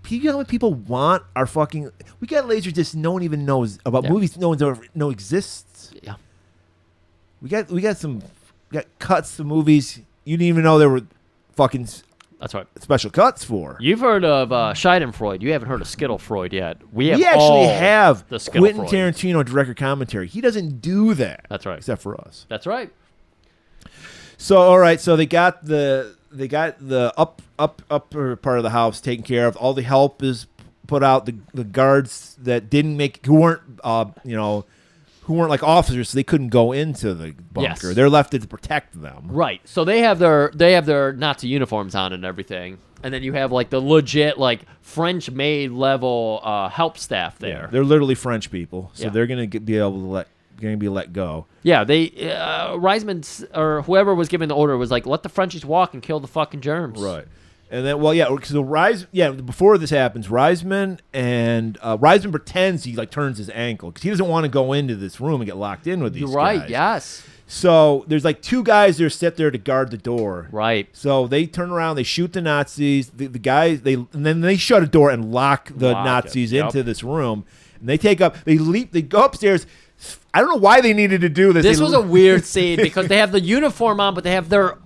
You know what people want? Our fucking. We got Laserdiscs no one even knows about movies. No one's ever exists. Yeah. We got cuts of movies you didn't even know there were fucking. That's right. Special cuts for. You've heard of Schadenfreude. You haven't heard of Skittlefreud yet. We actually have the Quentin Skittlefreud. Tarantino director commentary. He doesn't do that. That's right. Except for us. That's right. So all right, so they got the upper part of the house taken care of. All the help is put out. The guards that who weren't like officers, so they couldn't go into the bunker. Yes. They're left to protect them. Right. So they have their Nazi uniforms on and everything, and then you have like the legit like French made level help staff there. Yeah, they're literally French people, so Yeah. they're gonna be able to be let go. Yeah, they Reisman or whoever was giving the order was like, let the Frenchies walk and kill the fucking germs. Right. And then, before this happens, Reisman pretends he like turns his ankle because he doesn't want to go into this room and get locked in with these You're right. guys. Yes. So there's like two guys that are sit there to guard the door. Right. So they turn around, they shoot the Nazis. The guys and then they shut a door and lock the Nazis into this room. And they go upstairs. I don't know why they needed to do this. This was a weird scene because they have the uniform on, but they have their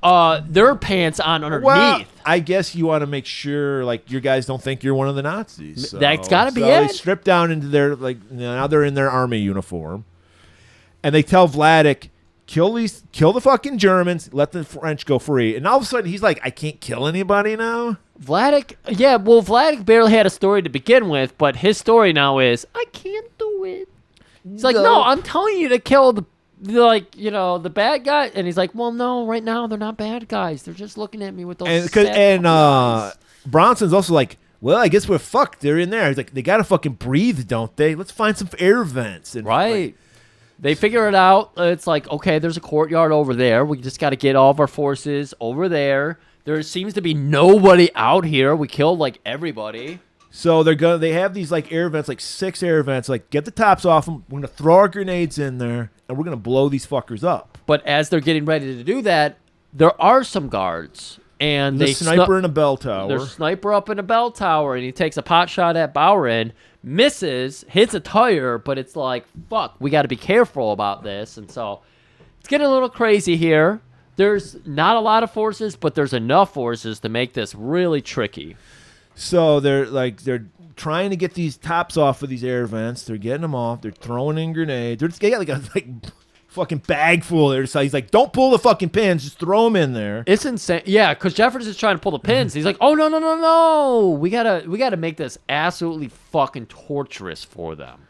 pants on underneath. Well, I guess you want to make sure like your guys don't think you're one of the Nazis. So, That's got to be They it. strip down into their now they're in their army uniform, and they tell Vladik, kill the fucking Germans, let the French go free. And all of a sudden he's like, I can't kill anybody now. Vladik barely had a story to begin with, but his story now is I can't do it. He's like, no, I'm telling you to kill the bad guy, and he's like, well, no, right now they're not bad guys. They're just looking at me with those. Bronson's also like, well, I guess we're fucked. They're in there. He's like, they gotta fucking breathe, don't they? Let's find some air vents. And right. They figure it out. It's like, okay, there's a courtyard over there. We just got to get all of our forces over there. There seems to be nobody out here. We killed like everybody. So they have these like air vents, like 6 air vents. Like, get the tops off them. We're gonna throw our grenades in there, and we're gonna blow these fuckers up. But as they're getting ready to do that, there are some guards, and There's a sniper in a bell tower. There's a sniper up in a bell tower, and he takes a pot shot at Bowron, misses, hits a tire, but it's like, fuck, we got to be careful about this, and so it's getting a little crazy here. There's not a lot of forces, but there's enough forces to make this really tricky. So they're trying to get these tops off of these air vents. They're getting them off. They're throwing in grenades. They got like a fucking bag full there. So he's like, don't pull the fucking pins. Just throw them in there. It's insane. Yeah, because Jeffords is trying to pull the pins. He's like, oh, no. We gotta make this absolutely fucking torturous for them.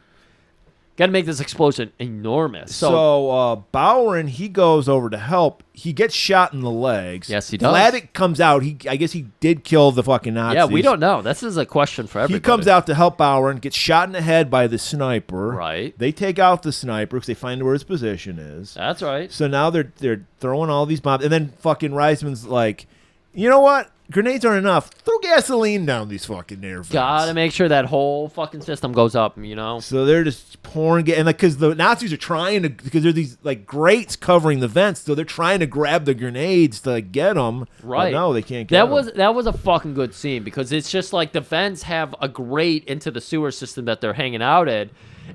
Got to make this explosion enormous. So Bowron, he goes over to help. He gets shot in the legs. Yes, he does. Vladik comes out. I guess he did kill the fucking Nazis. Yeah, we don't know. This is a question for everybody. He comes out to help Bowron, gets shot in the head by the sniper. Right. They take out the sniper because they find where his position is. That's right. So now they're throwing all these bombs. And then fucking Reisman's like, you know what? Grenades aren't enough. Throw gasoline down these fucking air vents. Gotta make sure that whole fucking system goes up, So they're just pouring and because the Nazis are trying to, because there's these like grates covering the vents, so they're trying to grab the grenades to get them. Right. But no, they can't get them. That was a fucking good scene because it's just like the vents have a grate into the sewer system that they're hanging out in.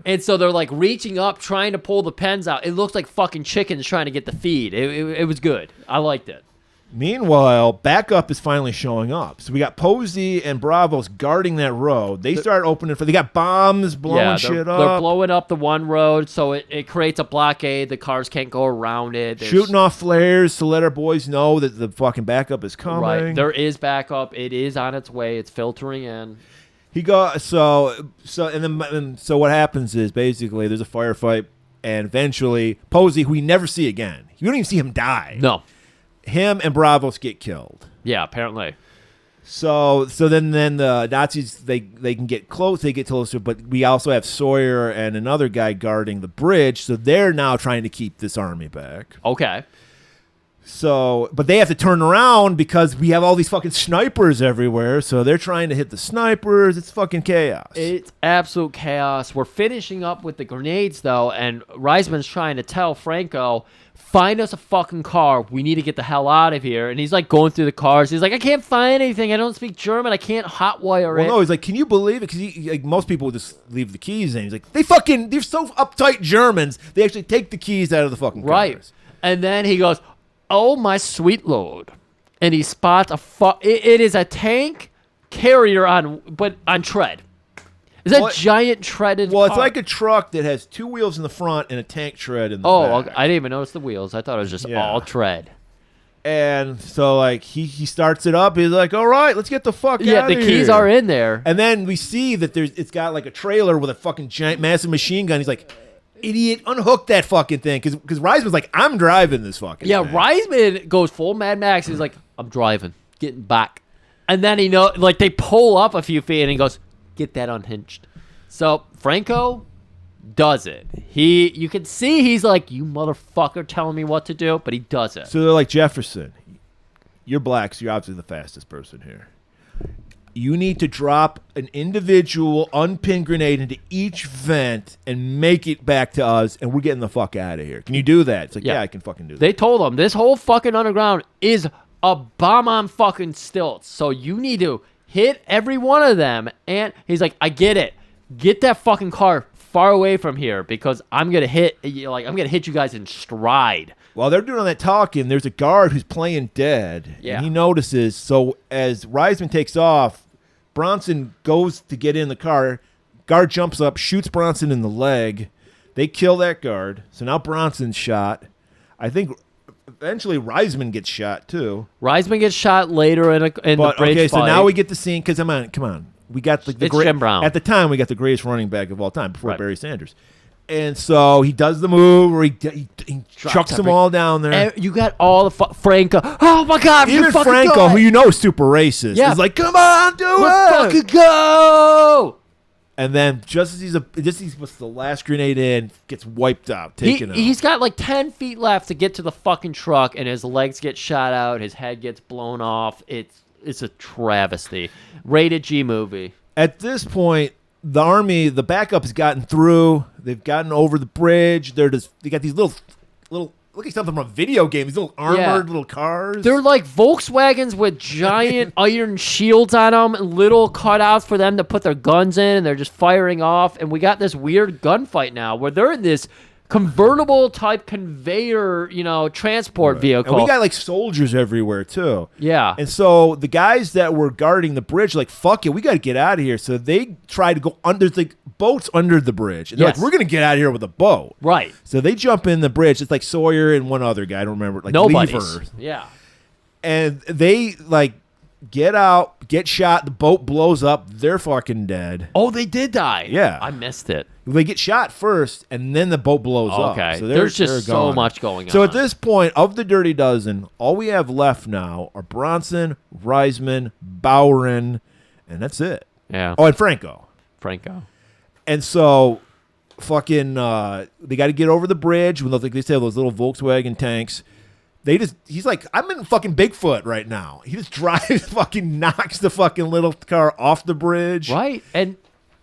And so they're like reaching up, trying to pull the pens out. It looks like fucking chickens trying to get the feed. It was good. I liked it. Meanwhile, backup is finally showing up. So we got Posey and Bravos guarding that road. They start opening they got bombs blowing shit up. They're blowing up the one road, so it creates a blockade. The cars can't go around it. Shooting off flares to let our boys know that the fucking backup is coming. Right. There is backup. It is on its way. It's filtering in. So what happens is basically there's a firefight, and eventually Posey, who we never see again, you don't even see him die. No. Him and Bravos get killed. Yeah, apparently. So then the Nazis they can get close, they get closer, but we also have Sawyer and another guy guarding the bridge, so they're now trying to keep this army back. Okay. So, but they have to turn around because we have all these fucking snipers everywhere, so they're trying to hit the snipers. It's fucking chaos. It's absolute chaos. We're finishing up with the grenades, though, and Reisman's trying to tell Franco, find us a fucking car. We need to get the hell out of here. And he's like going through the cars. He's like, I can't find anything. I don't speak German. I can't hotwire it. No, he's like, can you believe it? Because like most people would just leave the keys in. He's like, they're so uptight Germans. They actually take the keys out of the fucking cars. Right. And then he goes, oh my sweet lord. And he spots it is a tank carrier on tread. It's a giant treaded car. It's like a truck that has two wheels in the front and a tank tread in the back. I didn't even notice the wheels. I thought it was just all tread. And so, like, he starts it up. He's like, all right, let's get the fuck out of here. Yeah, the keys are in there. And then we see that it's got, like, a trailer with a fucking giant, massive machine gun. He's like, idiot, unhook that fucking thing. Because Reisman's like, I'm driving this fucking thing. Reisman goes full Mad Max. He's like, I'm driving, getting back. And then they pull up a few feet and he goes, get that unhinged. So Franco does it. You can see he's like, you motherfucker telling me what to do, but he does it. So they're like, Jefferson, you're black, so you're obviously the fastest person here. You need to drop an individual unpinned grenade into each vent and make it back to us, and we're getting the fuck out of here. Can you do that? It's like, yeah I can fucking do that. They told him this whole fucking underground is a bomb on fucking stilts, so you need to hit every one of them. And he's like, I get it. Get that fucking car far away from here because I'm gonna hit you guys in stride. While they're doing all that talking, there's a guard who's playing dead. Yeah. And he notices. So as Reisman takes off, Bronson goes to get in the car. Guard jumps up, shoots Bronson in the leg. They kill that guard. So now Bronson's shot. I think eventually Reisman gets shot too. Reisman gets shot later in the bridge okay, fight. so now we get the scene because come on. We got the it's Jim Brown. At the time, we got the greatest running back of all time before Barry Sanders. And so he does the move where he chucks them all down there. And you got all the Franco. Oh my God! Even Franco, who you know is super racist, is like, "Come on, let's fucking go!" And then just as he's puts the last grenade in, gets wiped out, taken out. He's got like 10 feet left to get to the fucking truck, and his legs get shot out. His head gets blown off. It's a travesty. Rated G movie. At this point, the army, the backup has gotten through. They've gotten over the bridge. They got these little look like something from a video game. These little armored little cars. They're like Volkswagens with giant iron shields on them, and little cutouts for them to put their guns in, and they're just firing off. And we got this weird gunfight now where they're in this convertible type conveyor, transport vehicle. And we got like soldiers everywhere too. Yeah. And so the guys that were guarding the bridge, like, fuck it, we got to get out of here. So they try to go under the boats under the bridge. And they're like, we're going to get out of here with a boat. Right. So they jump in the bridge. It's like Sawyer and one other guy. I don't remember. Like Nobody's. Lever. Yeah. And they like get out, get shot. The boat blows up. They're fucking dead. Oh, they did die. Yeah. I missed it. They get shot first, and then the boat blows up. Okay. So there's just so much going on. So at this point, of the Dirty Dozen, all we have left now are Bronson, Reisman, Bowron, and that's it. Yeah. Oh, and Franco. And so, fucking, they got to get over the bridge. When they say those little Volkswagen tanks. He's like, I'm in fucking Bigfoot right now. He just drives, fucking knocks the fucking little car off the bridge. Right. And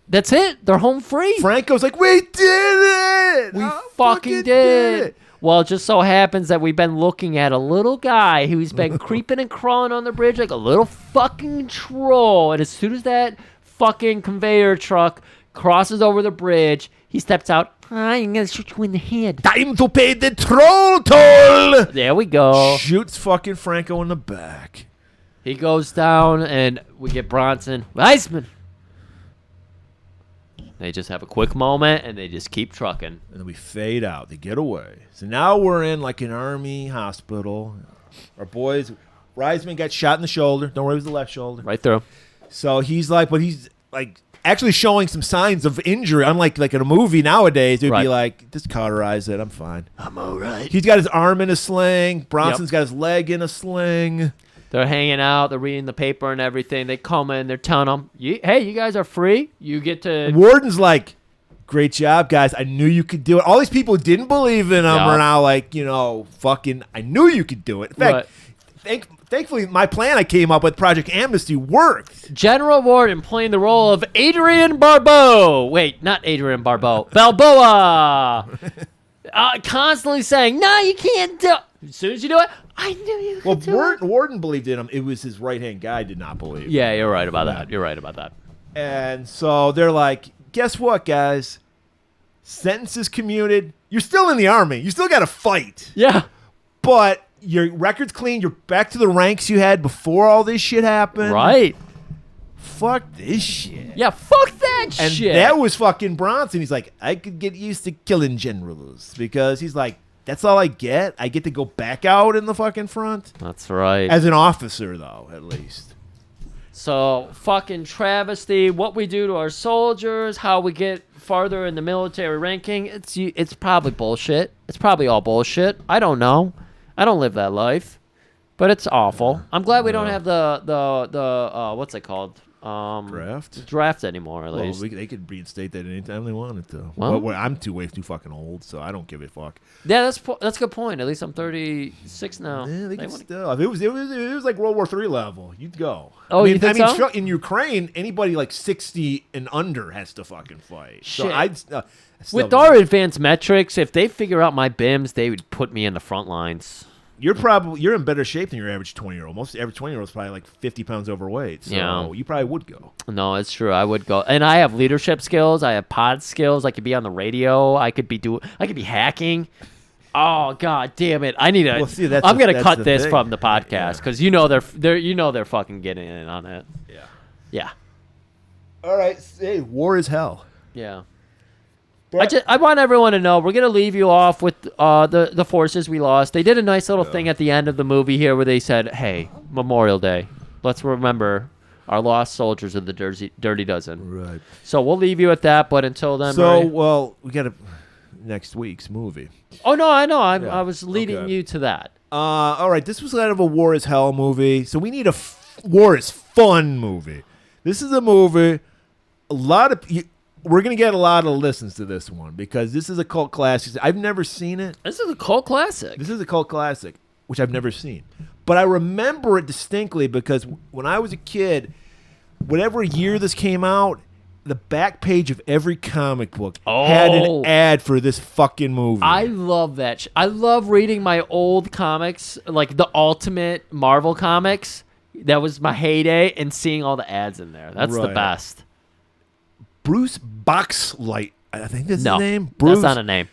that's it. They're home free. Franco's like, we did it. We fucking did it. Well, it just so happens that we've been looking at a little guy who's been creeping and crawling on the bridge like a little fucking troll. And as soon as that fucking conveyor truck crosses over the bridge, he steps out. I'm going to shoot you in the head. Time to pay the troll toll. There we go. Shoots fucking Franco in the back. He goes down, and we get Bronson. Reisman. They just have a quick moment, and they just keep trucking. And then we fade out. They get away. So now we're in like an army hospital. Our boys, Reisman got shot in the shoulder. Don't worry, it was the left shoulder. Right through. So he's like, but he's like actually showing some signs of injury. Unlike like in a movie nowadays, it would be like, just cauterize it. I'm fine. I'm all right. He's got his arm in a sling. Bronson's got his leg in a sling. They're hanging out. They're reading the paper and everything. They come in. They're telling them, hey, you guys are free. You get to... Warden's like, great job, guys. I knew you could do it. All these people didn't believe in him are now like, fucking, I knew you could do it. In fact, thankfully, my plan I came up with, Project Amnesty, worked. General Warden playing the role of Adrian Barbeau. Wait, not Adrian Barbeau. Balboa. Constantly saying, no, you can't do it. As soon as you do it, I knew you could do it. Warden believed in him. It was his right-hand guy did not believe. Yeah, you're right about that. You're right about that. And so they're like, guess what, guys? Sentence is commuted. You're still in the Army. You still got to fight. Yeah. But your record's clean. You're back to the ranks you had before all this shit happened. Right. Fuck this shit. Yeah, fuck that shit. And that was fucking Bronson. He's like, I could get used to killing generals because he's like, that's all I get. I get to go back out in the fucking front. That's right. As an officer, though, at least. So, fucking travesty. What we do to our soldiers, how we get farther in the military ranking, it's probably bullshit. It's probably all bullshit. I don't know. I don't live that life. But it's awful. I'm glad we don't have the what's it called? Draft anymore, at least. Well, they could reinstate that anytime they wanted to. Well, I'm way too fucking old, so I don't give a fuck. Yeah, that's a good point. At least I'm 36 now. Yeah, they can still. If it was like World War III level, you'd go. Oh, you think so? In Ukraine, anybody like 60 and under has to fucking fight. Shit. So I'd with our advanced metrics, if they figure out my BIMs, they would put me in the front lines. You're in better shape than your average 20-year-old. Most average 20-year-old is probably like 50 pounds overweight. So you probably would go. No, it's true. I would go. And I have leadership skills. I have pod skills. I could be on the radio. I could be hacking. Oh god damn it! I need to. Well, see, I'm gonna cut this thing. from the podcast because they're fucking getting in on it. Yeah. Yeah. All right. Hey, war is hell. Yeah. I want everyone to know we're gonna leave you off with the forces we lost. They did a nice little thing at the end of the movie here where they said, "Hey, Memorial Day, let's remember our lost soldiers of the Dirty Dozen." Right. So we'll leave you at that. But until then, we got next week's movie. Oh no, I know. I was leading you to that. All right. This was kind of a war is hell movie, so we need a war is fun movie. This is a movie. We're going to get a lot of listens to this one because this is a cult classic. I've never seen it. This is a cult classic. This is a cult classic, which I've never seen. But I remember it distinctly because when I was a kid, whatever year this came out, the back page of every comic book had an ad for this fucking movie. I love that. I love reading my old comics, like the Ultimate Marvel comics. That was my heyday, and seeing all the ads in there. That's the best. Bruce Boxlight, I think that's his name. Bruce, that's not a name.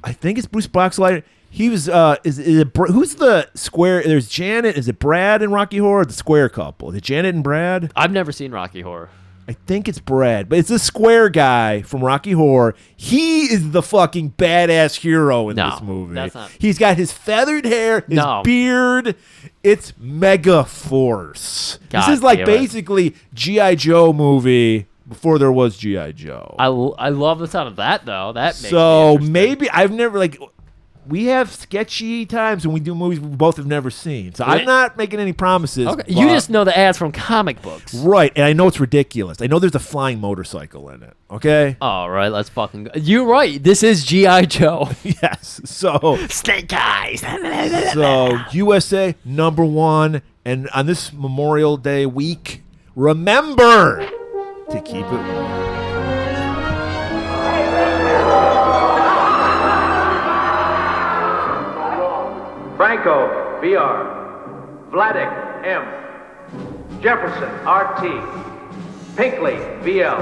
I think it's Bruce Boxlight. He was. Who's the square? There's Janet. Is it Brad and Rocky Horror? The square couple. Is it Janet and Brad? I've never seen Rocky Horror. I think it's Brad, but it's the square guy from Rocky Horror. He is the fucking badass hero in this movie. That's not. He's got his feathered hair, his beard. It's Mega Force. God, this is like basically G.I. Joe movie. Before there was G.I. Joe. I love the sound of that, though. That makes so maybe I've never, we have sketchy times when we do movies we both have never seen. So I'm not making any promises. Okay. You just know the ads from comic books. Right, and I know it's ridiculous. I know there's a flying motorcycle in it, okay? All right, let's fucking go. You're right. This is G.I. Joe. Yes, so... Snake Eyes. So, USA, #1. And on this Memorial Day week, remember... to keep it warm. Franco, VR. Vladik, M. Jefferson, RT. Pinkley, VL.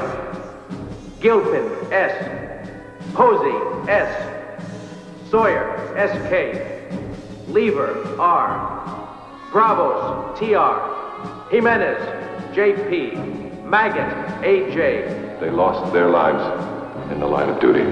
Gilpin, S. Posey, S. Sawyer, SK. Lever, R. Bravos, TR. Jimenez, JP. Maggot, AJ. They lost their lives in the line of duty.